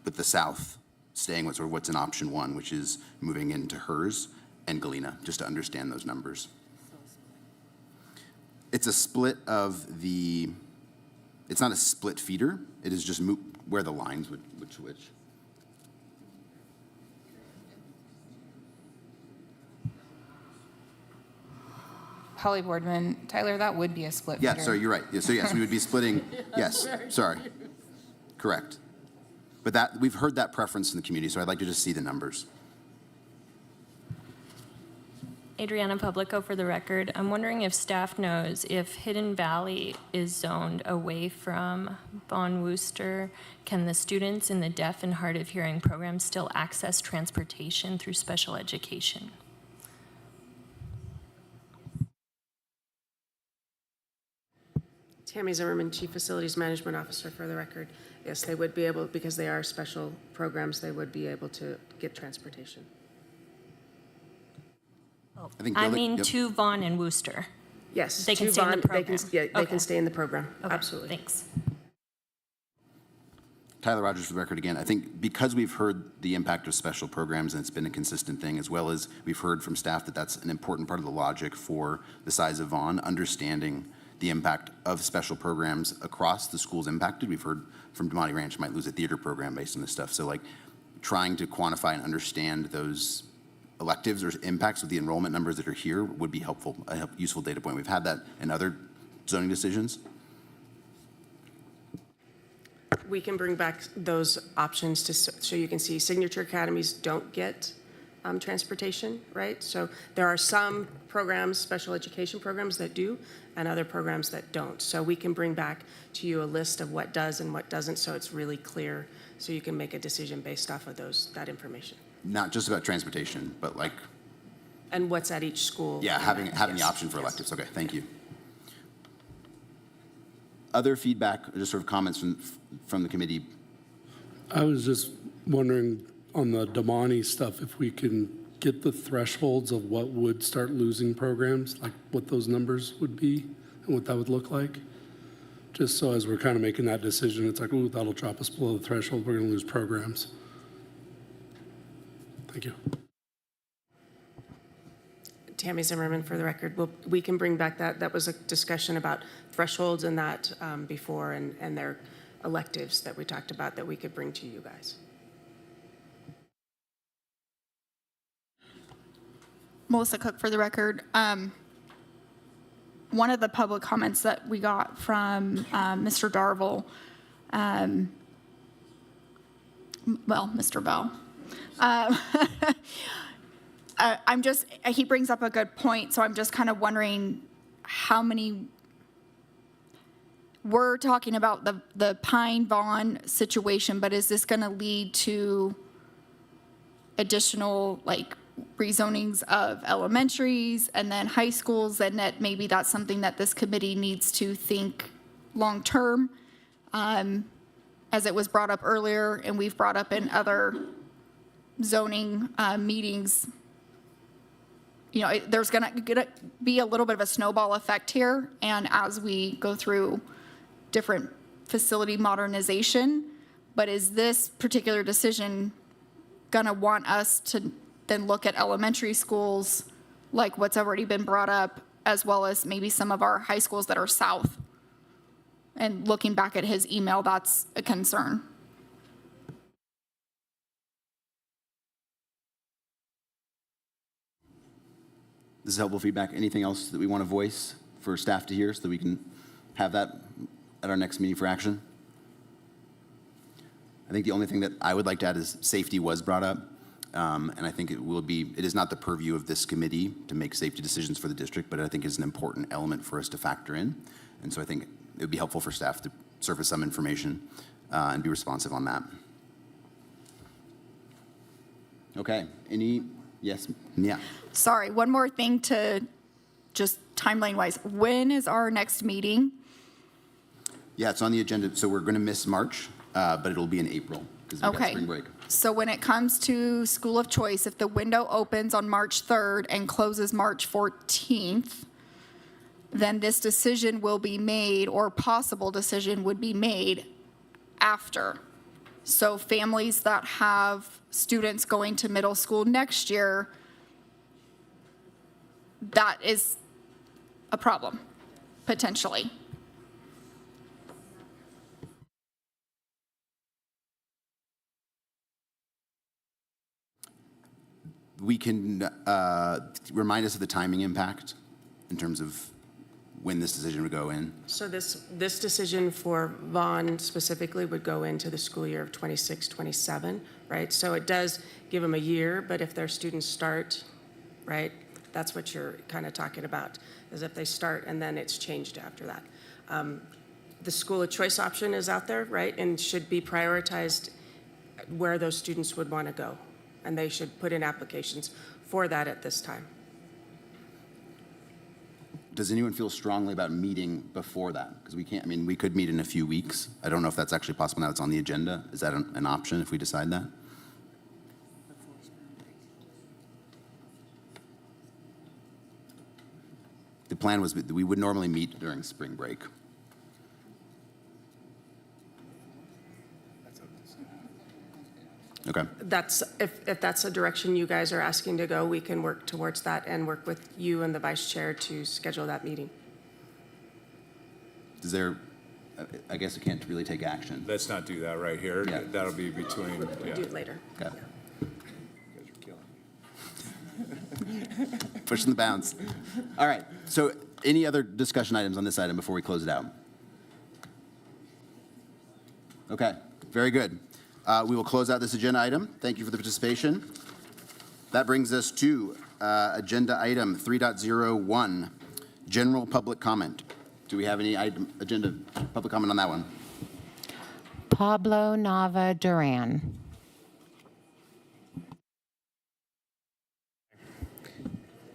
but the south staying with sort of what's in option 1, which is moving into HERS and Galena, just to understand those numbers. It's a split of the, it's not a split feeder, it is just where the lines would switch. Holly Boardman, Tyler, that would be a split Yeah, figure. sorry, you're right. Yeah, so yes, we would be splitting, yes, sorry. Correct. But that, we've heard that preference in the community, so I'd like to just see the numbers. Adriana Publico for the record. I'm wondering if staff knows if Hidden Valley is zoned away from Vaughn Wooster, can the students in the deaf and hard of hearing program still access transportation through special education? Tammy Zimmerman, Chief Facilities Management Officer for the record. Yes, they would be able, because they are special programs, they would be able to get transportation. I mean to Vaughn and Wooster. Yes. They can to stay in the Vaughn, program. They Okay. can stay in the program, Okay, absolutely. Thanks. Tyler Rogers for the record again. I think because we've heard the impact of special programs and it's been a consistent thing, as well as we've heard from staff that that's an important part of the logic for the size of Vaughn, understanding the impact of special programs across the schools impacted. We've heard from Damani Ranch might lose a theater program based on this stuff. So like trying to quantify and understand those electives or impacts of the enrollment numbers that are here would be helpful, a useful data point. We've had that in other zoning decisions. We can bring back those options to, so you can see signature academies don't get transportation, right? So there are some programs, special education programs that do, and other programs that don't. So we can bring back to you a list of what does and what doesn't, so it's really clear, so you can make a decision based off of that information. Not just about transportation, but like, And what's at each school. yeah, having the Yes. option for electives. Okay, thank you. Other feedback, or just sort of comments from the committee? I was just wondering on the Damani stuff, if we can get the thresholds of what would start losing programs, like what those numbers would be and what that would look like. Just so as we're kind of making that decision, it's like, ooh, that'll drop us below the threshold, we're gonna lose programs. Thank you. Tammy Zimmerman for the record. We can bring back that. That was a discussion about thresholds and that before, and their electives that we talked about that we could bring to you guys. Melissa Cook for the record. One of the public comments that we got from Mr. Darville, Mr. Bell. He brings up a good point, so I'm just kind of wondering how many, we're talking about the Pine-Vaughn situation, but is this going to lead to additional, like, rezonings of elementaries and then high schools, and that maybe that's something that this committee needs to think long-term, as it was brought up earlier and we've brought up in other zoning meetings. You know, there's gonna be a little bit of a snowball effect here, and as we go through different facility modernization, but is this particular decision gonna want us to then look at elementary schools, like what's already been brought up, as well as maybe some of our high schools that are south? And looking back at his email, that's a concern. This is helpful feedback. Anything else that we want to voice for staff to hear so that we can have that at our next meeting for action? I think the only thing that I would like to add is safety was brought up. And I think it is not the purview of this committee to make safety decisions for the district, but I think it's an important element for us to factor in. And so I think it would be helpful for staff to surface some information and be responsive on that. Okay, yes, yeah. Sorry, one more thing to just timeline-wise. When is our next meeting? Yeah, it's on the agenda. So we're going to miss March, but it'll be in April because we've got Okay. spring break. So when it comes to school of choice, if the window opens on March 3rd and closes March 14th, then this decision will be made, or possible decision would be made after. So families that have students going to middle school next year, that is a problem, potentially. We can remind us of the timing impact in terms of when this decision would go in? So this decision for Vaughn specifically would go into the school year of 26, 27, right? So it does give them a year, but if their students start, right, that's what you're kind of talking about, is if they start and then it's changed after that. The school of choice option is out there, right, and should be prioritized where those students would want to go. And they should put in applications for that at this time. Does anyone feel strongly about meeting before that? Because we can't, I mean, we could meet in a few weeks. I don't know if that's actually possible now it's on the agenda. Is that an option if we decide that? The plan was that we would normally meet during spring break. Okay. That's, if that's a direction you guys are asking to go, we can work towards that and work with you and the vice chair to schedule that meeting. Is there, I guess we can't really take action. Let's not do that right here. Yeah. That'll be between. We'll do it later. Okay. You guys are killing me. Pushing the bounds. All right. So any other discussion items on this item before we close it out? Okay. Very good. We will close out this agenda item. Thank you for the participation. That brings us to agenda item 3.01, general public comment. Do we have any agenda public comment on that one? Pablo Nava Duran.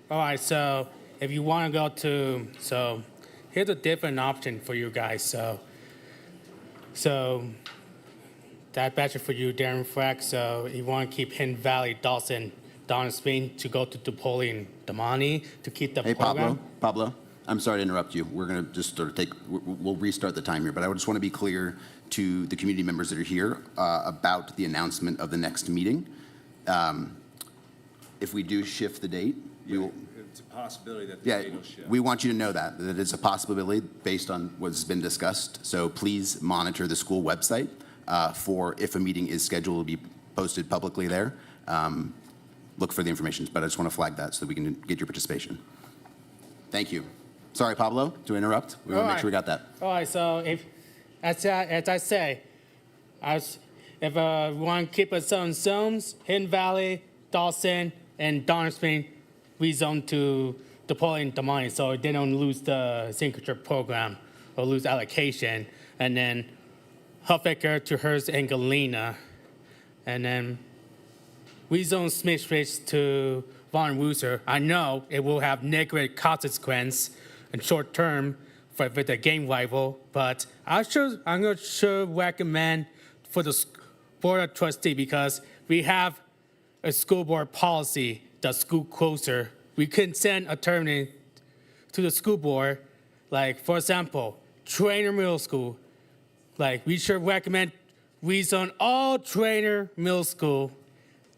All right, so if you want to go to, so here's a different option for you guys. So that better for you, Darren Freck. So you want to keep Hidden Valley, Dawson, Don Spain to go to DePaul and Damani to keep the program. Pablo, I'm sorry to interrupt you. We're going to just sort of we'll restart the time here, but I just want to be clear to the community members that are here about the announcement of the next meeting. If we do shift the date, It's a possibility that the date will shift. we want you to know that it's a possibility based on what's been discussed. So please monitor the school website for if a meeting is scheduled to be posted publicly there. Look for the information, but I just want to flag that so that we can get your participation. Thank you. Sorry, Pablo, to interrupt. We want to make sure we got that. All right, so if, as I say, if we want to keep it on zones, Hidden Valley, Dawson, and Don Spring, we zone to DePaul and Damani, so they don't lose the signature program or lose allocation. And then Huffaker to Hearst and Galena. And then we zone Smith Ridge to Von Wooster. I know it will have negative consequence in short term for the game rival, but I'm going to recommend for the board of trustee because we have a school board policy, the school closer. We can send a terminate to the school board, like for example, Trainer Middle School. Like we should recommend rezone all Trainer Middle School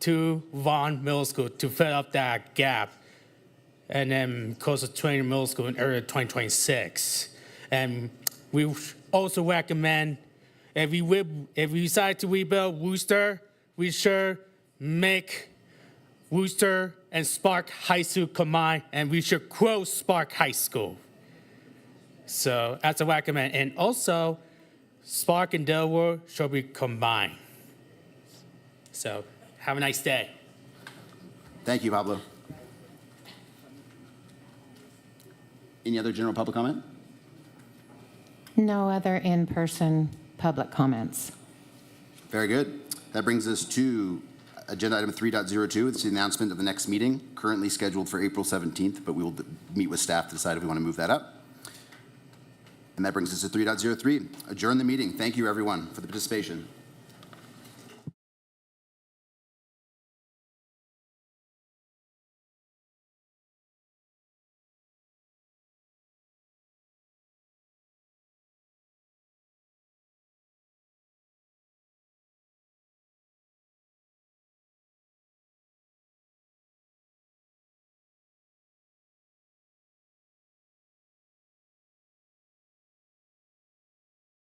to Vaughn Middle School to fill up that gap. And then close to Trainer Middle School in early 2026. And we also recommend if we decide to rebuild Wooster, we should make Wooster and Spark High School combined, and we should close Spark High School. So that's a recommend. And also, Spark and Delaware should be combined. So have a nice day. Thank you, Pablo. Any other general public comment? No other in-person public comments. Very good. That brings us to agenda item 3.02. It's the announcement of the next meeting, currently scheduled for April 17th, but we will meet with staff to decide if we want to move that up. And that brings us to 3.03. Adjourn the meeting. Thank you, everyone, for the participation.